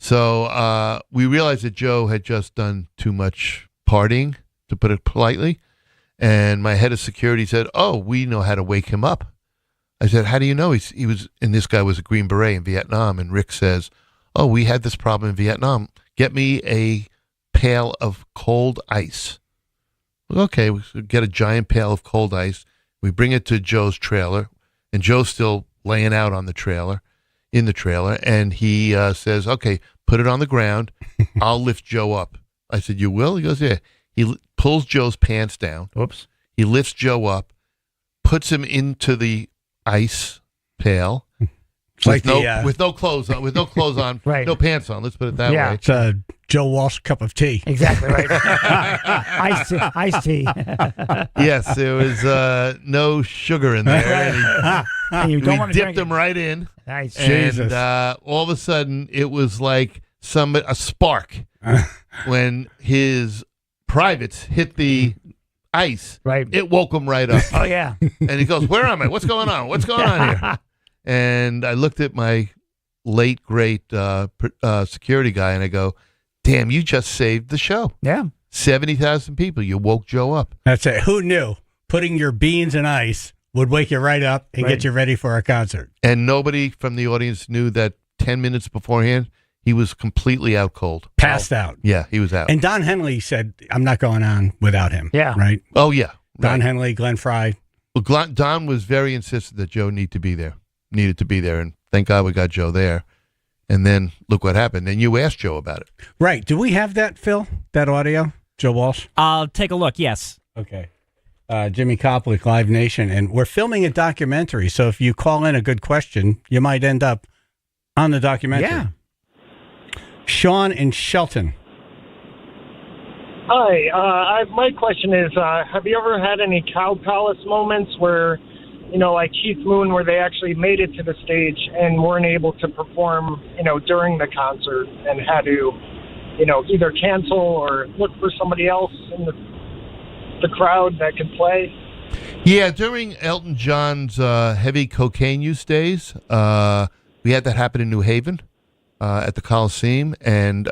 So we realized that Joe had just done too much partying, to put it politely. And my head of security said, "Oh, we know how to wake him up." I said, "How do you know?" He was, and this guy was a Green Beret in Vietnam. And Rick says, "Oh, we had this problem in Vietnam. Get me a pail of cold ice." Okay, we get a giant pail of cold ice. We bring it to Joe's trailer, and Joe's still laying out on the trailer, in the trailer, and he says, "Okay, put it on the ground. I'll lift Joe up." I said, "You will?" He goes, "Yeah." He pulls Joe's pants down. Whoops. He lifts Joe up, puts him into the ice pail. With no clothes on, Right. No pants on. Let's put it that way. It's a Joe Walsh cup of tea. Exactly right. Iced tea. Yes, there was no sugar in there. And you don't we want to dipped drink him right in. Nice. And all of a sudden, it was like a spark when his privates hit the ice. Right. It woke him right up. Oh, yeah. And he goes, "Where am I? What's going on? What's going on here?" And I looked at my late, great security guy, and I go, "Damn, you just saved the show." Yeah. 70,000 people. You woke Joe up. That's it. Who knew? Putting your beans in ice would wake you right up and get you ready for a concert. And nobody from the audience knew that 10 minutes beforehand, he was completely out cold. Passed out. Yeah, he was out. And Don Henley said, "I'm not going on without him." Yeah. Right? Oh, yeah. Don Henley, Glenn Fry. Well, Don was very insistent that Joe needed to be there. And thank God we got Joe there. And then look what happened. And you asked Joe about it. Right. Do we have that, Phil? That audio? Joe Walsh? I'll take a look, yes. Okay. Jimmy Koplik, Live Nation, and we're filming a documentary. So if you call in a good question, you might end up on the documentary. Yeah. Sean in Shelton. Hi. My question is, have you ever had any Cow Palace moments where, like Keith Moon, where they actually made it to the stage and weren't able to perform, during the concert and had to, either cancel or look for somebody else in the crowd that could play? Yeah, during Elton John's heavy cocaine use days, we had that happen in New Haven at the Coliseum, and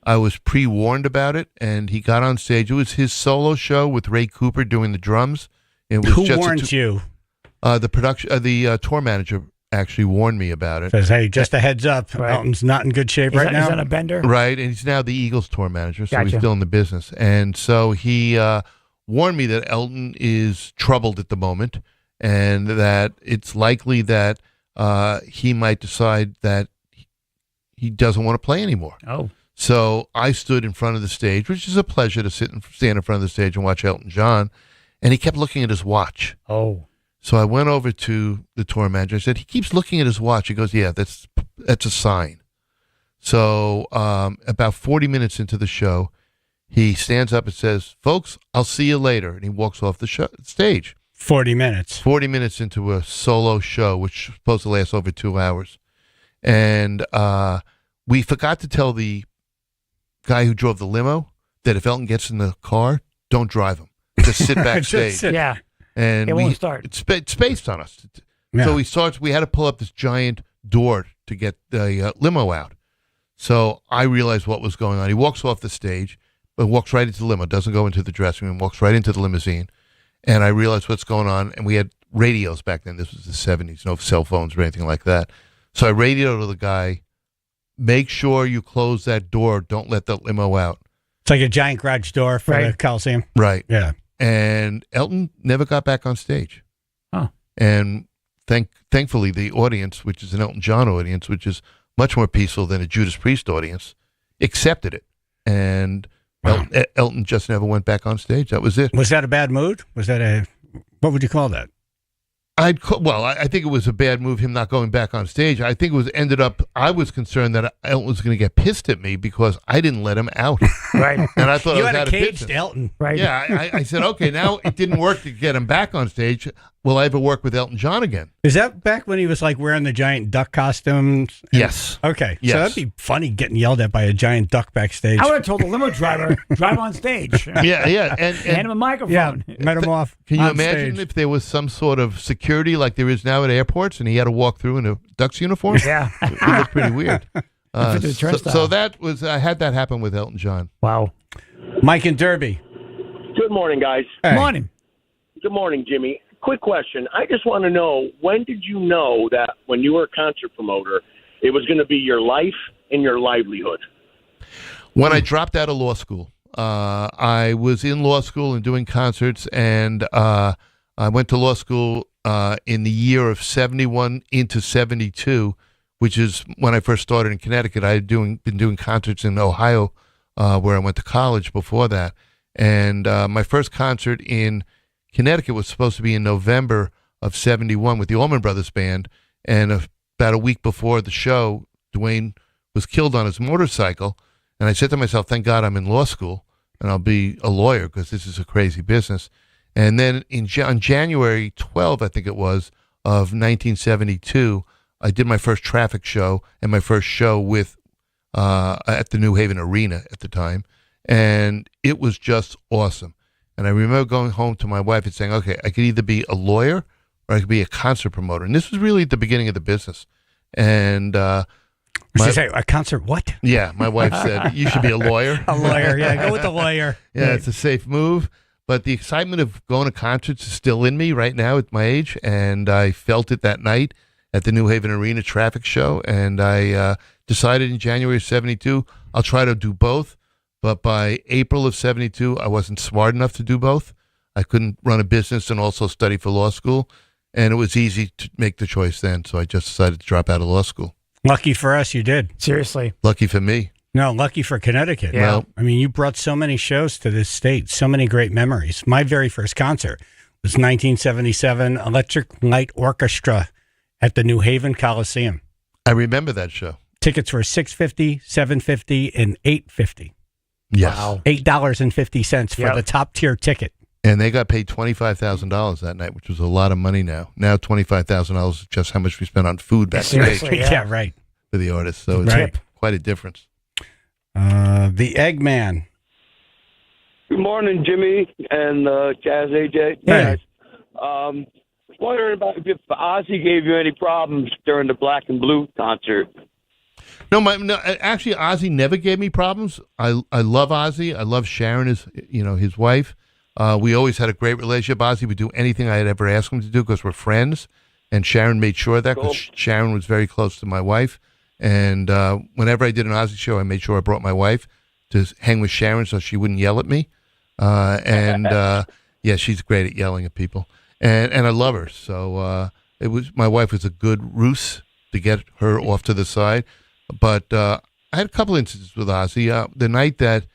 I was pre-warned about it, and he got on stage. It was his solo show with Ray Cooper doing the drums. It was Who warned you? The tour manager actually warned me about it. Says, hey, just a heads up, Right. Elton's not in good shape right now. He's on a bender? Right, and he's now the Eagles tour manager, so he's Gotcha. still in the business. And so he warned me that Elton is troubled at the moment, and that it's likely that he might decide that he doesn't want to play anymore. Oh. So I stood in front of the stage, which is a pleasure to stand in front of the stage and watch Elton John, and he kept looking at his watch. Oh. So I went over to the tour manager. I said, he keeps looking at his watch. He goes, yeah, that's a sign. So about 40 minutes into the show, he stands up and says, folks, I'll see you later. And he walks off the stage. 40 minutes. 40 minutes into a solo show, which is supposed to last over 2 hours. And we forgot to tell the guy who drove the limo that if Elton gets in the car, don't drive him. Just sit backstage. Yeah. And It won't start. It's based on us. Yeah. So we had to pull up this giant door to get the limo out. So I realized what was going on. He walks off the stage, but walks right into the limo, doesn't go into the dressing room, walks right into the limousine. And I realized what's going on. And we had radios back then. This was the 70s, no cell phones or anything like that. So I radioed to the guy, make sure you close that door. Don't let the limo out. It's like a giant garage door for the Coliseum. Right. Yeah. And Elton never got back on stage. Oh. And thankfully, the audience, which is an Elton John audience, which is much more peaceful than a Judas Priest audience, accepted it. And Elton just never went back on stage. That was it. Was that a bad mood? Was that what would you call that? I think it was a bad move, him not going back on stage. I think I was concerned that Elton was going to get pissed at me because I didn't let him out. Right. And I thought You I was had out a of caged business. Elton. Right. Yeah, I said, okay, now it didn't work to get him back on stage. Will I ever work with Elton John again? Is that back when he was like wearing the giant duck costumes? Yes. Okay. Yes. So that'd be funny getting yelled at by a giant duck backstage. I would have told the limo driver, drive on stage. Yeah. And Hand him a microphone. Yeah, met him off. Can you on imagine stage. if there was some sort of security like there is now at airports and he had to walk through in a Ducks uniform? Yeah. It was pretty weird. Fit the turnstile. So I had that happen with Elton John. Wow. Mike and Derby. Good morning, guys. Hey. Morning. Good morning, Jimmy. Quick question. I just want to know, when did you know that when you were a concert promoter, it was going to be your life and your livelihood? When I dropped out of law school, I was in law school and doing concerts, and I went to law school in the year of 71 into 72, which is when I first started in Connecticut. I had been doing concerts in Ohio, where I went to college before that. And my first concert in Connecticut was supposed to be in November of 71 with the Allman Brothers Band. And about a week before the show, Dwayne was killed on his motorcycle. And I said to myself, thank God I'm in law school and I'll be a lawyer because this is a crazy business. And then on January 12th, I think it was, of 1972, I did my first traffic show and my first show with at the New Haven Arena at the time. And it was just awesome. And I remember going home to my wife and saying, okay, I could either be a lawyer or I could be a concert promoter. And this was really at the beginning of the business. And She say a concert what? yeah, my wife said, you should be a lawyer. A lawyer, yeah. Go with the lawyer. Yeah, it's a safe move. But the excitement of going to concerts is still in me right now at my age. And I felt it that night at the New Haven Arena traffic show. And I decided in January of 72, I'll try to do both. But by April of 72, I wasn't smart enough to do both. I couldn't run a business and also study for law school. And it was easy to make the choice then. So I just decided to drop out of law school. Lucky for us, you did. Seriously. Lucky for me. No, lucky for Connecticut. Yeah. Well- I mean, you brought so many shows to this state, so many great memories. My very first concert was 1977 Electric Light Orchestra at the New Haven Coliseum. I remember that show. Tickets were $6.50, $7.50, and $8.50. Yes. Wow. $8.50 for the top tier ticket. And they got paid $25,000 that night, which was a lot of money now. Now $25,000 is just how much we spent on food backstage. Seriously, yeah, right. For the artists. So it's Right. quite a difference. The Eggman. Good morning, Jimmy and Chaz AJ. Hey. Wondering about if Ozzy gave you any problems during the Black and Blue concert. No, actually, Ozzy never gave me problems. I love Ozzy. I love Sharon, his wife. We always had a great relationship. Ozzy would do anything I had ever asked him to do because we're friends, and Sharon made sure of that because Sharon was very close to my wife. And whenever I did an Ozzy show, I made sure I brought my wife to hang with Sharon so she wouldn't yell at me. Yeah, she's great at yelling at people, and I love her. So my wife was a good ruse to get her off to the side. But I had a couple instances with Ozzy. The night that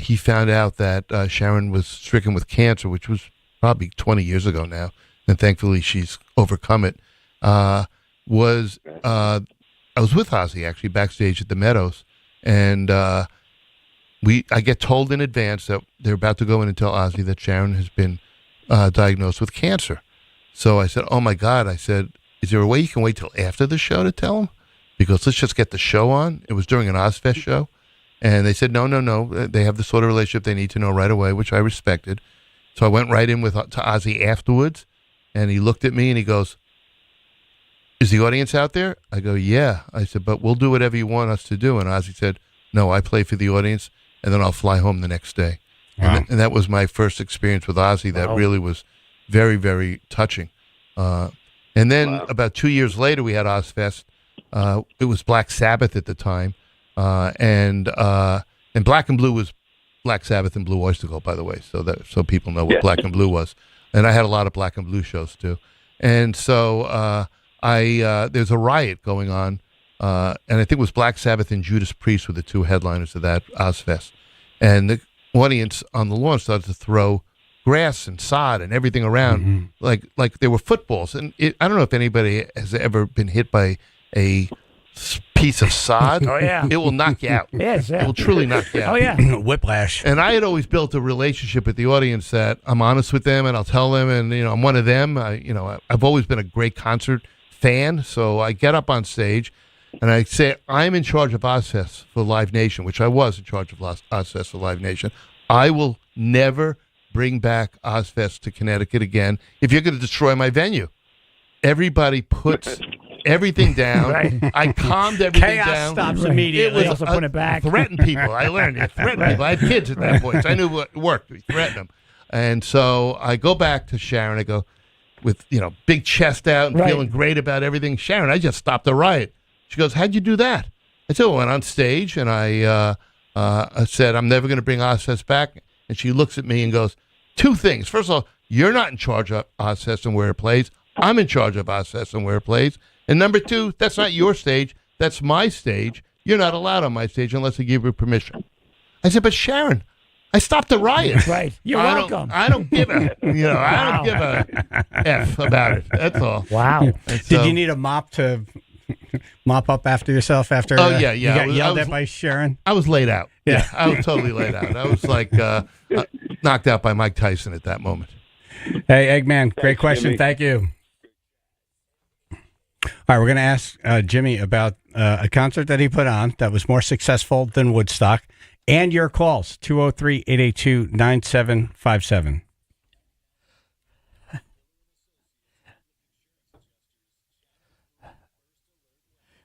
he found out that Sharon was stricken with cancer, which was probably 20 years ago now, and thankfully she's overcome it, I was with Ozzy actually backstage at the Meadows, and I get told in advance that they're about to go in and tell Ozzy that Sharon has been diagnosed with cancer. So I said, "Oh my God!" I said, "Is there a way you can wait till after the show to tell him? Because let's just get the show on." It was during an Ozfest show. And they said, no. They have the sort of relationship they need to know right away, which I respected. So I went right in to Ozzy afterwards, and he looked at me and he goes, "Is the audience out there?" I go, "Yeah." I said, "But we'll do whatever you want us to do." And Ozzy said, "No, I play for the audience, and then I'll fly home the next day." Wow. And that was my first experience with Ozzy. That really was very, very touching. And then about 2 years later, we had Ozfest. It was Black Sabbath at the time. And Black and Blue was Black Sabbath and Blue Oyster Cult, by the way, so people know what Black and Blue was. And I had a lot of Black and Blue shows too. And so there's a riot going on, and I think it was Black Sabbath and Judas Priest were the two headliners of that Ozfest. And the audience on the lawn started to throw grass and sod and everything around like they were footballs. And I don't know if anybody has ever been hit by a piece of sod. Oh, yeah. It will knock you out. Yes, yeah. It will truly knock you out. Oh, yeah. Whiplash. And I had always built a relationship with the audience that I'm honest with them and I'll tell them, and I'm one of them. I've always been a great concert fan, so I get up on stage and I say, I'm in charge of Ozfest for Live Nation, which I was in charge of Ozfest for Live Nation. I will never bring back Ozfest to Connecticut again if you're going to destroy my venue. Everybody puts everything down. Right. I calmed everything Chaos down. stops immediately. They also put it back. Threaten people. I learned it. Threaten people. I had kids at that point. So I knew what worked. We threatened them. And so I go back to Sharon. I go with, big chest out and feeling great about everything. Sharon, I just stopped a riot. She goes, "How'd you do that?" I said, "Well, I went on stage and I said, I'm never going to bring Ozfest back." And she looks at me and goes, "Two things. First of all, you're not in charge of Ozfest and where it plays. I'm in charge of Ozfest and where it plays. And number two, that's not your stage. That's my stage. You're not allowed on my stage unless I give you permission." I said, "But Sharon, I stopped the riot." Right. You're welcome. I don't give a, I don't give a F about it. That's all. Wow. Did you need a mop to mop up after yourself after Oh, yeah. you got yelled at by Sharon? I was laid out. Yeah, I was totally laid out. I was like knocked out by Mike Tyson at that moment. Hey, Eggman, great Thanks, question. Jimmy. Thank you. All right, we're going to ask Jimmy about a concert that he put on that was more successful than Woodstock, and your calls, 203-882-9757.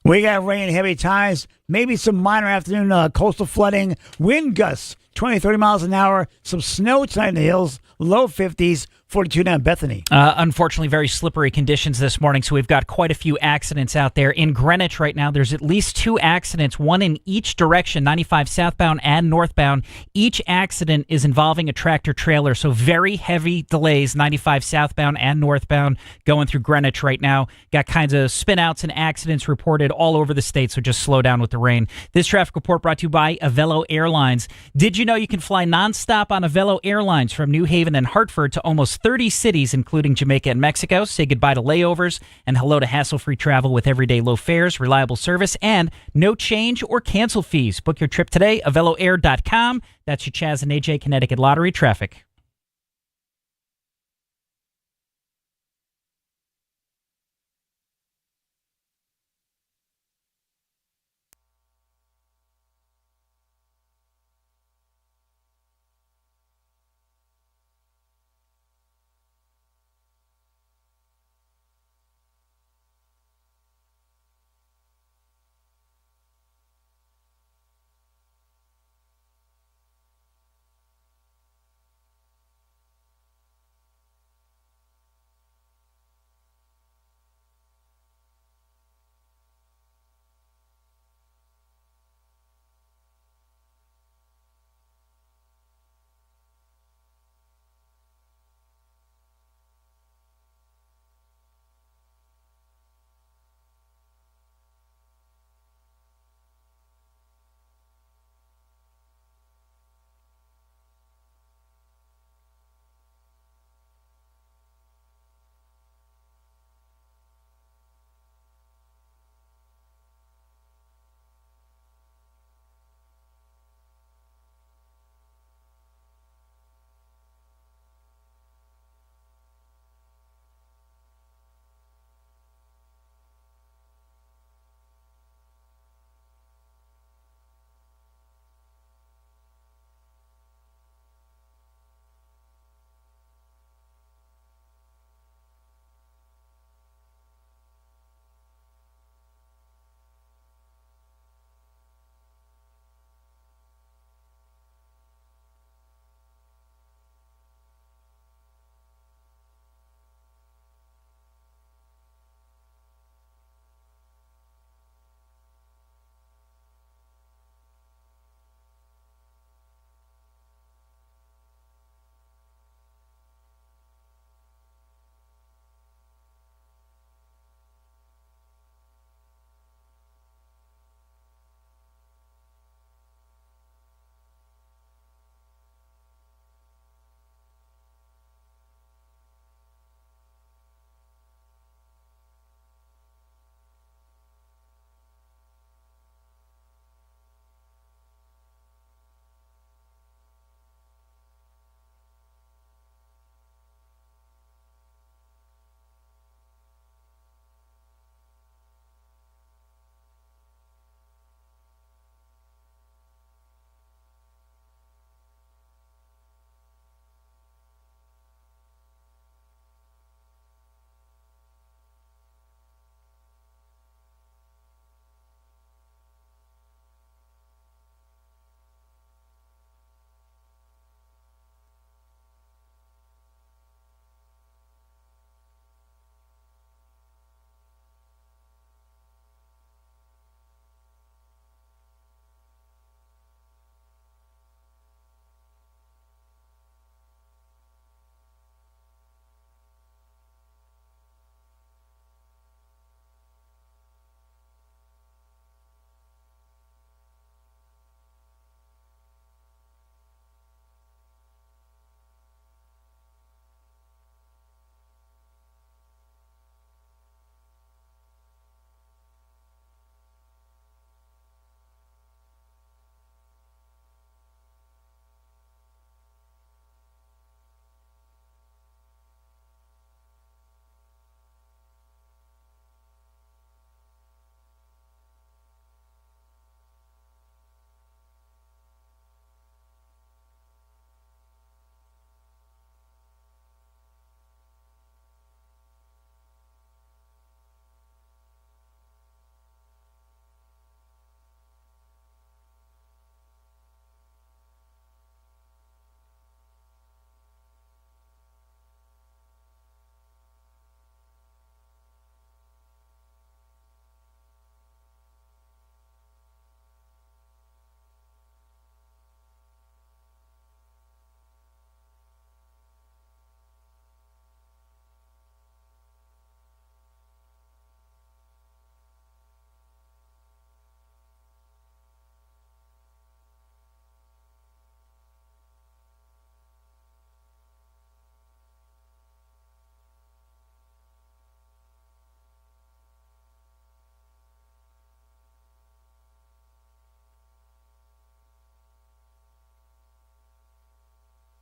We got rain, heavy tides, maybe some minor afternoon coastal flooding, wind gusts 20, 30 miles an hour. Some snow tonight in the hills, low 50s, 42 down Bethany. Unfortunately, very slippery conditions this morning, so we've got quite a few accidents out there. In Greenwich right now, there's at least 2 accidents, one in each direction, 95 southbound and northbound. Each accident is involving a tractor-trailer, so very heavy delays, 95 southbound and northbound, going through Greenwich right now. Got kinds of spin-outs and accidents reported all over the state, so just slow down with the rain. This traffic report brought to you by Avelo Airlines. Did you know you can fly nonstop on Avelo Airlines from New Haven and Hartford to almost 30 cities, including Jamaica and Mexico? Say goodbye to layovers and hello to hassle-free travel with everyday low fares, reliable service, and no change or cancel fees. Book your trip today, AveloAir.com. That's your Chaz and AJ Connecticut Lottery traffic.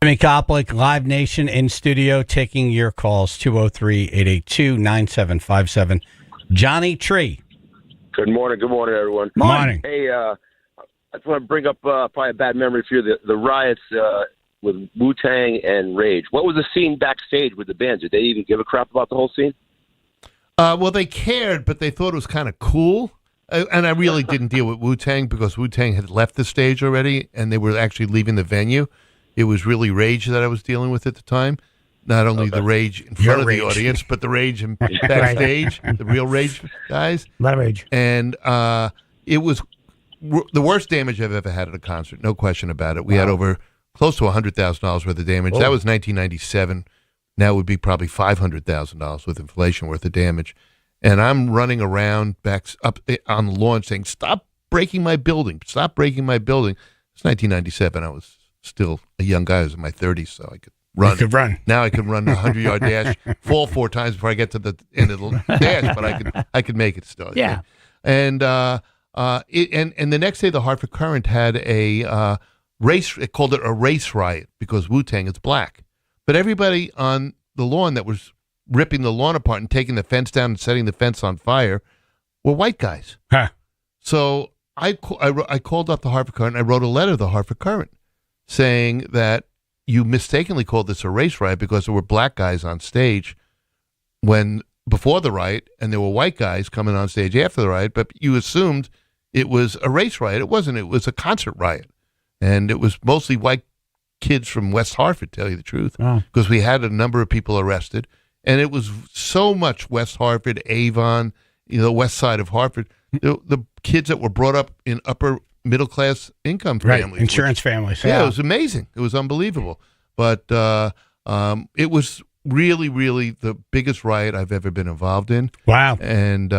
Jimmy Koplik, Live Nation in studio, taking your calls, 203-882-9757. Johnny Tree. Good morning, everyone. Morning. Hey, I just want to bring up probably a bad memory for you. The riots with Wu-Tang and Rage. What was the scene backstage with the bands? Did they even give a crap about the whole scene? Well, they cared, but they thought it was kind of cool. And I really didn't deal with Wu-Tang because Wu-Tang had left the stage already, and they were actually leaving the venue. It was really Rage that I was dealing with at the time. Not only the Rage in front of the audience, but the Rage backstage, the real Rage guys. A lot of Rage. And it was the worst damage I've ever had at a concert, no question about it. We had over close to $100,000 worth of damage. That was 1997. Now it would be probably $500,000 with inflation worth of damage. And I'm running around back up on the lawn saying, "Stop breaking my building. Stop breaking my building." It's 1997. I was still a young guy. I was in my 30s, so I could run. You could run. Now I can run a 100-yard dash, fall 4 times before I get to the end of the dash, but I could make it still. Yeah. And the next day, the Hartford Courant had a race. It called it a race riot because Wu-Tang is black. But everybody on the lawn that was ripping the lawn apart and taking the fence down and setting the fence on fire were white guys. Huh. So I called up the Hartford Courant and I wrote a letter to the Hartford Courant saying that you mistakenly called this a race riot because there were black guys on stage before the riot, and there were white guys coming on stage after the riot, but you assumed it was a race riot. It wasn't. It was a concert riot. And it was mostly white kids from West Hartford, tell you the truth, because we had a number of people arrested. And it was so much West Hartford, Avon, the west side of Hartford. The kids that were brought up in upper middle class income families, insurance families. Yeah, it was amazing. It was unbelievable. But it was really, really the biggest riot I've ever been involved in. Wow. And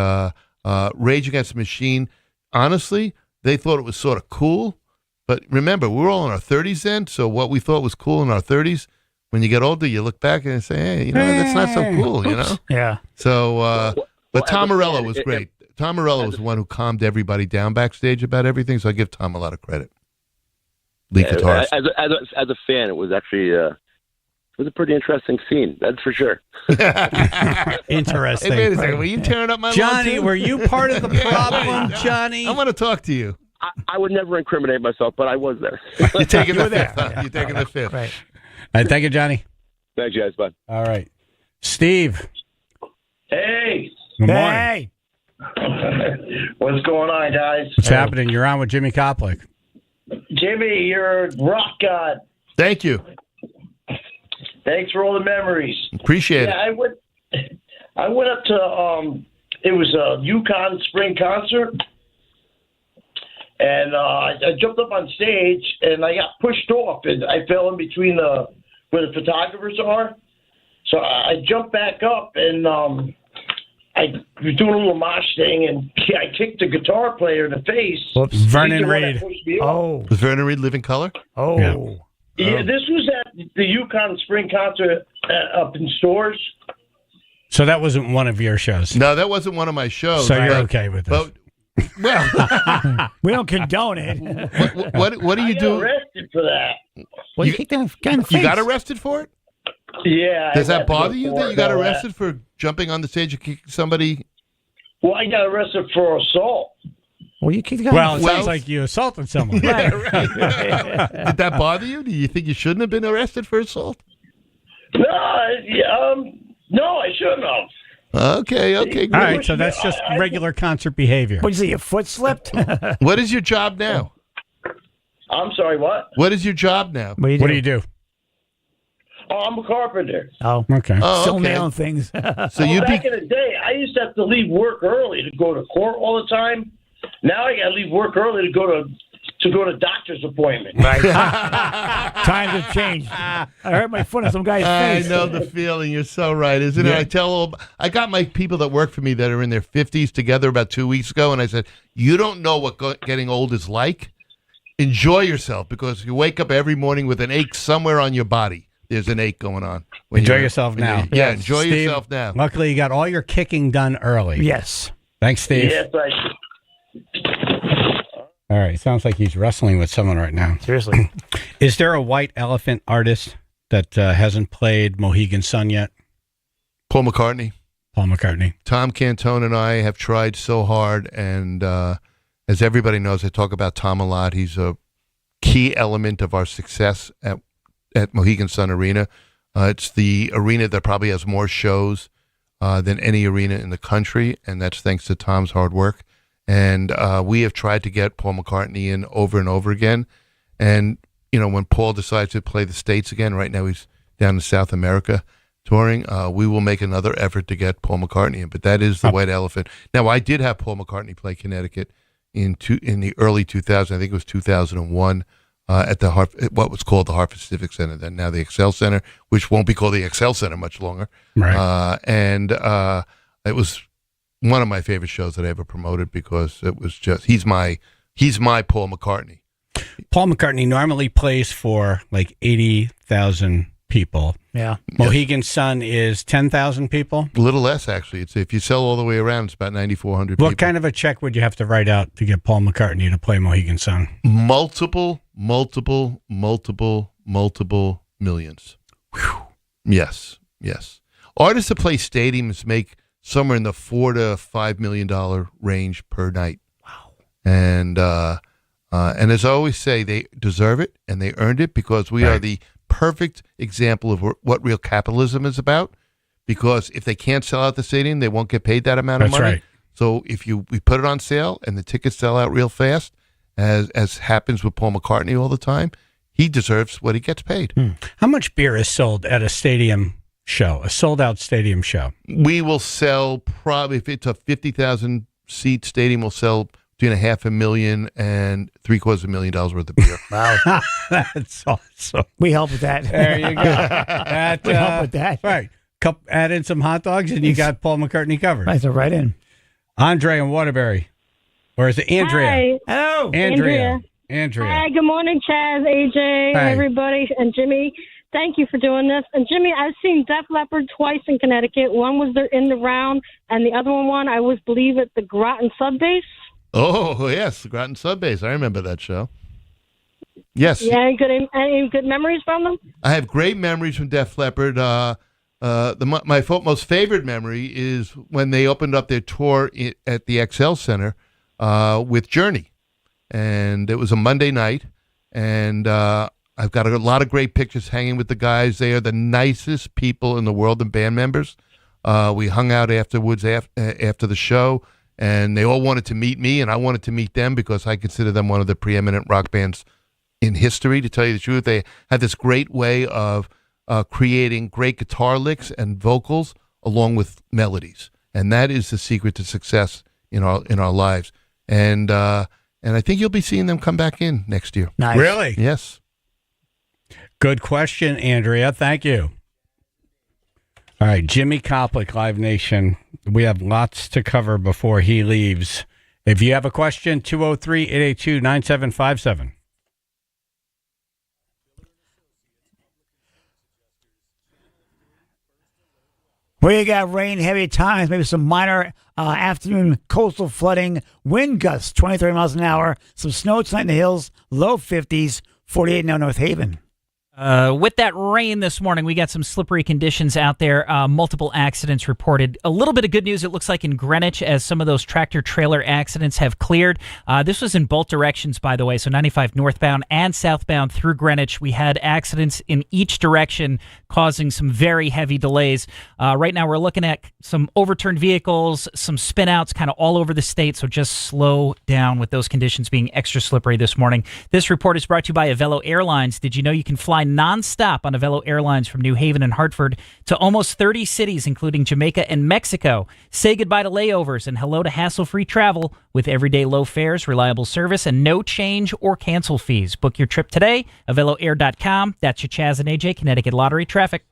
Rage Against the Machine, honestly, they thought it was sort of cool. But remember, we were all in our 30s then, so what we thought was cool in our 30s, when you get older, you look back and say, hey, that's not so cool, Yeah. So, but Tom Morello was great. Tom Morello was the one who calmed everybody down backstage about everything, so I give Tom a lot of credit. Lead guitarist. As a fan, it was actually it was a pretty interesting scene. That's for sure. Interesting. Hey, wait a second. Were you tearing up my lawn, Johnny, too? were you part of the problem, Johnny? I want to talk to you. I would never incriminate myself, but I was there. You're taking the fifth. Huh? You're taking the fifth. Right. All right, thank you, Johnny. Thanks, guys. Bye. All right. Steve. Hey. Good morning. Hey. What's going on, guys? What's happening? You're on with Jimmy Koplik. Jimmy, you're a rock god. Thank you. Thanks for all the memories. Appreciate it. I went up to it was a Yukon spring concert, and I jumped up on stage and I got pushed off and I fell in between where the photographers are. So I jumped back up and I was doing a little mosh thing and I kicked the guitar player in the face. Whoops. Vernon Reid. Oh. Was Vernon Reid Living Color? Oh. Yeah, this was at the Yukon Spring Concert up in Stores. So that wasn't one of your shows? No, that wasn't one of my shows. So you're okay with this? Well, we don't condone it. What do you do? I got arrested for that. Well, you kicked him in the face. You got arrested for it? Yeah. Does that bother you that you got arrested for jumping on the stage and kicking somebody? Well, I got arrested for assault. Well, you kicked the guy. Well, it sounds like you assaulted someone. Right. Did that bother you? Do you think you shouldn't have been arrested for assault? No, no, I shouldn't have. Okay. All Great. right, so that's just regular concert behavior. What did you say, your foot slipped? What is your job now? I'm sorry, what? What is your job now? What do you do? Oh, I'm a carpenter. Oh, okay. Still nailing things. So back in the day, I used to have to leave work early to go to court all the time. Now I got to leave work early to go to doctor's appointment. Right. Times have changed. I hurt my foot on some guy's face. I know the feeling. You're so right, isn't it? I got my people that work for me that are in their 50s together about 2 weeks ago, and I said, you don't know what getting old is like. Enjoy yourself, because you wake up every morning with an ache somewhere on your body. There's an ache going on. Enjoy yourself now. Yeah, enjoy Steve, yourself now. Luckily, you got all your kicking done early. Yes. Thanks, Steve. Yes, All right. Sounds like he's wrestling with someone right now. Seriously. Is there a white elephant artist that hasn't played Mohegan Sun yet? Paul McCartney. Paul McCartney. Tom Cantone and I have tried so hard, and as everybody knows, I talk about Tom a lot. He's a key element of our success at Mohegan Sun Arena. It's the arena that probably has more shows than any arena in the country, and that's thanks to Tom's hard work. And we have tried to get Paul McCartney in over and over again. And, you know, when Paul decides to play the States again, right now he's down in South America touring, we will make another effort to get Paul McCartney in. But that is the white elephant. Now, I did have Paul McCartney play Connecticut in the early 2000s. I think it was 2001. At what was called the Hartford Civic Center, then now the Excel Center, which won't be called the Excel Center much longer. Right. And it was one of my favorite shows that I ever promoted because it was just he's my Paul McCartney. Paul McCartney normally plays for like 80,000 people. Yeah. Mohegan Sun is 10,000 people. A little less, actually. It's if you sell all the way around, it's about 9,400 people. What kind of a check would you have to write out to get Paul McCartney to play Mohegan Sun? Multiple millions. Whew. Yes. Artists that play stadiums make somewhere in the $4 to $5 million range per night. Wow. And as I always say, they deserve it and they earned it because we are the perfect example of what real capitalism is about. Because if they can't sell out the stadium, they won't get paid that amount of money. Right. So if we put it on sale and the tickets sell out real fast, as happens with Paul McCartney all the time, he deserves what he gets paid. How much beer is sold at a stadium show, a sold-out stadium show? We will sell probably, if it's a 50,000 seat stadium, we'll sell between $500,000 and $750,000 worth of beer. Wow. That's awesome. We help with that. There you go. We help with that. Right. Add in some hot dogs and you got Paul McCartney covered. Right, so right in. Andre in Waterbury. Or is it Andrea? Hi. Hello. Andrea. Hi, good morning, Chaz, AJ, Hi. everybody, and Jimmy. Thank you for doing this. And Jimmy, I've seen Def Leppard twice in Connecticut. One was there in the round, and the other one I was, believe, at the Groton Sub Base. Oh, yes, Groton Sub Base. I remember that show. Yes. Yeah, any good memories from them? I have great memories from Def Leppard. My most favorite memory is when they opened up their tour at the XL Center with Journey. And it was a Monday night, and I've got a lot of great pictures hanging with the guys. They are the nicest people in the world and band members. We hung out afterwards after the show, and they all wanted to meet me, and I wanted to meet them because I consider them one of the preeminent rock bands in history, to tell you the truth. They had this great way of creating great guitar licks and vocals along with melodies, and that is the secret to success in our lives. And I think you'll be seeing them come back in next year. Nice. Really? Yes. Good question, Andrea. Thank you. All right, Jimmy Koplik, Live Nation. We have lots to cover before he leaves. If you have a question, 203-882-9757. We got rain, heavy times, maybe some minor afternoon coastal flooding, wind gusts 23 miles an hour, some snow tonight in the hills, low 50s, 48 now North Haven. With that rain this morning, we got some slippery conditions out there. Multiple accidents reported. A little bit of good news, it looks like in Greenwich, as some of those tractor-trailer accidents have cleared. This was in both directions, by the way, so 95 northbound and southbound through Greenwich. We had accidents in each direction, causing some very heavy delays. Right now, we're looking at some overturned vehicles, some spin-outs kind of all over the state, so just slow down with those conditions being extra slippery this morning. This report is brought to you by Avelo Airlines. Did you know you can fly nonstop on Avelo Airlines from New Haven and Hartford to almost 30 cities, including Jamaica and Mexico? Say goodbye to layovers and hello to hassle-free travel with everyday low fares, reliable service, and no change or cancel fees. Book your trip today, AveloAir.com. That's your Chaz and AJ Connecticut Lottery traffic.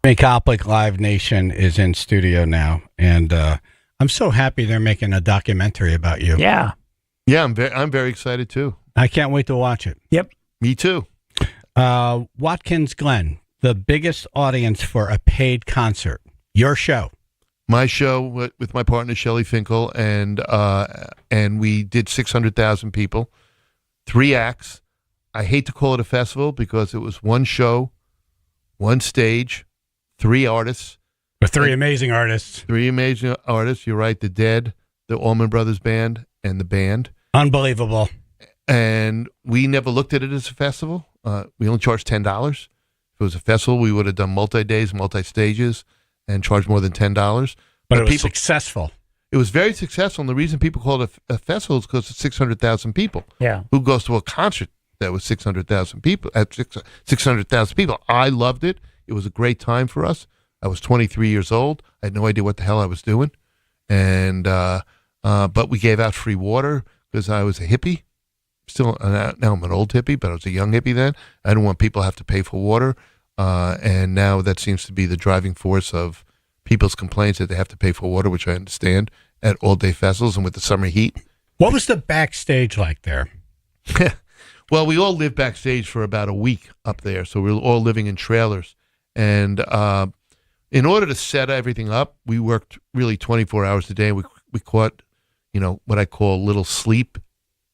Catholic Live Nation is in studio now, and I'm so happy they're making a documentary about you. Yeah. Yeah, I'm very excited too. I can't wait to watch it. Yep. Me too. Watkins Glen, the biggest audience for a paid concert. Your show. My show with my partner Shelley Finkel, and we did 600,000 people, 3 acts. I hate to call it a festival because it was one show, one stage, 3 artists. With 3 amazing artists. 3 amazing artists. You're right. The Dead, the Allman Brothers Band, and the band. Unbelievable. And we never looked at it as a festival. We only charged $10. If it was a festival, we would have done multi-days, multi-stages, and charged more than $10. But it was successful. It was very successful, and the reason people call it a festival is because it's 600,000 people. Yeah. Who goes to a concert that was 600,000 people? 600,000 people. I loved it. It was a great time for us. I was 23 years old. I had no idea what the hell I was doing, and but we gave out free water because I was a hippie. Still, now I'm an old hippie, but I was a young hippie then. I didn't want people to have to pay for water, and now that seems to be the driving force of people's complaints that they have to pay for water, which I understand at all-day festivals and with the summer heat. What was the backstage like there? Well, we all lived backstage for about a week up there, so we were all living in trailers. And in order to set everything up, we worked really 24 hours a day. We caught, what I call little sleep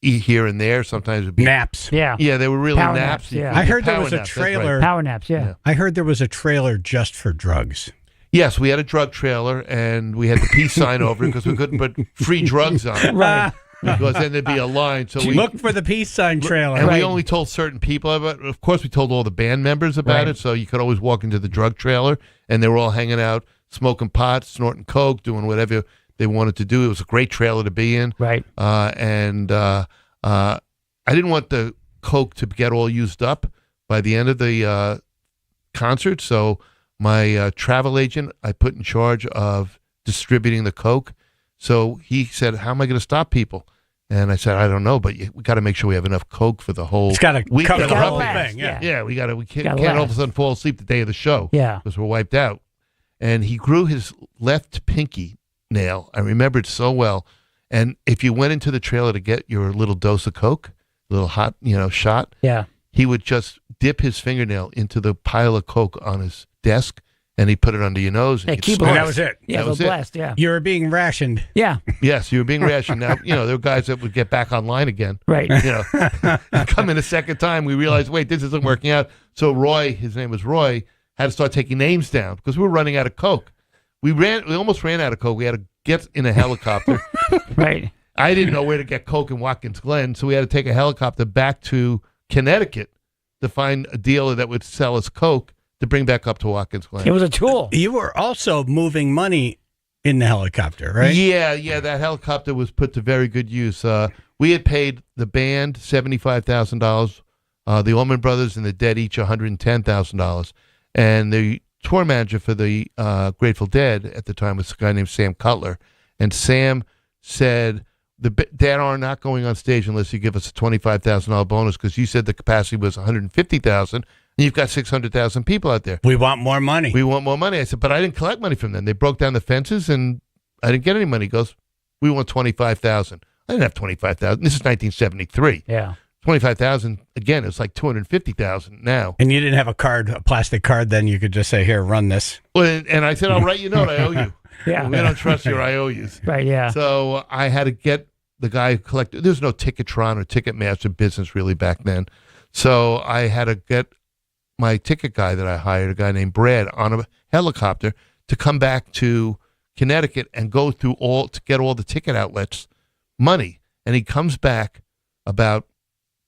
here and there. Sometimes it'd be naps. Yeah. Yeah, they were really Power naps. naps, yeah. I heard there Power was a naps, that's right. trailer. Power naps, yeah. I heard there was a trailer just for drugs. Yes, we had a drug trailer, and we had the peace sign over it because we couldn't put free drugs on it. Right. Because then there'd be a line. So we look for the peace sign trailer. And we only told certain people about it. Of course, we told all the band members about it, so you could always walk into the drug trailer, and they were all hanging out, smoking pot, snorting coke, doing whatever they wanted to do. It was a great trailer to be in. Right. And I didn't want the coke to get all used up by the end of the concert, so my travel agent I put in charge of distributing the coke. So he said, "How am I going to stop people?" And I said, "I don't know, but we got to make sure we have enough coke for the whole. It's got to week cover of the the whole rubber. thing. Yeah. Yeah, we can't Gotta all of a last. sudden fall asleep the day of the show. Yeah. Because we're wiped out." And he grew his left pinky nail. I remember it so well. And if you went into the trailer to get your little dose of coke, little hot, shot, Yeah. he would just dip his fingernail into the pile of coke on his desk, and he put it under your nose. And Yeah, you'd keep snort. it. That was it. Yeah, That was the it. blast, yeah. You were being rationed. Yeah. Yes, you were being rationed. Now, there were guys that would get back online again. Right. Come in a second time. We realized, wait, this isn't working out. So Roy, his name was Roy, had to start taking names down because we were running out of coke. We almost ran out of coke. We had to get in a helicopter. Right. I didn't know where to get coke in Watkins Glen, so we had to take a helicopter back to Connecticut to find a dealer that would sell us coke to bring back up to Watkins Glen. It was a tool. You were also moving money in the helicopter, right? Yeah, that helicopter was put to very good use. We had paid the band $75,000, the Allman Brothers and the Dead each $110,000, and the tour manager for the Grateful Dead at the time was a guy named Sam Cutler, and Sam said, "The Dead are not going on stage unless you give us a $25,000 bonus because you said the capacity was 150,000, and you've got 600,000 people out there. We want more money. We want more money." I said, "But I didn't collect money from them. They broke down the fences, and I didn't get any money." He goes, "We want 25,000." I didn't have 25,000. This is 1973. Yeah. 25,000 again. It's like 250,000 now. And you didn't have a plastic card. Then you could just say, "Here, run this." Well, and I said, "I'll write you a note. I owe you." Yeah. We don't trust your IOUs. Right, yeah. So I had to get the guy who collected. There's no Ticketron or Ticketmaster business really back then. So I had to get my ticket guy that I hired, a guy named Brad, on a helicopter to come back to Connecticut and go through to get all the ticket outlets money. And he comes back about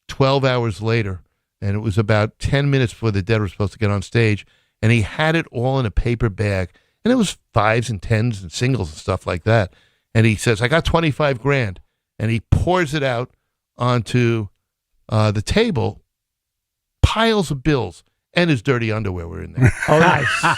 12 hours later, and it was about 10 minutes before the Dead were supposed to get on stage, and he had it all in a paper bag. And it was 5s and 10s and singles and stuff like that. And he says, "I got 25 grand. And he pours it out onto the table, piles of bills. and his dirty underwear were in there. Oh, nice.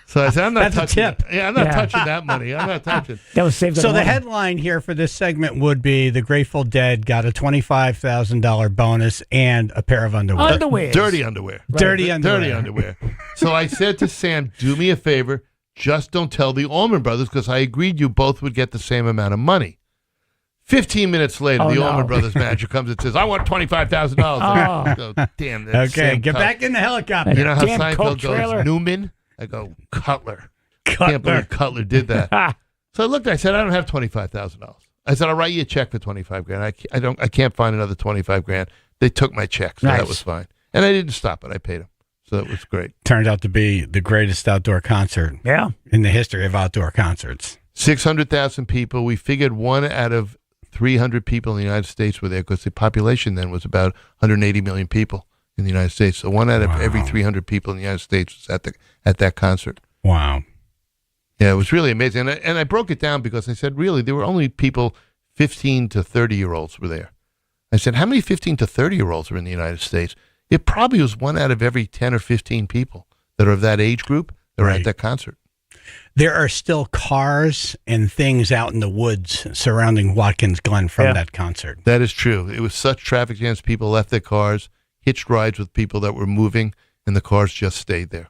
So I said, I'm not That's a touching tip. it. Yeah, I'm not touching that money. I'm not touching. That was saved. So the headline here for this segment would be the Grateful Dead got a $25,000 bonus and a pair of underwear. Underwear. Dirty underwear. Dirty underwear. Dirty underwear. So I said to Sam, do me a favor, just don't tell the Allman Brothers, because I agreed you both would get the same amount of money. 15 minutes later, the Allman Brothers manager comes and says, I want $25,000. I go, damn. That's Okay, Sam get Cutler. back in the helicopter. You know how Damn Seinfeld Coke goes, trailer. Newman? I go, Cutler. Can't believe Cutler did that. So I looked, I said, I don't have $25,000. I said, I'll write you a check for $25,000. I can't find another $25,000. They took my check, so that was fine. And I didn't stop it. I paid them. So that was great. Turned out to be the greatest outdoor concert in the history of outdoor concerts. 600,000 people. We figured 1 out of 300 people in the United States were there because the population then was about 180 million people in the United States. So 1 out of every 300 people in the United States was at that concert. Wow. Yeah, it was really amazing. And I broke it down because I said, really, there were only people 15 to 30-year-olds were there. I said, how many 15 to 30-year-olds are in the United States? It probably was 1 out of every 10 or 15 people that are of that age group that are at that concert. There are still cars and things out in the woods surrounding Watkins Glen from that concert. That is true. It was such traffic jams. People left their cars, hitched rides with people that were moving, and the cars just stayed there.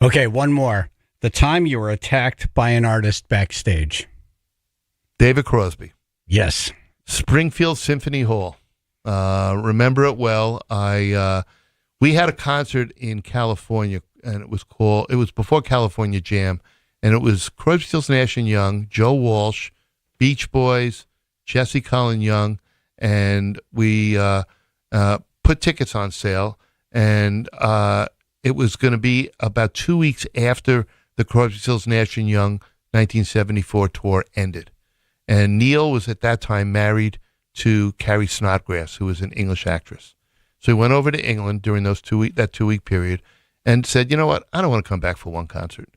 Okay, one more. The time you were attacked by an artist backstage. David Crosby. Yes. Springfield Symphony Hall. Remember it well. We had a concert in California, and it was before California Jam, and it was Crosby, Stills, Nash & Young, Joe Walsh, Beach Boys, Jesse Colin Young, and we put tickets on sale, and it was going to be about 2 weeks after the Crosby, Stills, Nash & Young 1974 tour ended. And Neil was at that time married to Carrie Snodgrass, who was an English actress. So he went over to England during that 2-week period and said, you know what, I don't want to come back for one concert.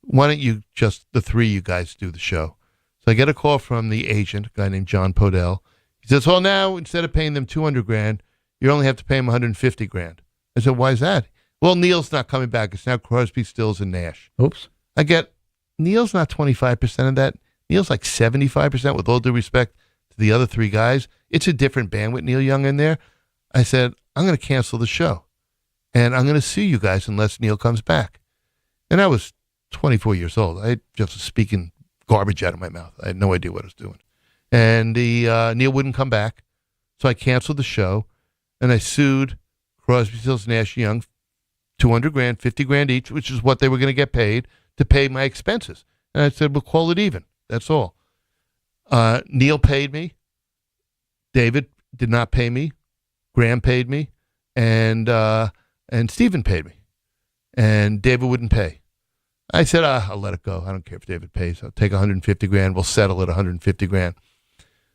Why don't you just, the three you guys, do the show? So I get a call from the agent, a guy named John Podell. He says, well, now instead of paying them $200,000, you only have to pay them $150,000. I said, why is that? Well, Neil's not coming back. It's now Crosby, Stills, and Nash. Oops. I get, Neil's not 25% of that. Neil's like 75%, with all due respect to the other three guys. It's a different band with Neil Young in there. I said, I'm going to cancel the show, and I'm going to sue you guys unless Neil comes back. And I was 24 years old. I just was speaking garbage out of my mouth. I had no idea what I was doing. And Neil wouldn't come back, so I canceled the show, and I sued Crosby, Stills, Nash & Young, $200,000, $50,000 each, which is what they were going to get paid to pay my expenses. And I said, we'll call it even. That's all. Neil paid me. David did not pay me. Graham paid me, and Stephen paid me, and David wouldn't pay. I said, I'll let it go. I don't care if David pays. I'll take $150,000. We'll settle at $150,000.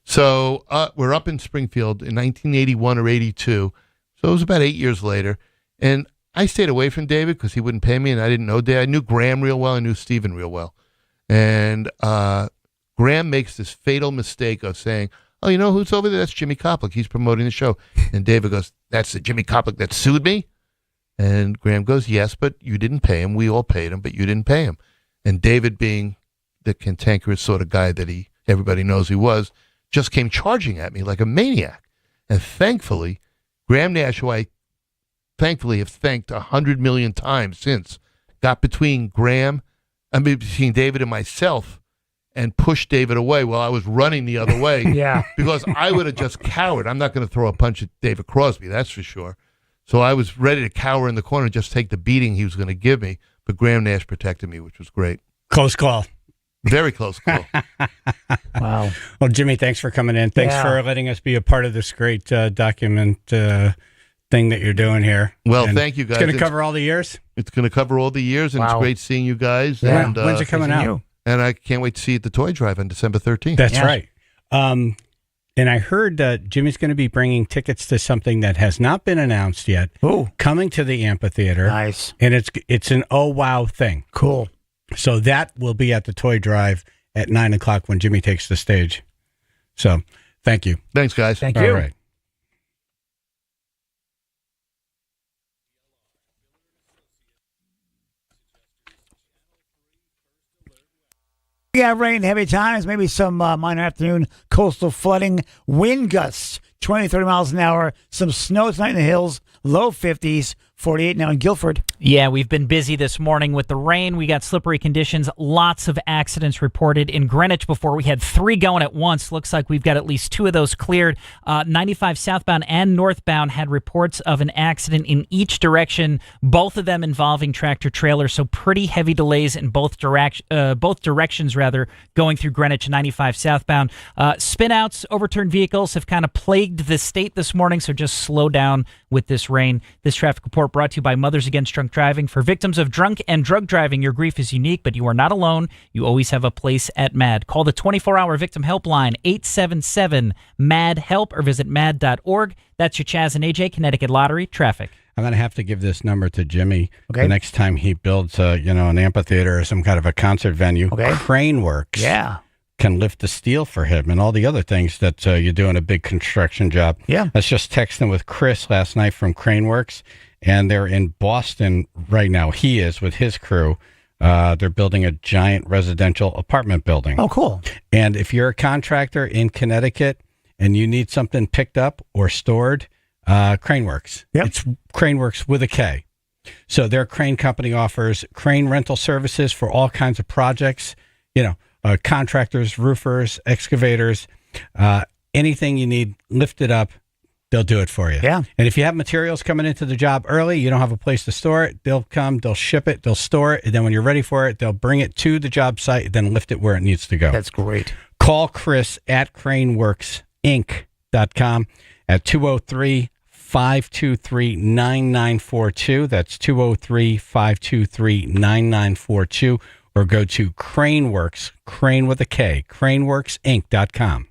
So we're up in Springfield in 1981 or 82. So it was about 8 years later, and I stayed away from David because he wouldn't pay me, and I didn't know David. I knew Graham real well. I knew Stephen real well, and Graham makes this fatal mistake of saying, oh, you know who's over there? That's Jimmy Koplik. He's promoting the show. And David goes, that's the Jimmy Koplik that sued me? And Graham goes, yes, but you didn't pay him. We all paid him, but you didn't pay him. And David, being the cantankerous sort of guy that everybody knows he was, just came charging at me like a maniac. And thankfully, Graham Nash, who I thankfully have thanked 100 million times since, got between David and myself, and pushed David away while I was running the other way. Yeah. Because I would have just cowered. I'm not going to throw a punch at David Crosby, that's for sure. So I was ready to cower in the corner and just take the beating he was going to give me. But Graham Nash protected me, which was great. Close call. Very close call. Wow. Well, Jimmy, thanks for coming in. Thanks for letting us be a part of this great document thing that you're doing here. Well, and thank you, guys. It's going to cover all the years? It's going to cover all the years, and it's great seeing you guys. Yeah. And, When's it coming out? And I can't wait to see you at the Toy Drive on December 13th. That's right. And I heard Jimmy's going to be bringing tickets to something that has not been announced yet. Oh, coming to the amphitheater. Nice. And it's an oh wow thing. Cool. So that will be at the Toy Drive at 9:00 when Jimmy takes the stage. So thank you. Thanks, guys. Thank you. All right. Yeah, rain, heavy times, maybe some minor afternoon coastal flooding, wind gusts, 20, 30 miles an hour, some snow tonight in the hills, low 50s, 48 now in Guilford. Yeah, we've been busy this morning with the rain. We got slippery conditions, lots of accidents reported. In Greenwich before, we had 3 going at once. Looks like we've got at least 2 of those cleared. 95 southbound and northbound had reports of an accident in each direction, both of them involving tractor trailers, so pretty heavy delays in both directions, going through Greenwich 95 southbound. Spin-outs, overturned vehicles have kind of plagued the state this morning, so just slow down with this rain. This traffic report brought to you by Mothers Against Drunk Driving. For victims of drunk and drug driving, your grief is unique, but you are not alone. You always have a place at MAD. Call the 24-hour victim helpline, 877-MAD-HELP, or visit mad.org. That's your Chaz and AJ Connecticut Lottery traffic. I'm going to have to give this number to Jimmy the next time he builds an amphitheater or some kind of a concert venue. Crane Works. Yeah. Can lift the steel for him and all the other things that you do in a big construction job. Yeah. I was just texting with Chris last night from Craneworks, and they're in Boston right now. He is with his crew. They're building a giant residential apartment building. Oh, cool. And if you're a contractor in Connecticut and you need something picked up or stored, Craneworks. Yep. It's Craneworks with a K. So their crane company offers crane rental services for all kinds of projects, contractors, roofers, excavators, anything you need lifted up, they'll do it for you. Yeah. And if you have materials coming into the job early, you don't have a place to store it, they'll come, they'll ship it, they'll store it, and then when you're ready for it, they'll bring it to the job site, then lift it where it needs to go. That's great. Call Chris at craneworksinc.com at 203-523-9942. That's 203-523-9942. Or go to Craneworks, Crane with a K, craneworksinc.com.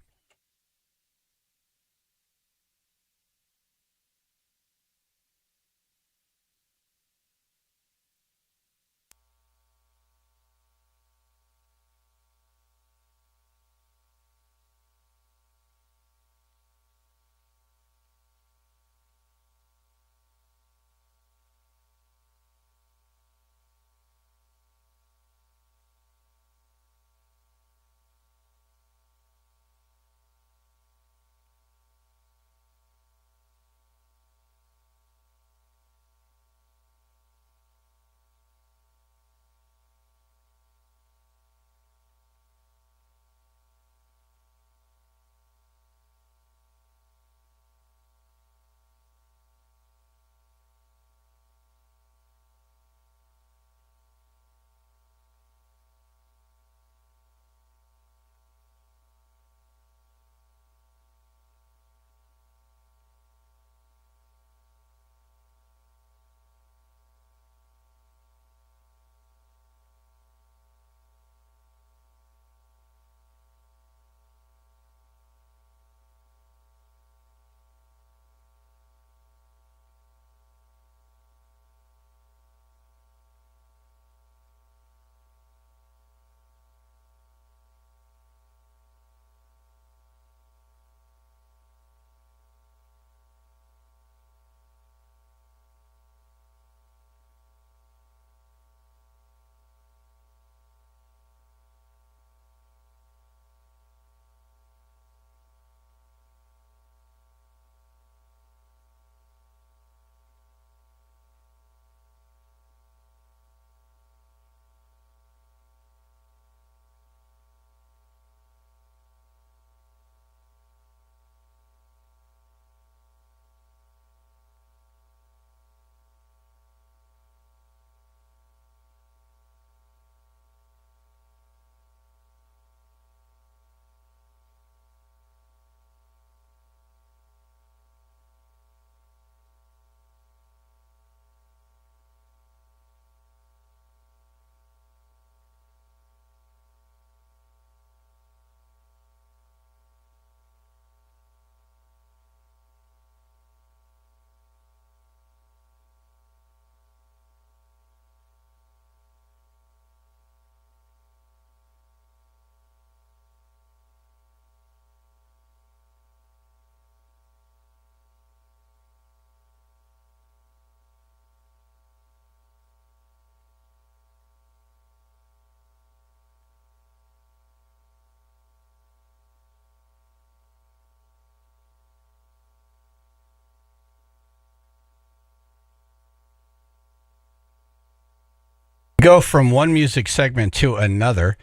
go from one music segment to another.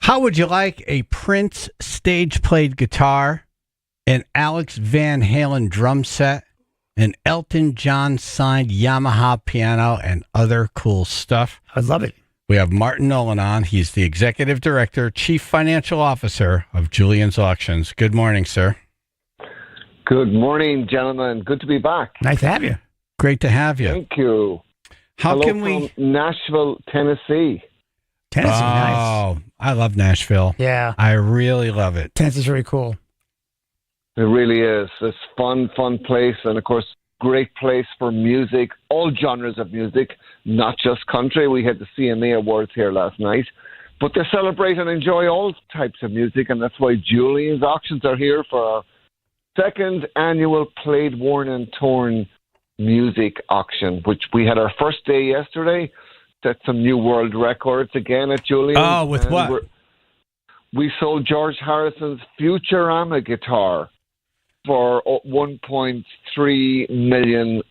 How would you like a Prince stage-played guitar, an Alex Van Halen drum set, an Elton John signed Yamaha piano, and other cool stuff? I'd love it. We have Martin Nolan on. He's the Executive Director, Chief Financial Officer of Julian's Auctions. Good morning, sir. Good morning, gentlemen. Good to be back. Nice to have you. Great to have you. Thank you. How Hello can we... from Nashville, Tennessee. Tennessee, nice. Oh, I love Nashville. Yeah. I really love it. Tennessee's very cool. It really is. It's fun place, and of course, great place for music, all genres of music, not just country. We had the CMA Awards here last night, but they celebrate and enjoy all types of music, and that's why Julian's Auctions are here for our second annual Played, Worn, and Torn music auction, which we had our first day yesterday. Set some new world records again at Julian's. Oh, with what? We sold George Harrison's Futurama guitar for $1.3 million,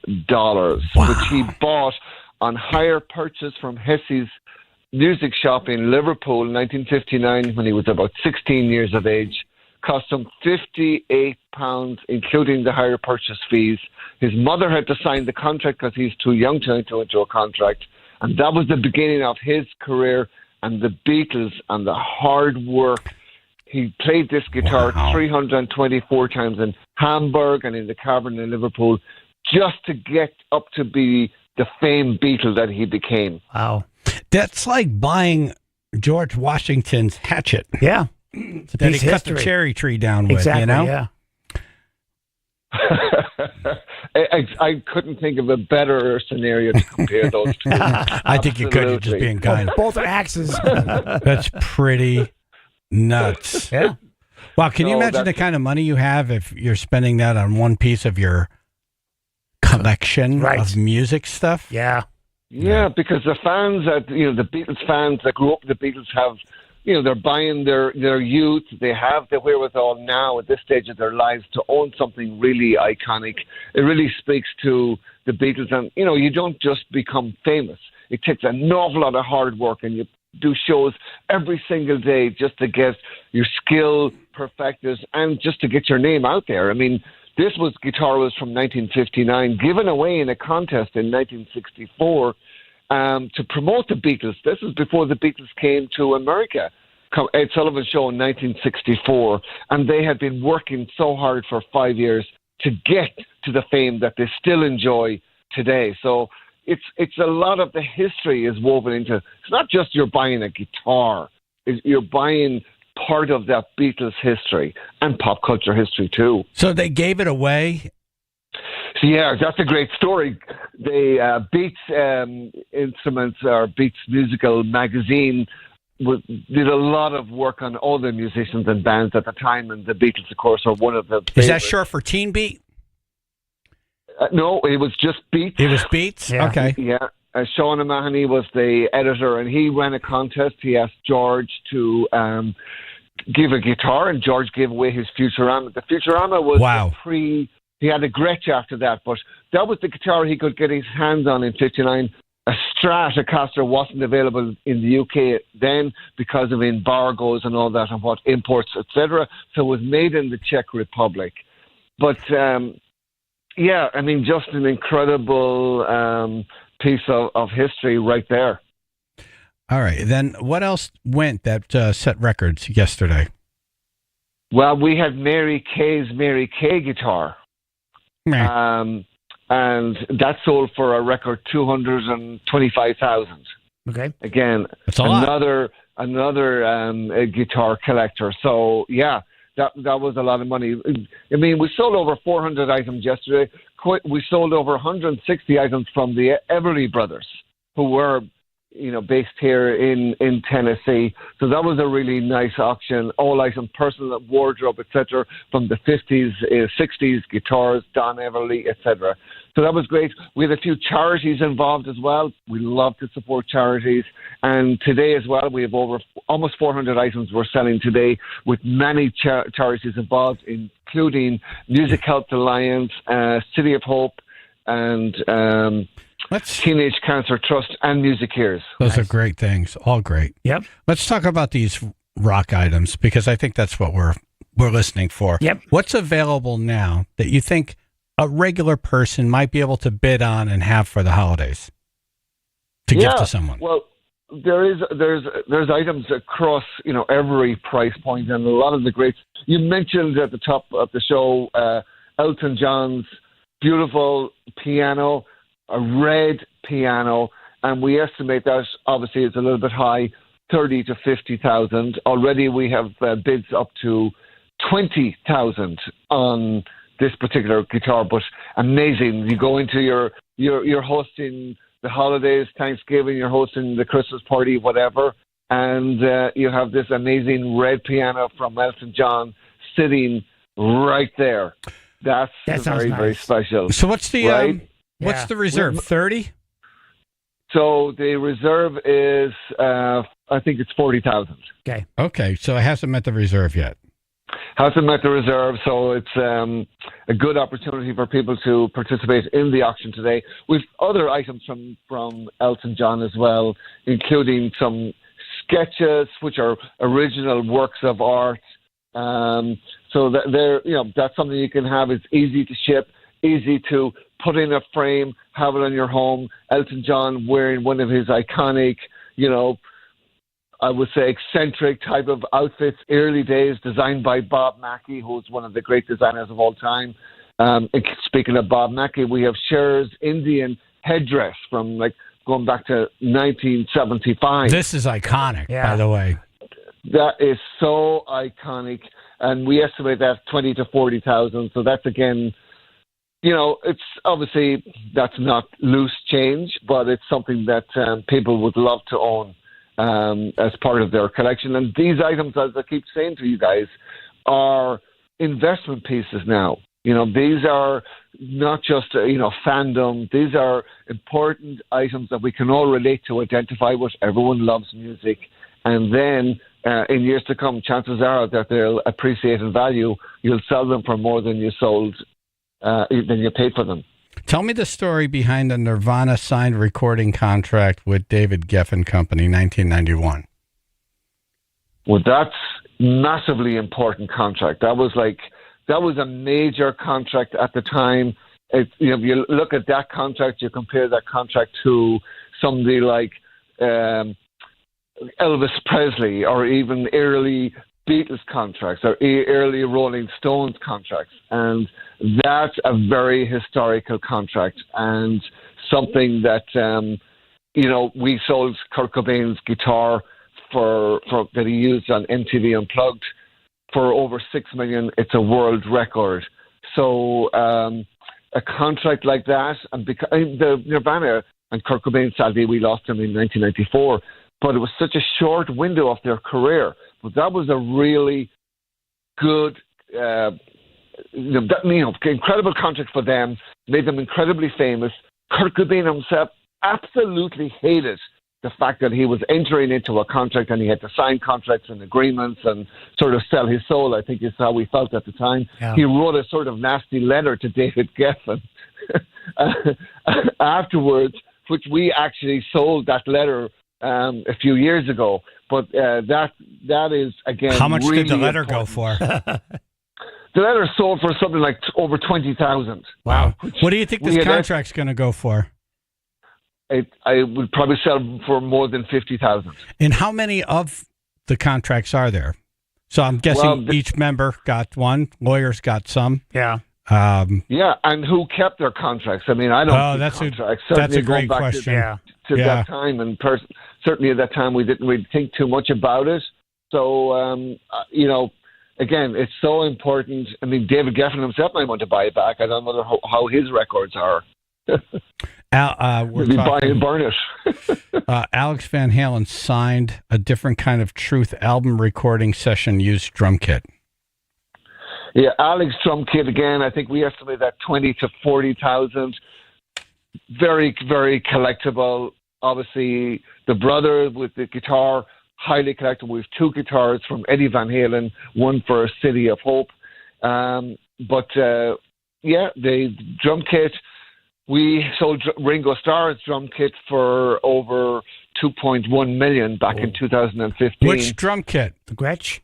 which he bought on hire purchase from Hesse's music shop in Liverpool in 1959 when he was about 16 years of age. Cost him £58, including the hire purchase fees. His mother had to sign the contract because he's too young to enter into a contract. And that was the beginning of his career and the Beatles and the hard work. He played this guitar 324 times in Hamburg and in the Cavern in Liverpool just to get up to be the famed Beatle that he became. Wow. That's like buying George Washington's hatchet. Yeah. That he cut the cherry tree down with, exactly, you know? Yeah. I couldn't think of a better scenario to compare those two. I think you could. You're just being kind. Both are axes. That's pretty nuts. Yeah. Wow. Can you imagine the kind of money you have if you're spending that on one piece of your collection of music stuff? Yeah. Yeah, because the fans the Beatles fans that grew up with the Beatles have, they're buying their youth. They have the wherewithal now at this stage of their lives to own something really iconic. It really speaks to the Beatles. And, you don't just become famous. It takes an awful lot of hard work, and you do shows every single day just to get your skill perfected and just to get your name out there. I mean, this guitar was from 1959, given away in a contest in 1964 to promote the Beatles. This is before the Beatles came to America. Ed Sullivan Show in 1964, and they had been working so hard for 5 years to get to the fame that they still enjoy today. So it's a lot of the history is woven into. It's not just you're buying a guitar; you're buying part of that Beatles history and pop culture history too. So they gave it away. Yeah, that's a great story. The Beats Instruments or Beats Musical magazine did a lot of work on all the musicians and bands at the time, and the Beatles, of course, are one of the. Is that short for Teen Beat? No, it was just Beats. It was Beats? Yeah. Okay. Yeah. Sean O'Mahony was the editor, and he ran a contest. He asked George to give a guitar, and George gave away his Futurama. The Futurama was he had a Gretsch after that, but that was the guitar he could get his hands on in 59. A Stratocaster wasn't available in the UK then because of embargoes and all that and what imports, etc. So it was made in the Czech Republic. But, yeah, I mean, just an incredible piece of history right there. All right. Then what else went that set records yesterday? Well, we had Mary Kay guitar. And that sold for a record 225,000. Okay. Again, that's a lot. Another guitar collector. So yeah, that was a lot of money. I mean, we sold over 400 items yesterday. We sold over 160 items from the Everly Brothers, who were based here in Tennessee. So that was a really nice auction. All items, personal wardrobe, etc., from the 50s, 60s, guitars, Don Everly, etc. So that was great. We had a few charities involved as well. We love to support charities. And today as well, we have almost 400 items we're selling today with many charities involved, including Music Health Alliance, City of Hope, and Teenage Cancer Trust, and Music Hears. Those are great things. All great. Yep. Let's talk about these rock items because I think that's what we're listening for. Yep. What's available now that you think a regular person might be able to bid on and have for the holidays to give to someone? Well, there's items across every price point, and a lot of the greats. You mentioned at the top of the show Elton John's beautiful piano, a red piano, and we estimate that obviously it's a little bit high, 30 to 50,000. Already we have bids up to 20,000 on this particular guitar, but amazing. You go into you're hosting the holidays, Thanksgiving, you're hosting the Christmas party, whatever, and you have this amazing red piano from Elton John sitting right there. That very, nice. very special. So what's the right? what's the reserve? 30? So the reserve is, I think it's 40,000. Okay. Okay. So it hasn't met the reserve yet. Hasn't met the reserve, so it's a good opportunity for people to participate in the auction today. We've other items from Elton John as well, including some sketches, which are original works of art. So that that's something you can have. It's easy to ship, easy to put in a frame, have it in your home. Elton John wearing one of his iconic, I would say eccentric type of outfits, early days, designed by Bob Mackie, who's one of the great designers of all time. Speaking of Bob Mackie, we have Cher's Indian headdress from going back to 1975. This is iconic, by the way. That is so iconic, and we estimate that 20 to 40,000. So that's again, it's obviously that's not loose change, but it's something that people would love to own as part of their collection. And these items, as I keep saying to you guys, are investment pieces now. These are not just fandom. These are important items that we can all relate to, identify with. Everyone loves music, and then in years to come, chances are that they'll appreciate in value. You'll sell them for more than you paid for them. Tell me the story behind the Nirvana signed recording contract with David Geffen Company, 1991. Well, that's massively important contract. That was a major contract at the time. If you look at that contract, you compare that contract to somebody like Elvis Presley or even early Beatles contracts or early Rolling Stones contracts, and that's a very historical contract and something that we sold Kurt Cobain's guitar for that he used on MTV Unplugged for over $6 million. It's a world record. So a contract like that, and because the Nirvana and Kurt Cobain, sadly we lost him in 1994, but it was such a short window of their career. But that was a really good, incredible contract for them, made them incredibly famous. Kurt Cobain himself absolutely hated the fact that he was entering into a contract and he had to sign contracts and agreements and sort of sell his soul, I think is how he felt at the time. Yeah. He wrote a sort of nasty letter to David Geffen afterwards, which we actually sold that letter a few years ago. But that is, again, how much really did the letter important. go for? The letter sold for something like over 20,000. Wow. What do you think this contract's going to go for? I would probably sell for more than 50,000. And how many of the contracts are there? So I'm guessing each member got one. Lawyers got some. Yeah. Yeah, and who kept their contracts? I mean, I don't. That's contracts. That's a great question. To that time, and certainly at that time, we didn't really think too much about it. So, again, it's so important. I mean, David Geffen himself might want to buy it back. I don't know how his records are. We're talking, burn it. Alex Van Halen signed a different kind of Truth album recording session used drum kit. Yeah, Alex drum kit again. I think we estimate that 20 to 40,000. Very, very collectible. Obviously, the brother with the guitar, highly collectible. We have two guitars from Eddie Van Halen, one for City of Hope. The drum kit, We sold Ringo Starr's drum kit for over 2.1 million back in 2015. Which drum kit? The Gretsch?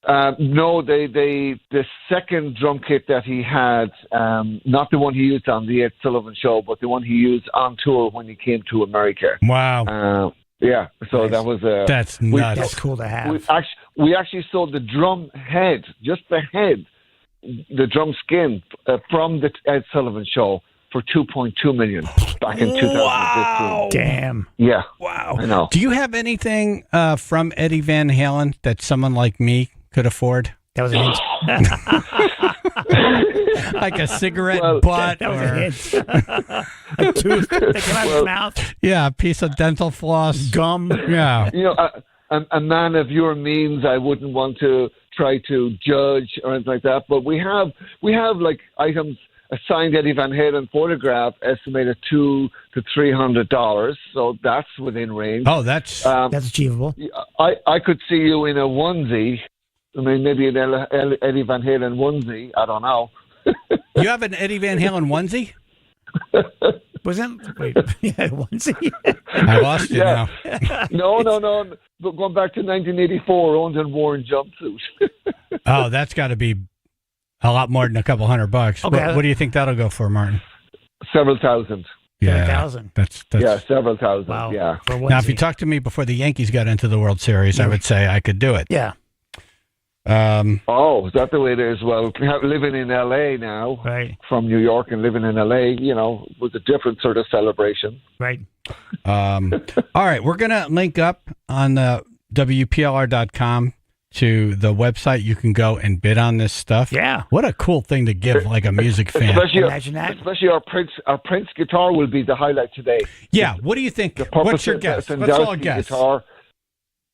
No, the second drum kit that he had, not the one he used on the Ed Sullivan Show, but the one he used on tour when he came to America. Wow. Yeah, so that was that's nuts. That's cool to have. We actually sold the drum head, just the head, the drum skin from the Ed Sullivan Show for 2.2 million back in 2015. Wow. Damn. Yeah. Wow. I know. Do you have anything from Eddie Van Halen that someone like me could afford? That was a hint. Like a cigarette butt. That was a hint. A tooth that came out of his mouth. Yeah, a piece of dental floss. Gum. Yeah. You know, a man of your means, I wouldn't want to try to judge or anything like that, but we have like items. A signed Eddie Van Halen photograph estimated $200 to $300, so that's within range. Oh, that's achievable. I could see you in a onesie. I mean, maybe an Eddie Van Halen onesie. I don't know. You have an Eddie Van Halen onesie? Wait, yeah, onesie. I lost you now. No. But going back to 1984, owned and worn jumpsuit. Oh, that's got to be a lot more than a couple $100. Okay. What do you think that'll go for, Martin? Several thousand. Yeah, 7,000. That's yeah, several thousand. Wow. Yeah. Now, if you talked to me before the Yankees got into the World Series, I would say I could do it. Yeah. Oh, is that the way it is? Well, living in L.A. now, right? From New York and living in L.A., was a different sort of celebration. Right. All right, we're going to link up on the WPLR.com to the website. You can go and bid on this stuff. Yeah. What a cool thing to give like a music fan. Imagine that. Especially our Prince guitar will be the highlight today. Yeah. What do you think? What's your guess? Let's all guess. Guitar.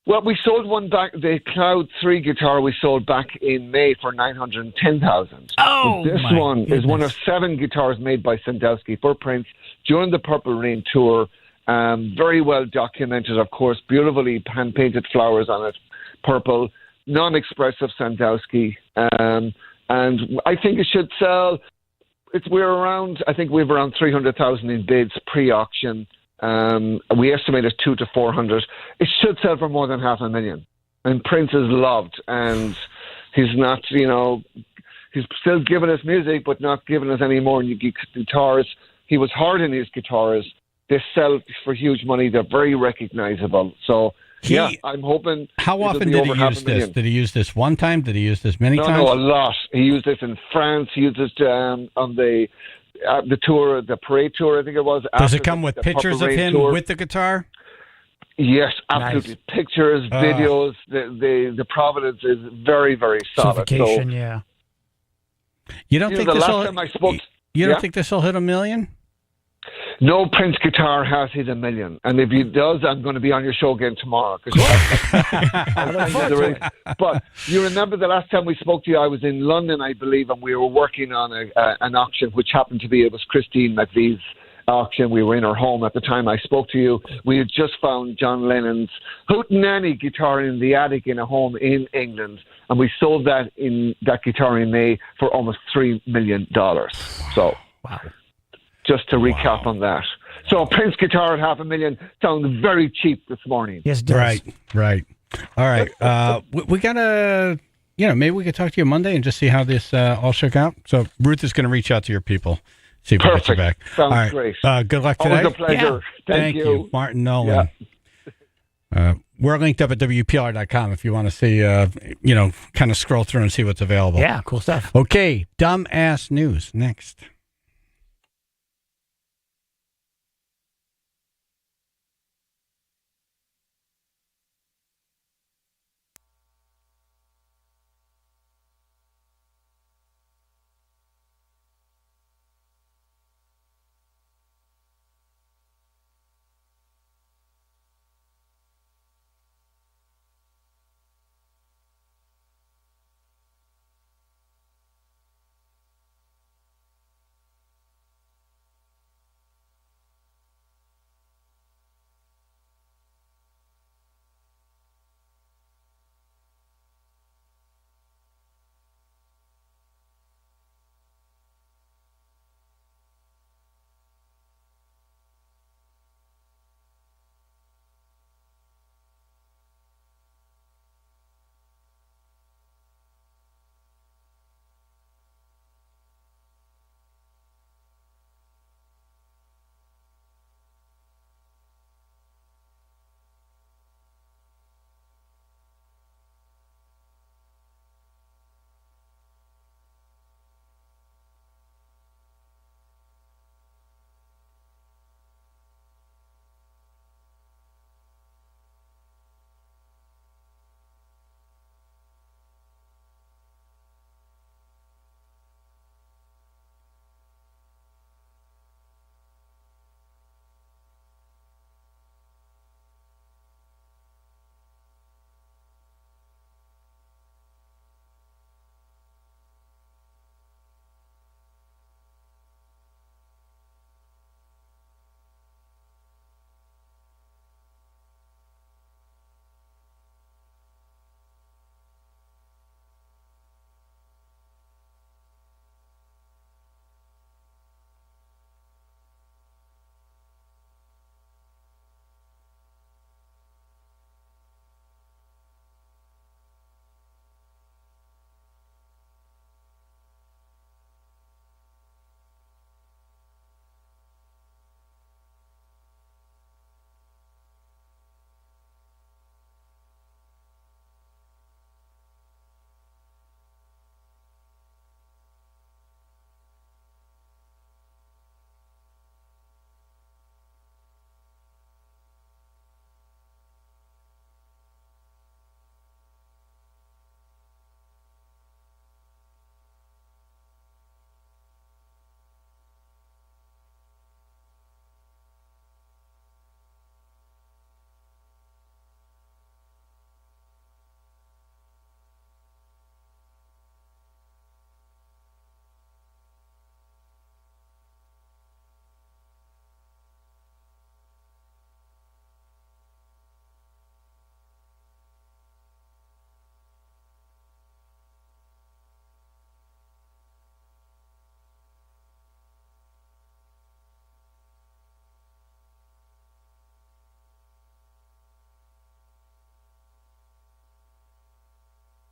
Well, we sold one back, the Cloud 3 guitar we sold back in May for $910,000. Oh, this one is one of 7 guitars made by Sandowski for Prince during the Purple Rain tour. Very well documented, of course, beautifully hand-painted flowers on it, purple, non-expressive Sandowski. And I think it should sell, I think we have around 300,000 in bids pre-auction. We estimated 200 to 400. It should sell for more than 500,000. And Prince is loved, and he's not, he's still giving us music, but not giving us any more new guitars. He was hard in his guitars. They sell for huge money. They're very recognizable. So, I'm hoping. How often did he use this? Did he use this one time? Did he use this many times? No, a lot. He used this in France. He used it on the tour, the parade tour, I think it was. Does it come with pictures of him with the guitar? Yes, absolutely. Nice. Pictures, videos. The provenance is very, very solid. Certification, yeah. You don't think the this last will? time I spoke, you don't think this will hit 1 million? No Prince guitar has hit 1 million, and if he does, I'm going to be on your show again tomorrow. But you remember the last time we spoke to you, I was in London, I believe, and we were working on an auction, which happened to be, it was Christine McVie's auction. We were in her home at the time I spoke to you. We had just found John Lennon's Hootenanny guitar in the attic in a home in England, and we sold that guitar in May for almost $3 million. So, wow. Just to recap on that. So Prince guitar at 500,000 sounds very cheap this morning. Yes, it does. Right. All right. We got to, maybe we could talk to you Monday and just see how this all shook out. So Ruth is going to reach out to your people, see if we get you back. Sounds all right. great. Good luck today. Always a pleasure. Yeah. Thank you, Martin Nolan. Yeah. We're linked up at WPLR.com if you want to see, kind of scroll through and see what's available. Yeah, cool stuff. Okay, dumbass news next.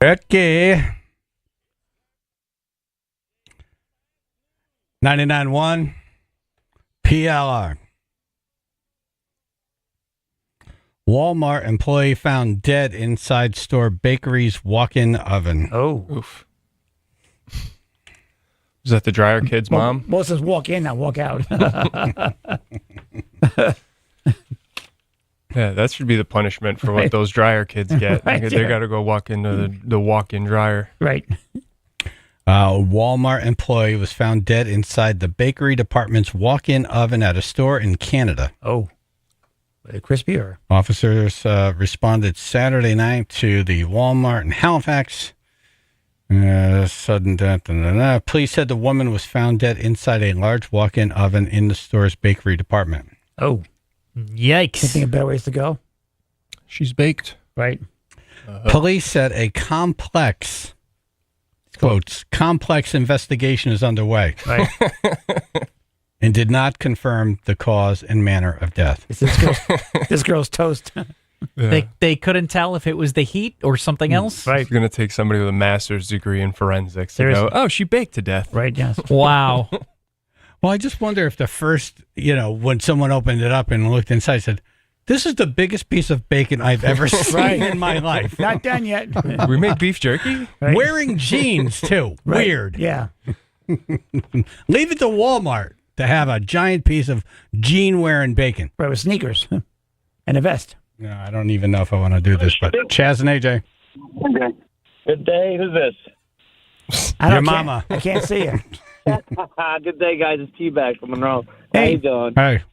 Okay. 99.1 PLR. Walmart employee found dead inside store bakery's walk-in oven. Oh. Oof. Is that the dryer kid's mom? Most of us walk in, not walk out. Yeah, that should be the punishment for what those dryer kids get. Right, They got to go walk into the walk-in dryer. Right. Walmart employee was found dead inside the bakery department's walk-in oven at a store in Canada. Oh. Crispy or? Officers responded Saturday night to the Walmart in Halifax. Sudden death. Police said the woman was found dead inside a large walk-in oven in the store's bakery department. Oh. Yikes. Think of better ways to go? She's baked. Right. Police said a complex investigation is underway. Right. And did not confirm the cause and manner of death. This girl's toast. Yeah. They couldn't tell if it was the heat or something else. Right. It's going to take somebody with a master's degree in forensics to go, oh, she baked to death. Right, yes. Wow. Well, I just wonder if the first, when someone opened it up and looked inside, said, this is the biggest piece of bacon I've ever seen in my life. Not done yet. We make beef jerky? Right. Wearing jeans, too. Right. Weird. Yeah. Leave it to Walmart to have a giant piece of jean-wearing bacon. Right, with sneakers and a vest. No, I don't even know if I want to do this, but Chaz and AJ. Okay. Good day. Who's this? Your mama. I can't see you. Good day, guys. It's T-Bag from Monroe. How you doing? Hey.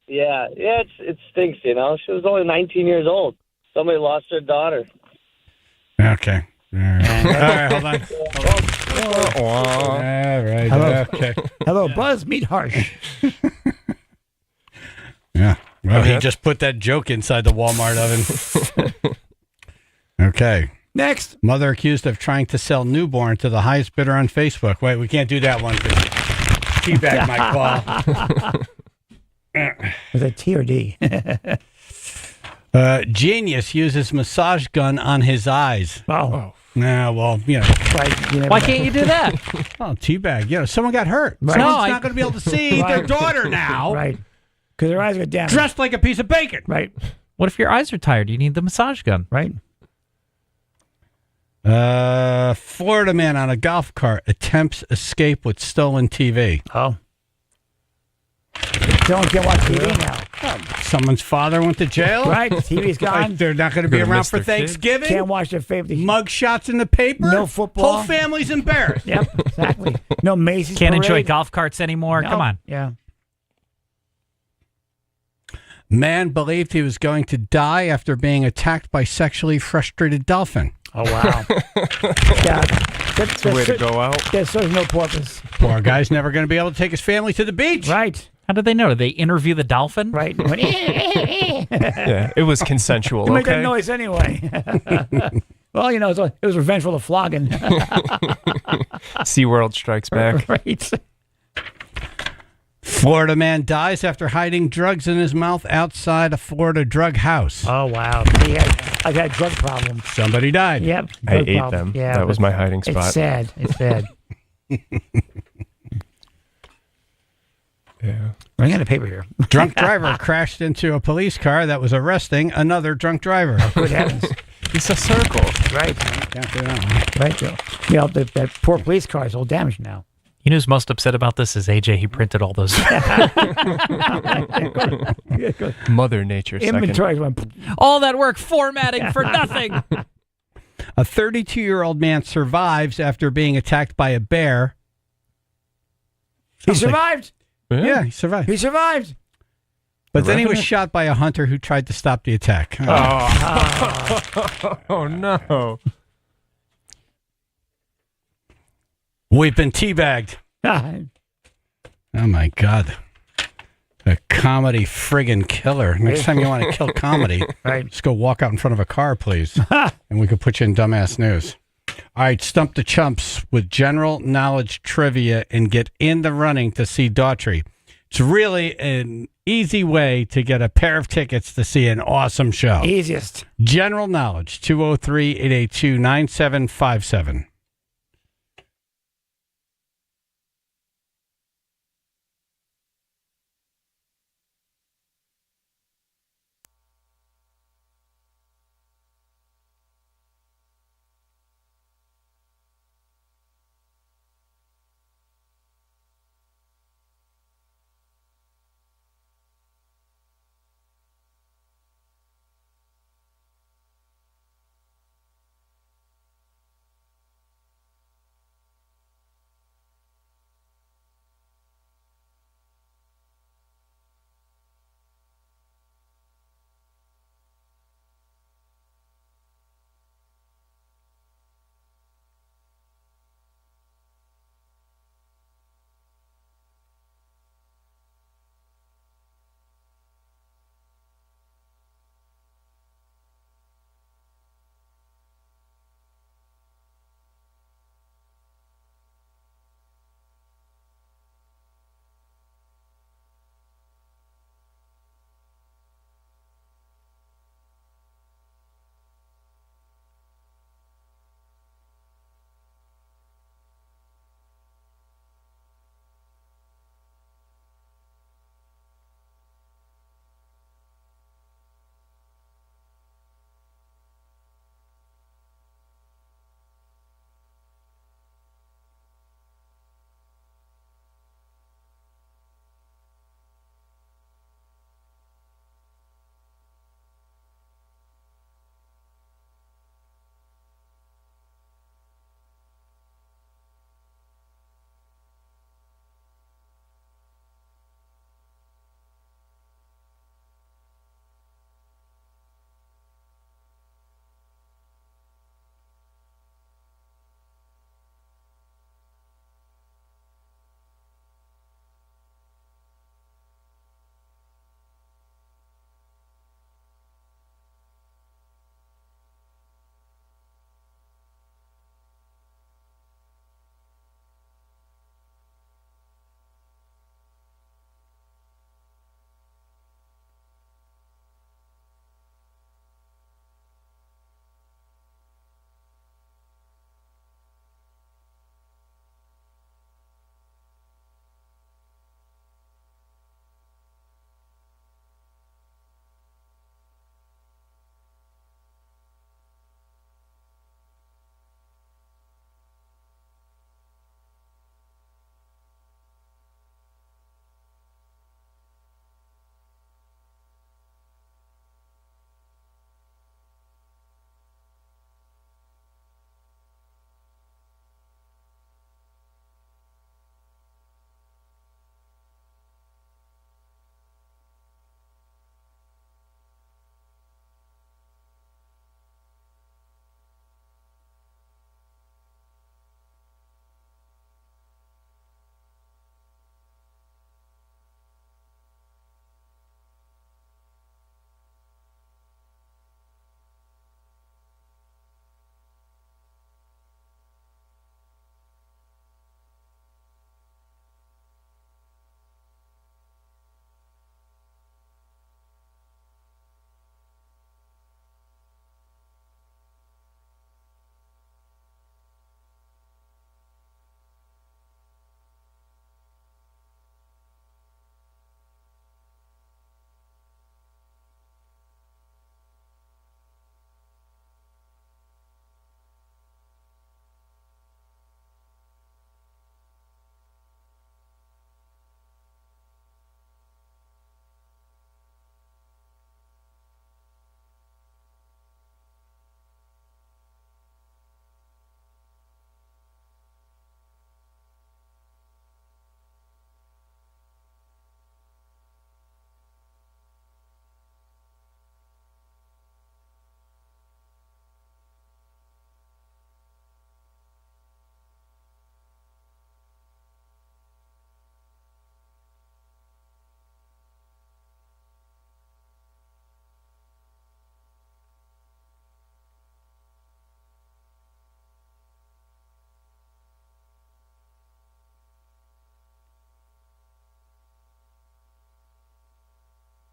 Yeah, it stinks, She was only 19 years old. Somebody lost their daughter. Okay. All right, hold on. All right. Hello. Okay. Hello, Buzz. Meet Harsh. Yeah. Well, he just put that joke inside the Walmart oven. Okay. Next. Mother accused of trying to sell newborn to the highest bidder on Facebook. Wait, we can't do that one. Teabag might call. Was it T or D? Genius uses massage gun on his eyes. Oh. Nah, well, Why can't you do that? Oh, Teabag. Someone got hurt. Right. Someone's not going to be able to see their daughter now. Right. Because their eyes are damaged. Dressed like a piece of bacon. Right. What if your eyes are tired? You need the massage gun. Right. Florida man on a golf cart attempts escape with stolen TV. Oh. Someone can't watch TV now. Someone's father went to jail. Right. TV's gone. Like they're not going to be Could've around missed for their kid. Thanksgiving. Can't watch their favorite. Mug shots in the paper. No football. Whole family's embarrassed. Yep, exactly. No Macy's Can't parade. enjoy golf carts anymore. No. Come on. Yeah. Man believed he was going to die after being attacked by sexually frustrated dolphin. Oh, wow. Yeah. That's the way to go out. That serves no purpose. Poor guy's never going to be able to take his family to the beach. Right. How did they know? Did they interview the dolphin? Right. Yeah, it was consensual. You make Okay. that noise anyway. Well, it was revenge for the flogging. SeaWorld strikes back. Right. Florida man dies after hiding drugs in his mouth outside a Florida drug house. Oh, wow. I've had drug problems. Somebody died. Yep. I drug ate problem. them. Yeah, That was my hiding spot. It's sad. It's sad. Yeah. Running out of paper here. Drunk driver crashed into a police car that was arresting another drunk driver. Good heavens. It's a circle. Right. Can't do that one. Right, Joe. That poor police car is all damaged now. You know who's most upset about this is AJ. He printed all those. Mother Nature second. Inventory went. All that work formatting for nothing. A 32-year-old man survives after being attacked by a bear. He survived. Yeah, he survived. He survived. But then he was shot by a hunter who tried to stop the attack. Oh, no. We've been teabagged. Oh, my God. A comedy friggin' killer. Next time you want to kill comedy, right. Just go walk out in front of a car, please. And we can put you in dumbass news. All right, stump the chumps with general knowledge trivia and get in the running to see Daughtry. It's really an easy way to get a pair of tickets to see an awesome show. Easiest. General Knowledge, 203-882-9757.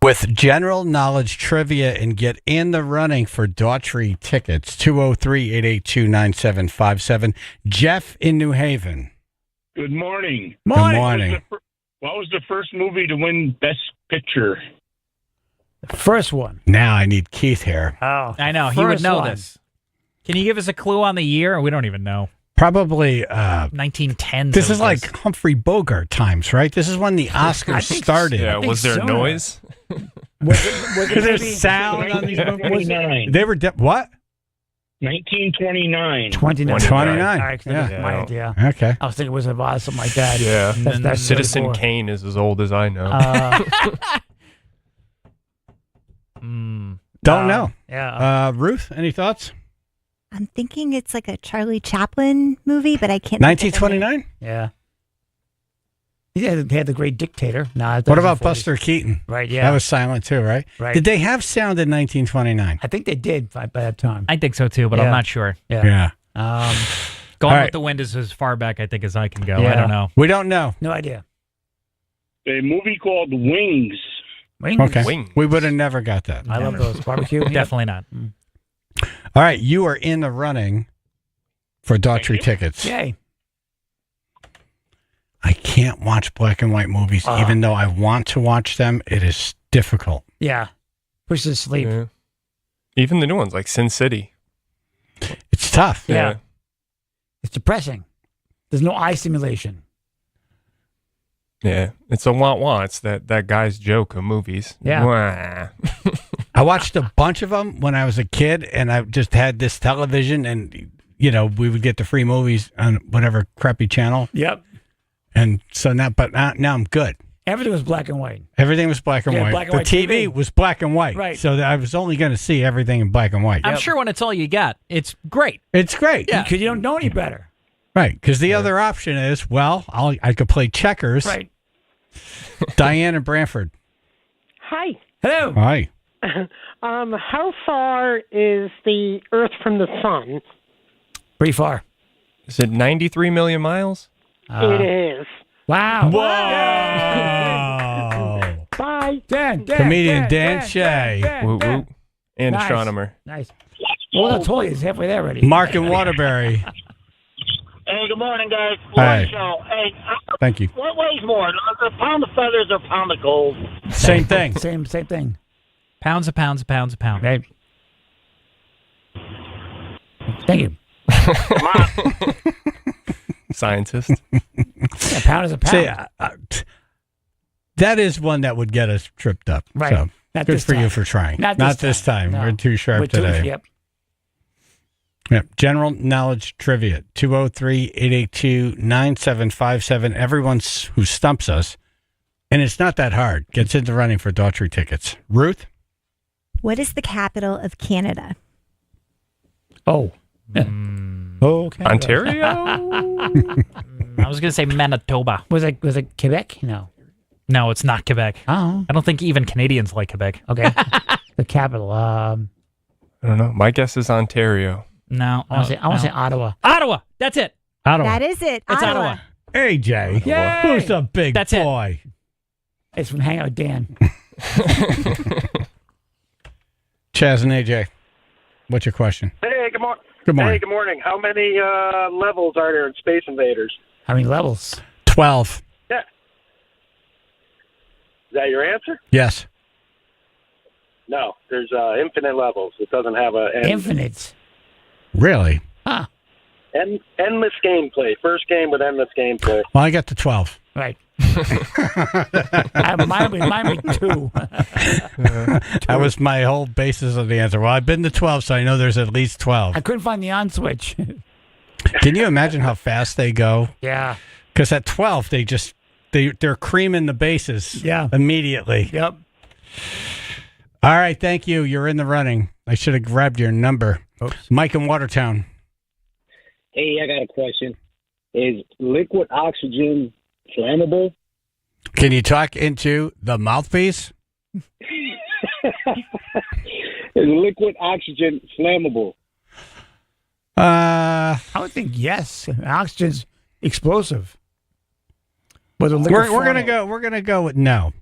with general knowledge trivia and get in the running for Daughtry tickets. 203-882-9757. Jeff in New Haven. Good morning. Good morning. What was the first movie to win Best Picture? The first one. Now I need Keith here. Oh, I know. He would first know one. this. Can you give us a clue on the year? We don't even know. Probably 1910s. this is like Humphrey Bogart times, right? This is when the Oscars started. Yeah, was there noise? Was it There's maybe- sound on these movies? 1929. They were what? 1929. 29. 29. All right, Yeah. that's my idea. Okay. I was thinking it was about something like that. Yeah. That's Citizen 34. Kane is as old as I know. Don't know. Yeah. Ruth, any thoughts? I'm thinking it's like a Charlie Chaplin movie, but I can't. think of the name. 1929? Yeah. They had the Great Dictator. Nah, What about Buster Keaton? Right, yeah. That was silent too, right? Right. Did they have sound in 1929? I think they did by that time. I think so too, but Yeah. I'm not sure. Yeah. Going All right. with the Wind is as far back, I think, as I can go. Yeah. I don't know. We don't know. No idea. A movie called Wings. Okay. Wings. We would have never got that. I love those. Barbecue? Definitely not. All right. You are in the running for Daughtry tickets. Yay. I can't watch black and white movies, even though I want to watch them. It is difficult. Yeah. Push to sleep. Yeah. Even the new ones like Sin City. It's tough. Yeah. It's depressing. There's no eye stimulation. Yeah. It's a wah-wah. It's that guy's joke of movies. Yeah. Wah. I watched a bunch of them when I was a kid, and I just had this television, and, we would get the free movies on whatever crappy channel. Yep. And so now I'm good. Everything was black and white. Everything was black and Yeah, white. black and The white TV TV. was black and white. Right. So I was only going to see everything in black and white. I'm sure when it's all you got, it's great. It's great. Yeah. Because you don't know any better. Right. Because the other option is, I could play checkers. Right. Diane and Branford. Hi. Hello. Hi. How far is the Earth from the sun? Pretty far. Is it 93 million miles? It is. Wow. Whoa. Bye. Dan. Comedian Dan Shea. Woo woo. And Nice. astronomer. Nice. Well, that's all. He's halfway there already. Mark in Waterbury. Hey, good morning, guys. Hi. Show. Hey, Thank you. what weighs more, a pound of feathers or a pound of gold? Same thing. Same thing. Pounds of pounds of pounds of pounds. Right. Thank you. Scientist. A pound is a pound. See, that is one that would get us tripped up. Right. So Not good this for you time. for trying. Not this time. No. We're too sharp We're too- today. Yep. Yep. General knowledge trivia. 203-882-9757. Everyone who stumps us, and it's not that hard, gets into running for Daughtry tickets. Ruth? What is the capital of Canada? Oh. Okay. Ontario? I was going to say Manitoba. Was it Quebec? No. No, it's not Quebec. Oh. I don't think even Canadians like Quebec. Okay. The capital. I don't know. My guess is Ontario. No. I want to say Ottawa. Ottawa. That's it. Ottawa. That is it. It's Ottawa. AJ. Yay! Who's the big That's it. boy? It's from Hangout with Dan. Chaz and AJ. What's your question? Hey, good morning. Good morning. Hey, good morning. How many levels are there in Space Invaders? How many levels? 12. Yeah. Is that your answer? Yes. No, there's infinite levels. It doesn't have a end. Infinite. Really? Huh. Endless gameplay. First game with endless gameplay. Well, I got to 12. Right. mine be 2. That was my whole basis of the answer. Well, I've been to 12, so I know there's at least 12. I couldn't find the on switch. Can you imagine how fast they go? Yeah. Because at 12, they're creaming the bases immediately. Yep. All right, thank you. You're in the running. I should have grabbed your number. Oops. Mike in Watertown. Hey, I got a question. Is liquid oxygen flammable? Can you talk into the mouthpiece? Is liquid oxygen flammable? I would think yes. Oxygen's explosive. But We're gonna go with no.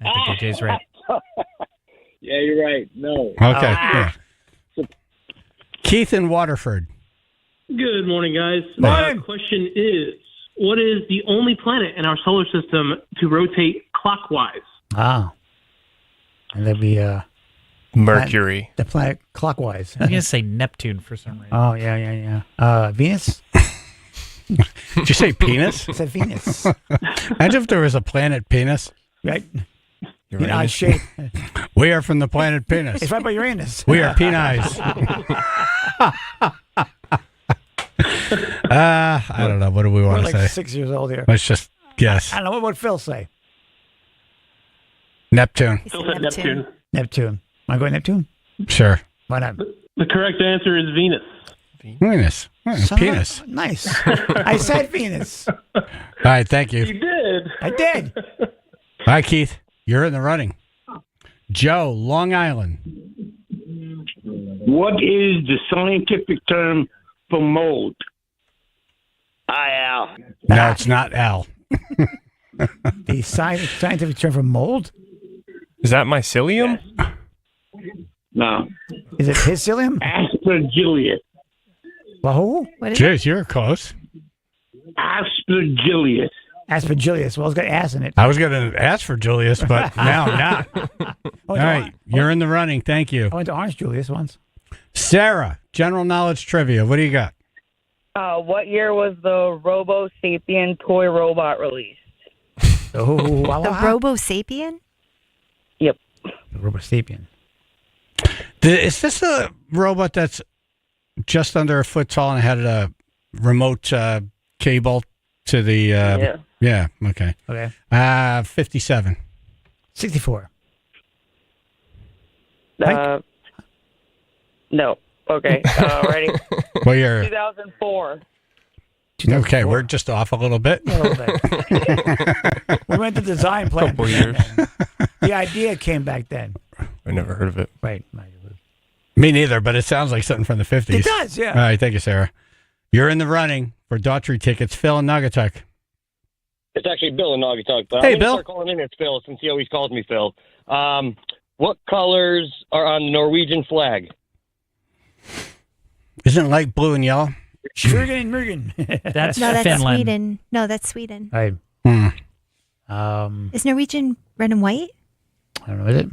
I think AJ's right. Yeah, you're right. No. Okay. Yeah. Keith in Waterford. Good morning, guys. Morning. Question is, what is the only planet in our solar system to rotate clockwise? Ah. And that'd be Mercury. the planet clockwise. I was going to say Neptune for some reason. Oh, yeah. Venus? Did you say penis? I said Venus. Imagine if there was a planet penis. Right? In odd shape. We are from the planet penis. It's right by Uranus. We are penis. I don't know. What do we We're want like to say? 6 years old here. Let's just guess. I don't know. What would Phil say? Neptune. Phil said Neptune. Neptune. Want to go with Neptune? Sure. Why not? The correct answer is Venus. Venus. Son of a- Penis. Nice. I said Venus. All right. Thank you. You did. I did. All right, Keith. You're in the running. Joe, Long Island. What is the scientific term for mold? Al. No, it's not Al. The scientific term for mold? Is that mycelium? No. Is it psyllium? Aspergillus. Well, What is Jeez, you're close. Aspergillus. Aspergillus. Well, it's got ass in it. I was going to ask for Julius, but now I'm not. All right. You're in the running. Thank you. I went to Orange Julius once. Sarah, general knowledge trivia. What do you got? What year was the Robo Sapien toy robot released? Oh, the Robo Sapien? Yep. The Robo Sapien. Is this a robot that's just under a foot tall and had a remote cable to the? Yeah. Okay. Okay. 57. 64. No. Okay. Ready? Well, you're 2004. okay. We're just off a little bit. A little bit. We went to the design plan. Couple years. The idea came back then. I never heard of it. Right. Me neither, but it sounds like something from the 50s. It does, yeah. All right. Thank you, Sarah. You're in the running for Daughtry tickets. Phil and Naugatuck. It's actually Bill in Naugatuck, but Hey, I'm going to Bill. start calling in as Phil since he always calls me Phil. What colors are on the Norwegian flag? Isn't it light blue and yellow? Jürgen and Mürgen. That's No, that's Finland. Sweden. No, that's Sweden. I, Is Norwegian red and white? I don't know, is it?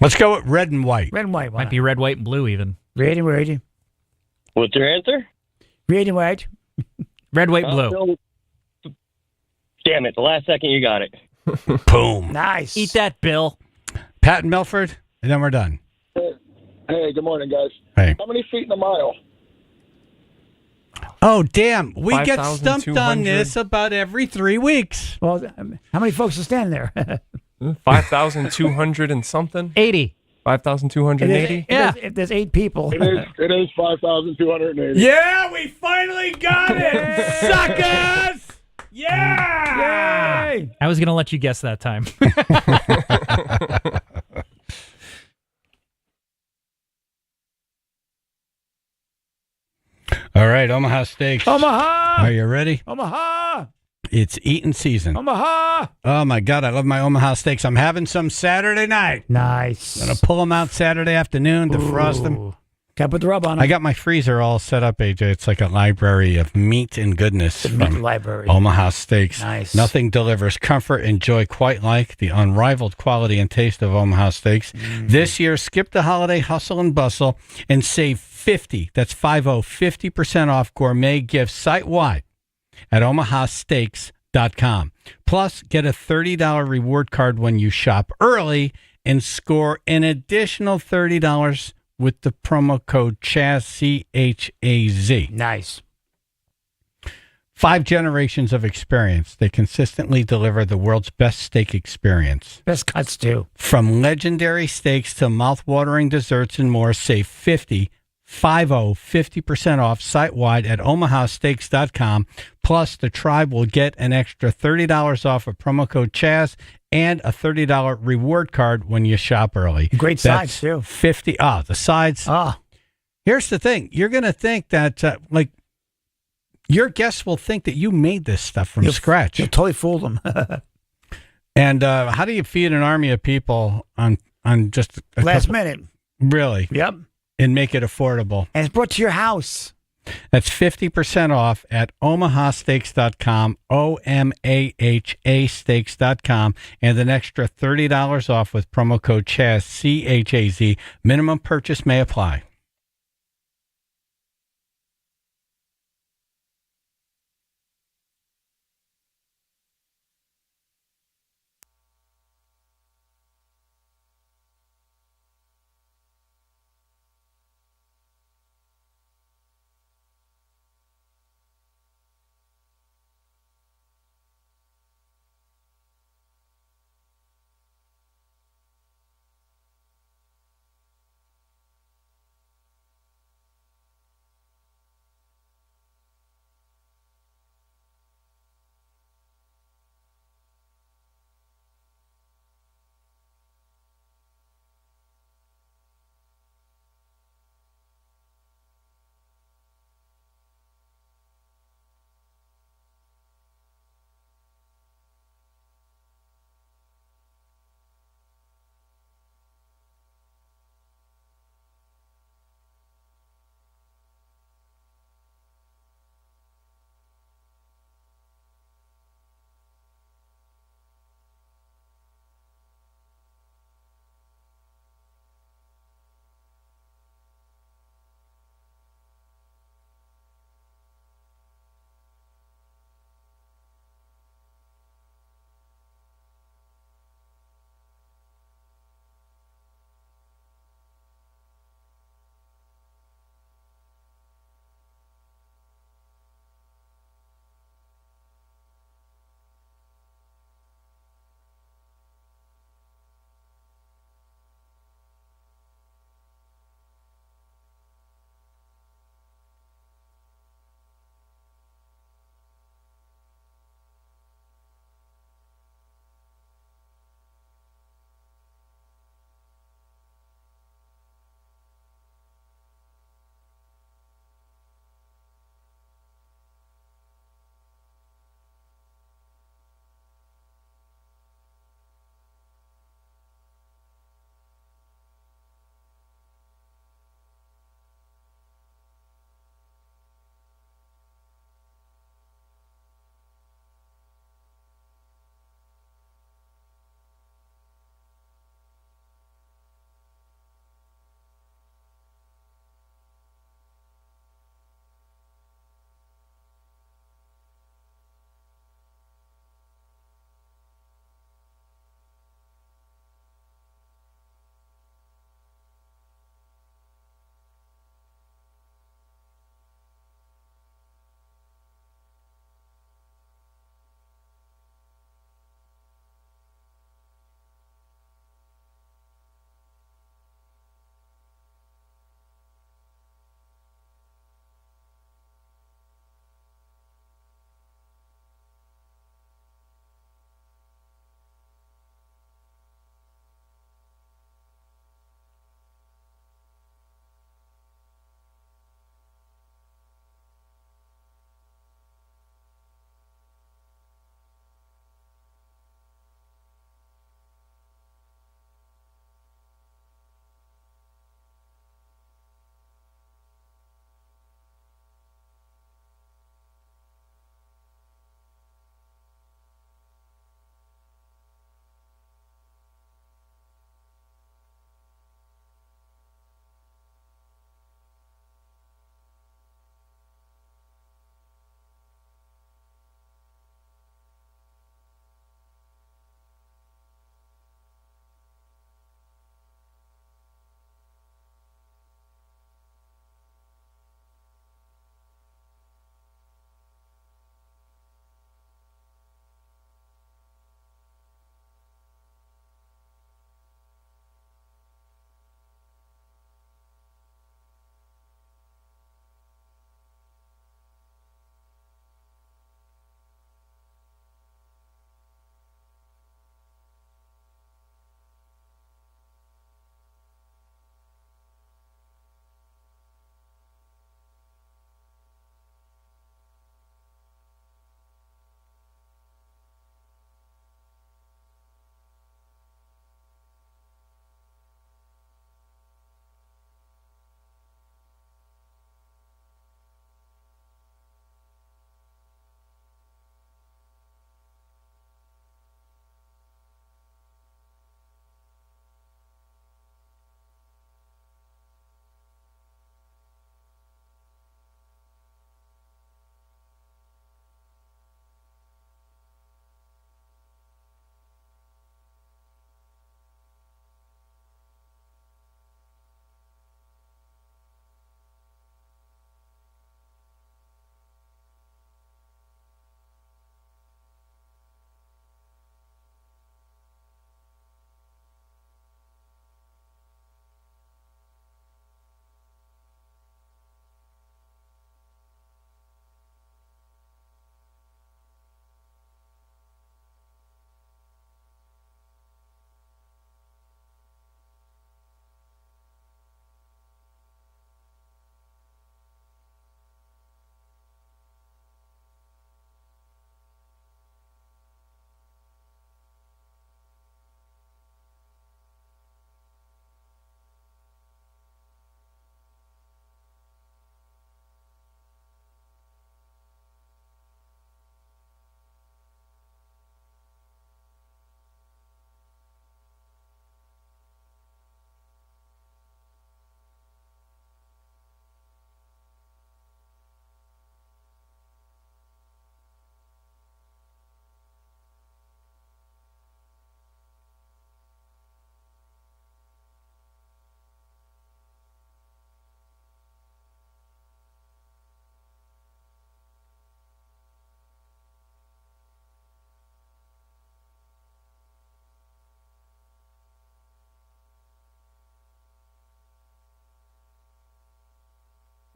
Let's go with red and white. Red and white. Might be red, white, and blue even. Red and white. What's your answer? Red and white. Red, white, blue. Phil, damn it. The last second you got it. Boom. Nice. Eat that, Bill. Pat and Milford, and then we're done. Hey, good morning, guys. Hey. How many feet in a mile? Oh, damn. We get stumped 5,200. on this about every 3 weeks. Well, how many folks are standing there? 5,200 and something? 80. 5,280? If there's 8 people. It is 5,280. Yeah, we finally got it, suckers! Yeah! Yay! I was going to let you guess that time. All right, Omaha Steaks. Omaha! Are you ready? Omaha! It's eating season. Omaha! Oh, my God, I love my Omaha Steaks. I'm having some Saturday night. Nice. Going to pull them out Saturday afternoon, defrost them. Got to put the rub on them. I got my freezer all set up, AJ. It's like a library of meat and goodness. The meat from library. Omaha Steaks. Nice. Nothing delivers comfort and joy quite like the unrivaled quality and taste of Omaha Steaks. This year, skip the holiday hustle and bustle and save 50% off gourmet gifts site-wide at omahasteaks.com. Plus, get a $30 reward card when you shop early and score an additional $30 with the promo code CHAZ, C-H-A-Z. Nice. 5 generations of experience. They consistently deliver the world's best steak experience. Best cuts, too. From legendary steaks to mouth-watering desserts and more, save 50% off site-wide at omahasteaks.com. Plus, the tribe will get an extra $30 off with promo code CHAZ and a $30 reward card when you shop early. Great sides, too. 50. The sides. Here's the thing. You're going to think that, your guests will think that you made this stuff from scratch. You'll totally fool them. And how do you feed an army of people on on just a Last couple- minute. Really? Yep. And make it affordable. And it's brought to your house. That's 50% off at omahasteaks.com, OMAHA steaks.com, and an extra $30 off with promo code CHAZ, CHAZ. Minimum purchase may apply.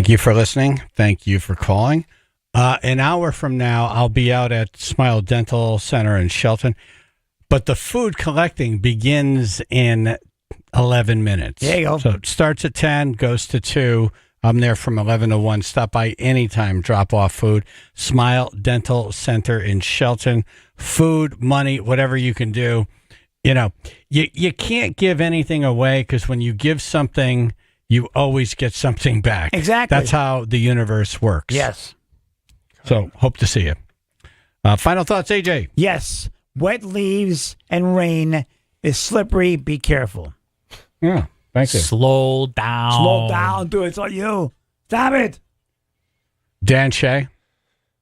Thank you for listening. Thank you for calling. An hour from now, I'll be out at Smile Dental Center in Shelton, but the food collecting begins in 11 minutes. There you go. So it starts at 10, goes to 2. I'm there from 11 to 1. Stop by anytime, drop off food. Smile Dental Center in Shelton. Food, money, whatever you can do. You know, you can't give anything away because when you give something, you always get something back. Exactly. That's how the universe works. Yes. So hope to see you. Final thoughts, AJ. Yes. Wet leaves and rain is slippery. Be careful. Yeah. Thank you. Slow down. Slow down. Do it. It's on you. Stop it. Dan Shea.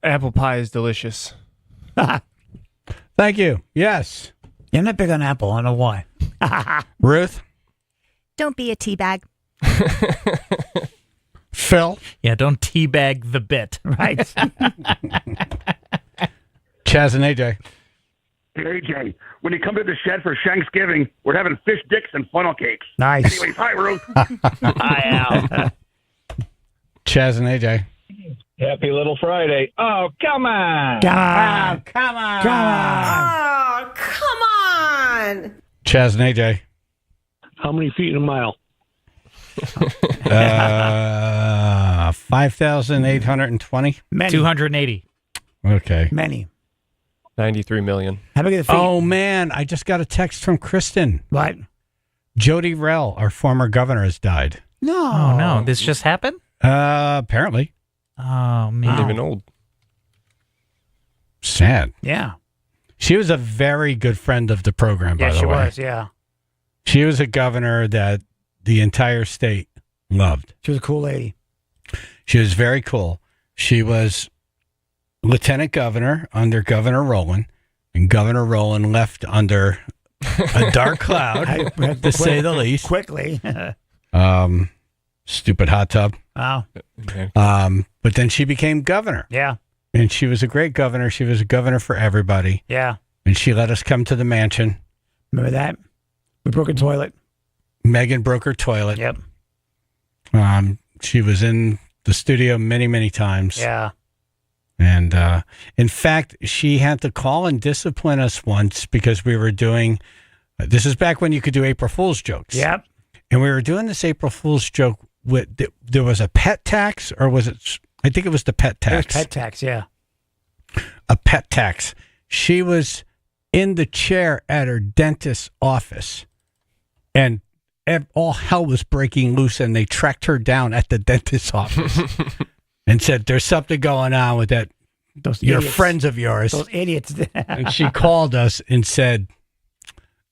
Apple pie is delicious. Thank you. Yes. You're not big on apple. I don't know why. Ruth. Don't be a teabag. Phil. Yeah, don't teabag the bit. Right. Chaz and AJ. Hey, AJ, when you come to the shed for Thanksgiving, we're having fish dicks and funnel cakes. Nice. Anyways, hi, Ruth. Hi, Al. Chaz and AJ. Happy little Friday. Oh, come on. Come on. Come on. Come on. Oh, come on. Chaz and AJ. How many feet in a mile? 5,820. Many. 280. Okay. Many. 93 million. How big are the feet? Oh, man. I just got a text from Kristen. What? Jody Rell, our former governor, has died. No. Oh, no. This just happened? Apparently. Oh, man. Not even old. Sad. Yeah. She was a very good friend of the program, by Yeah, the she way. was. Yeah. She was a governor that the entire state loved. She was a cool lady. She was very cool. She was lieutenant governor under Governor Rowland, and Governor Rowland left under a dark cloud, to say the least. Quickly. Stupid hot tub. Wow. But then she became governor. Yeah. And she was a great governor. She was a governor for everybody. Yeah. And she let us come to the mansion. Remember that? We broke a toilet. Megan broke her toilet. Yep. She was in the studio many, many times. Yeah. And in fact, she had to call and discipline us once because we were doing, this is back when you could do April Fool's jokes. Yep. And we were doing this April Fool's joke with, there was a pet tax, or was it, I think it was the pet tax. It was pet tax, yeah. A pet tax. She was in the chair at her dentist's office, and all hell was breaking loose, and they tracked her down at the dentist's office and said, there's something going on with that. Those your idiots. friends of yours. Those idiots. And she called us and said,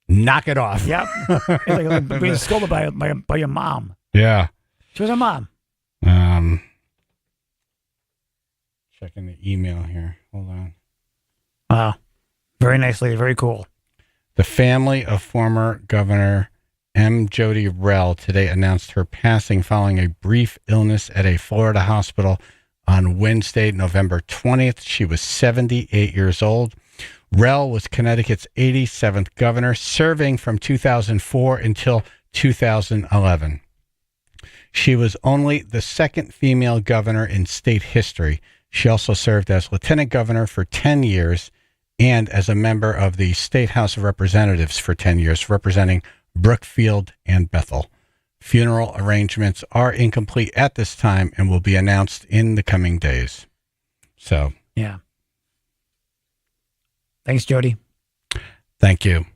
knock it off. Yep. It's like being scolded by your mom. Yeah. She was a mom. Checking the email here. Hold on. Wow. Very nice lady. Very cool. The family of former Governor M. Jody Rell today announced her passing following a brief illness at a Florida hospital on Wednesday, November 20th. She was 78 years old. Rell was Connecticut's 87th governor, serving from 2004 until 2011. She was only the second female governor in state history. She also served as lieutenant governor for 10 years and as a member of the State House of Representatives for 10 years, representing Brookfield and Bethel. Funeral arrangements are incomplete at this time and will be announced in the coming days. So, yeah. Thanks, Jody. Thank you.